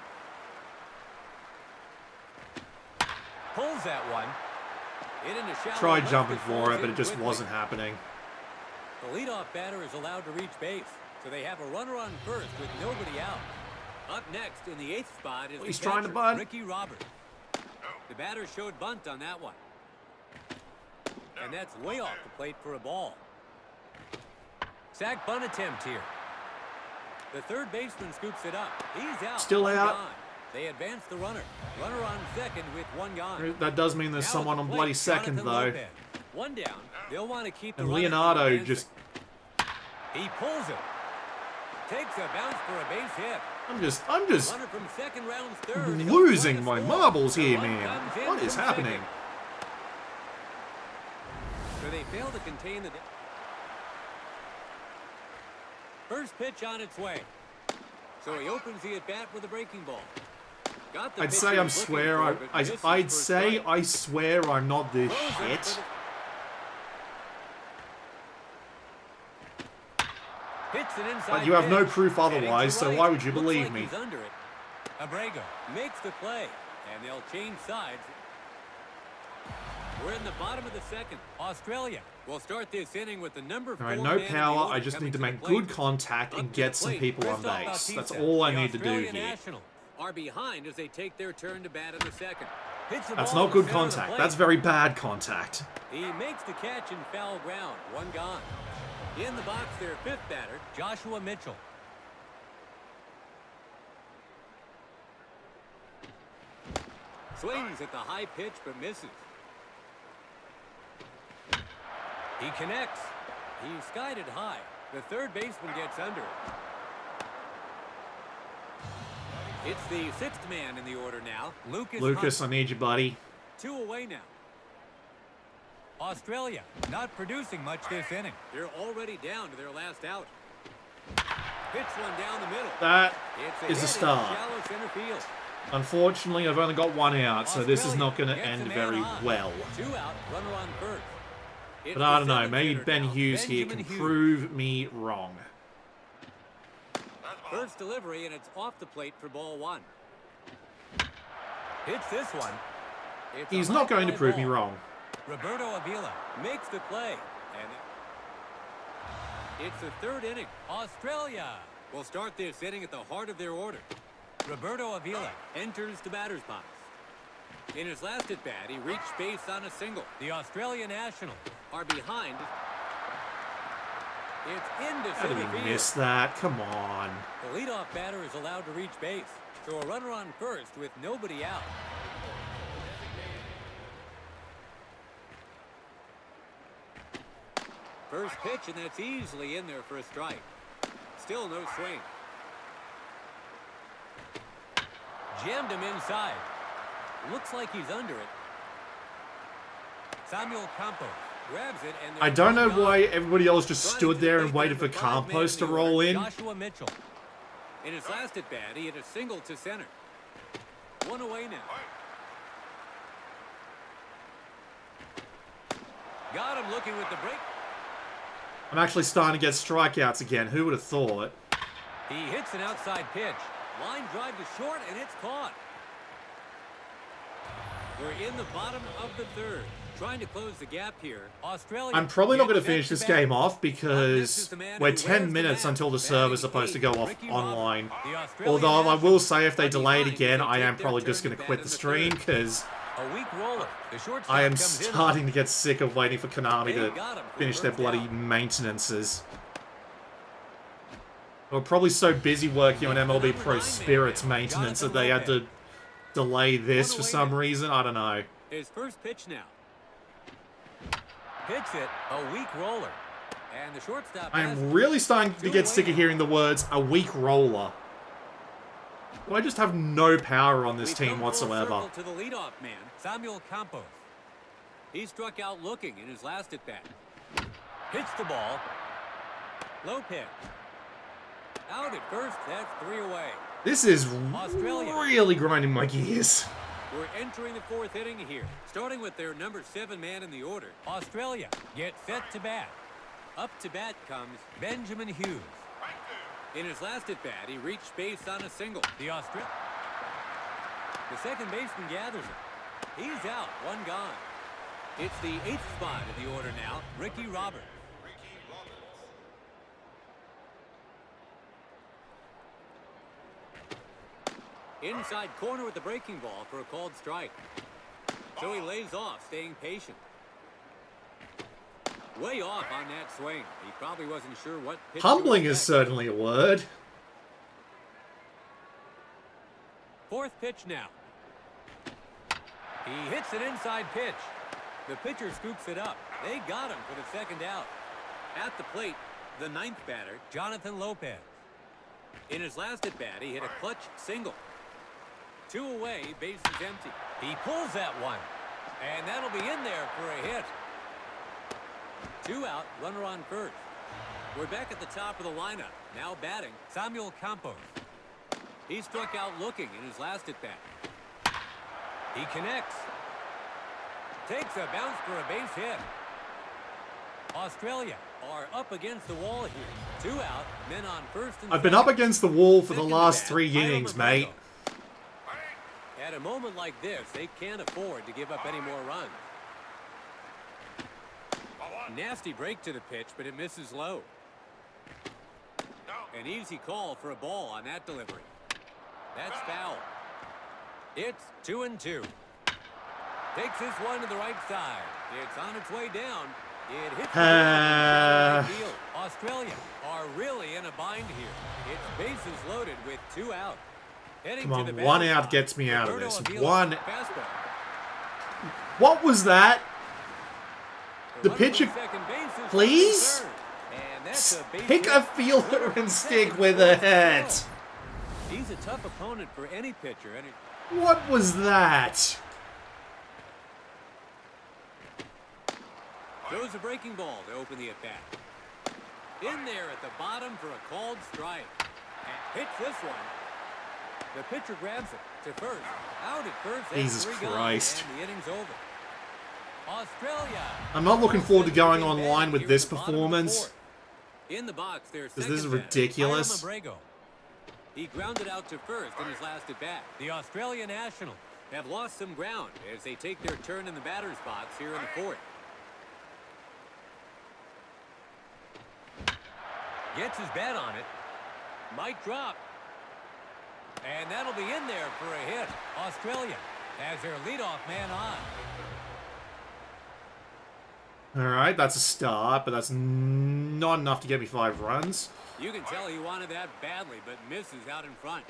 Pulls that one. Tried jumping for it, but it just wasn't happening. The leadoff batter is allowed to reach base, so they have a runner on first with nobody out. Up next in the 8th spot is he's trying to bunt. Ricky Roberts. The batter showed bunt on that one. And that's way off the plate for a ball. Sack bunt attempt here. The third baseman scoops it up. He's out. Still out. Gone. They advance the runner. Runner on second with one gone. That does mean there's someone on bloody second, though. One down. They'll want to keep the and Leonardo just... He pulls it. Takes a bounce for a base hit. I'm just Runner from second, rounds third. losing my marbles here, man. What is happening? So they fail to contain the... First pitch on its way. So he opens the at-bat with a breaking ball. I'd say I swear I'm not this shit. But you have no proof otherwise, so why would you believe me? Abrego makes the play, and they'll change sides. We're in the bottom of the second. Australia will start this inning with the number 4 man. No power. I just need to make good contact and get some people on base. That's all I need to do here. Are behind as they take their turn to bat in the second. That's not good contact. That's very bad contact. He makes the catch in foul ground. One gone. In the box, their 5th batter, Joshua Mitchell. Swings at the high pitch but misses. He connects. He's skied it high. The third baseman gets under it. It's the 6th man in the order now. Lucas, I need you, buddy. 2 away now. Australia not producing much this inning. They're already down to their last out. Hits one down the middle. That is a start. Unfortunately, I've only got 1 out, so this is not going to end very well. 2 out, runner on first. But I don't know, maybe Ben Hughes here can prove me wrong. First delivery, and it's off the plate for ball 1. Hits this one. He's not going to prove me wrong. Roberto Avila makes the play. And it's the 3rd inning. Australia will start this inning at the heart of their order. Roberto Avila enters the batter's box. In his last at-bat, he reached base on a single. The Australian Nationals are behind. It's into How did center we field. miss that? Come on. The leadoff batter is allowed to reach base, so a runner on first with nobody out. First pitch, and that's easily in there for a strike. Still no swing. Jammed him inside. Looks like he's under it. Samuel Campos grabs it, and I don't know why everybody else just stood there and waited for Campos to roll in. Joshua Mitchell. In his last at bat, he hit a single to center. 1 away now. Got him looking with the break. I'm actually starting to get strikeouts again. Who would have thought? He hits an outside pitch. Line drive to short, and it's caught. We're in the bottom of the 3rd. Trying to close the gap here. Australia. I'm probably not going to finish this game off because we're 10 minutes until the server's supposed to go off online. Although I will say if they delay it again, I am probably just going to quit the stream because I am starting to get sick of waiting for Konami to finish their bloody maintenances. They were probably so busy working on MLB Pro Spirit's maintenance that they had to delay this for some reason. I don't know. His first pitch now. Hits it, a weak roller. And the shortstop. I am really starting to get sick of hearing the words, a weak roller. Well, I just have no power on this team whatsoever. To the leadoff man, Samuel Campos. He struck out looking in his last at bat. Hits the ball. Low pitch. Out at first, that's 3 away. This is really grinding my gears. We're entering the 4th inning here. Starting with their number 7 man in the order. Australia get set to bat. Up to bat comes Benjamin Hughes. In his last at-bat, he reached base on a single. The second baseman gathers it. He's out, 1 gone. It's the 8th spot in the order now, Ricky Roberts. Inside corner with the breaking ball for a called strike. So he lays off, staying patient. Way off on that swing. He probably wasn't sure what pitch. Humbling is certainly a word. 4th pitch now. He hits an inside pitch. The pitcher scoops it up. They got him for the 2nd out. At the plate, the 9th batter, Jonathan Lopez. In his last at-bat, he hit a clutch single. 2 away, base is empty. He pulls that one, and that'll be in there for a hit. 2 out, runner on first. We're back at the top of the lineup. Now batting, Samuel Campos. He struck out looking in his last at-bat. He connects. Takes a bounce for a base hit. Australia are up against the wall here. 2 out, men on first and I've been up against the wall for the last 3 innings, mate. At a moment like this, they can't afford to give up any more runs. Nasty break to the pitch, but it misses low. An easy call for a ball on that delivery. That's foul. It's 2-2. Takes this one to the right side. It's on its way down. It hits the right field. Australia are really in a bind here. Its bases loaded with 2 out. Come on, 1 out gets me out of this. 1. What was that? The pitcher, please? Pick a fielder and stick with it. He's a tough opponent for any pitcher. What was that? Throws a breaking ball to open the at-bat. In there at the bottom for a called strike. And hits this one. The pitcher grabs it to first. Out at first. Jesus Christ. And the inning's over. Australia. I'm not looking forward to going online with this performance. In the box, there's because this is ridiculous. He grounded out to first in his last at-bat. The Australian Nationals have lost some ground as they take their turn in the batter's box here in the 4th. Gets his bat on it. Might drop. And that'll be in there for a hit. Australia has their leadoff man on. Alright, that's a start, but that's not enough to get me 5 runs. You can tell he wanted that badly, but misses out in front.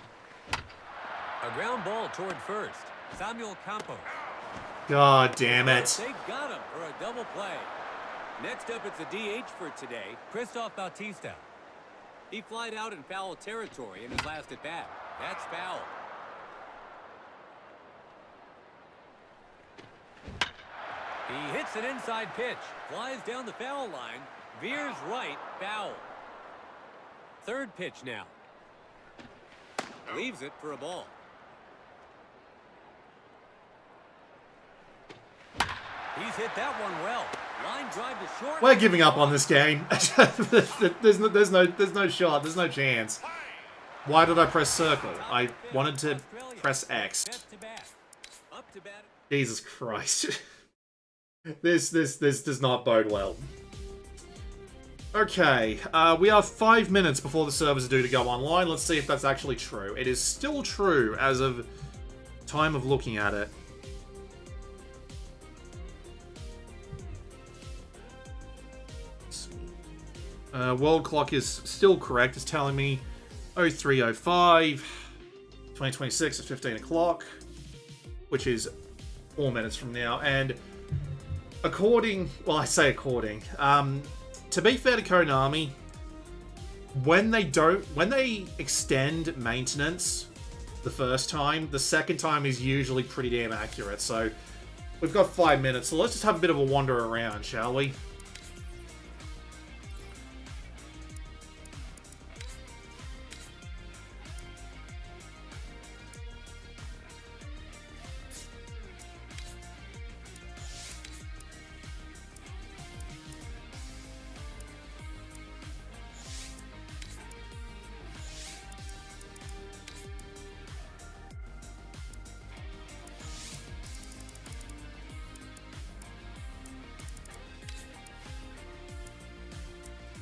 A ground ball toward first. Samuel Campos. God damn it. They got him for a double play. Next up, it's a DH for today, Christoph Bautista. He flied out in foul territory in his last at-bat. That's foul. He hits an inside pitch, flies down the foul line, veers right, foul. 3rd pitch now. Leaves it for a ball. He's hit that one well. Line drive to short. We're giving up on this game. there's no shot. There's no chance. Why did I press circle? I wanted to press X. Jesus Christ. This does not bode well. Okay, we are 5 minutes before the servers are due to go online. Let's see if that's actually true. It is still true as of time of looking at it. World clock is still correct. It's telling me 0305, 2026 at 15 o'clock, which is 4 minutes from now. And according, well, I say according, to be fair to Konami, when they extend maintenance the first time, the second time is usually pretty damn accurate. So we've got 5 minutes, so let's just have a bit of a wander around, shall we?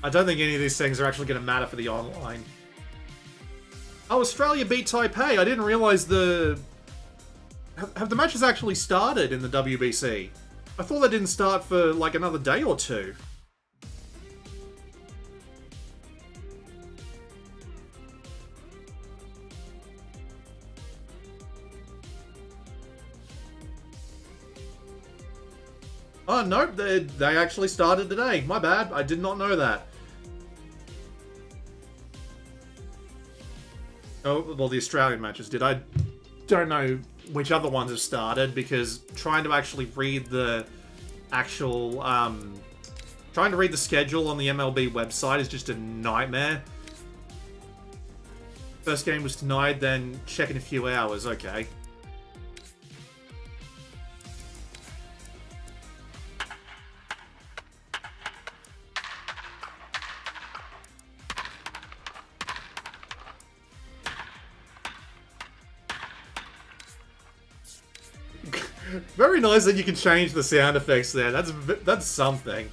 I don't think any of these things are actually going to matter for the online. Oh, Australia beat Taipei. I didn't realize the... Have the matches actually started in the WBC? I thought they didn't start for, like, another day or two. Oh, nope, they actually started today. My bad, I did not know that. Oh, well, the Australian matches did. I don't know which other ones have started, because trying to actually read the actual, trying to read the schedule on the MLB website is just a nightmare. First game was tonight, then check in a few hours, okay. Very nice that you can change the sound effects there. That's something.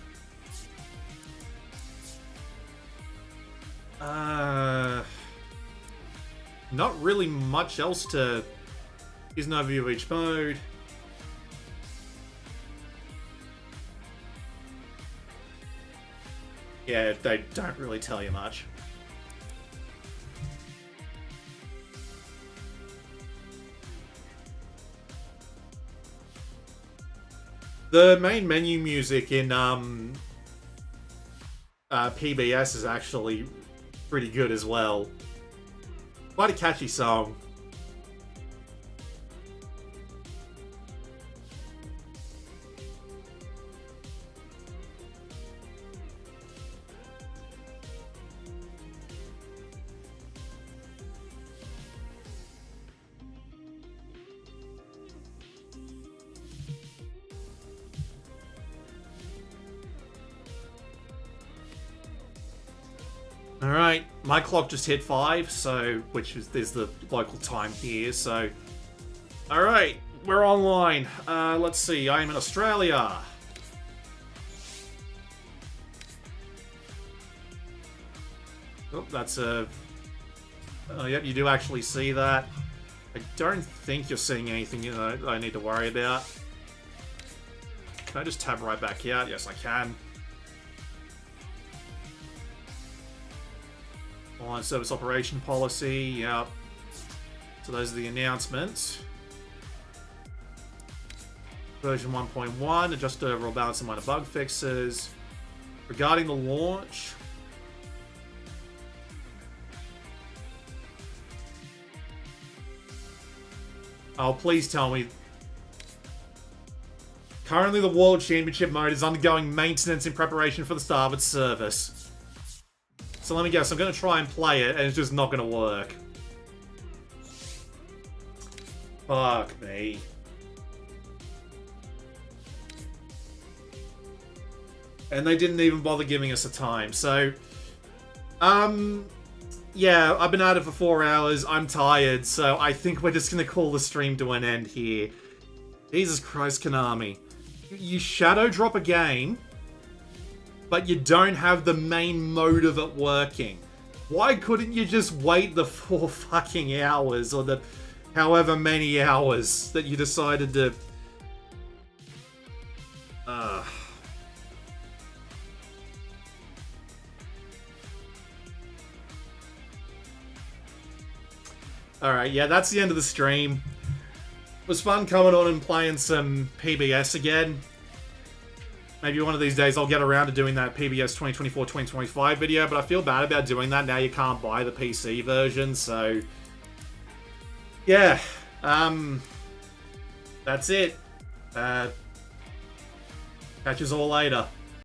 Not really much else to... Here's an overview of each mode. Yeah, they don't really tell you much. The main menu music in PBS is actually pretty good as well. Quite a catchy song. Alright, my clock just hit 5, so, there's the local time here, so... Alright, we're online. Let's see, I'm in Australia. Oh, that's a... Oh, yep, you do actually see that. I don't think you're seeing anything that I need to worry about. Can I just tab right back out? Yes, I can. Online service operation policy, yep. So those are the announcements. Version 1.1, adjust the overall balance and minor bug fixes. Regarding the launch... Oh, please tell me. Currently the World Championship mode is undergoing maintenance in preparation for the start of its service. So let me guess, I'm going to try and play it, and it's just not going to work. Fuck me. And they didn't even bother giving us a time, so... yeah, I've been at it for 4 hours, I'm tired, so I think we're just going to call the stream to an end here. Jesus Christ, Konami. You shadow drop a game... but you don't have the main mode of it working. Why couldn't you just wait the 4 fucking hours, or the however many hours that you decided to... Alright, yeah, that's the end of the stream. It was fun coming on and playing some PBS again. Maybe one of these days I'll get around to doing that PBS 2024-2025 video, but I feel bad about doing that. Now you can't buy the PC version, so... Yeah. That's it. Catch us all later.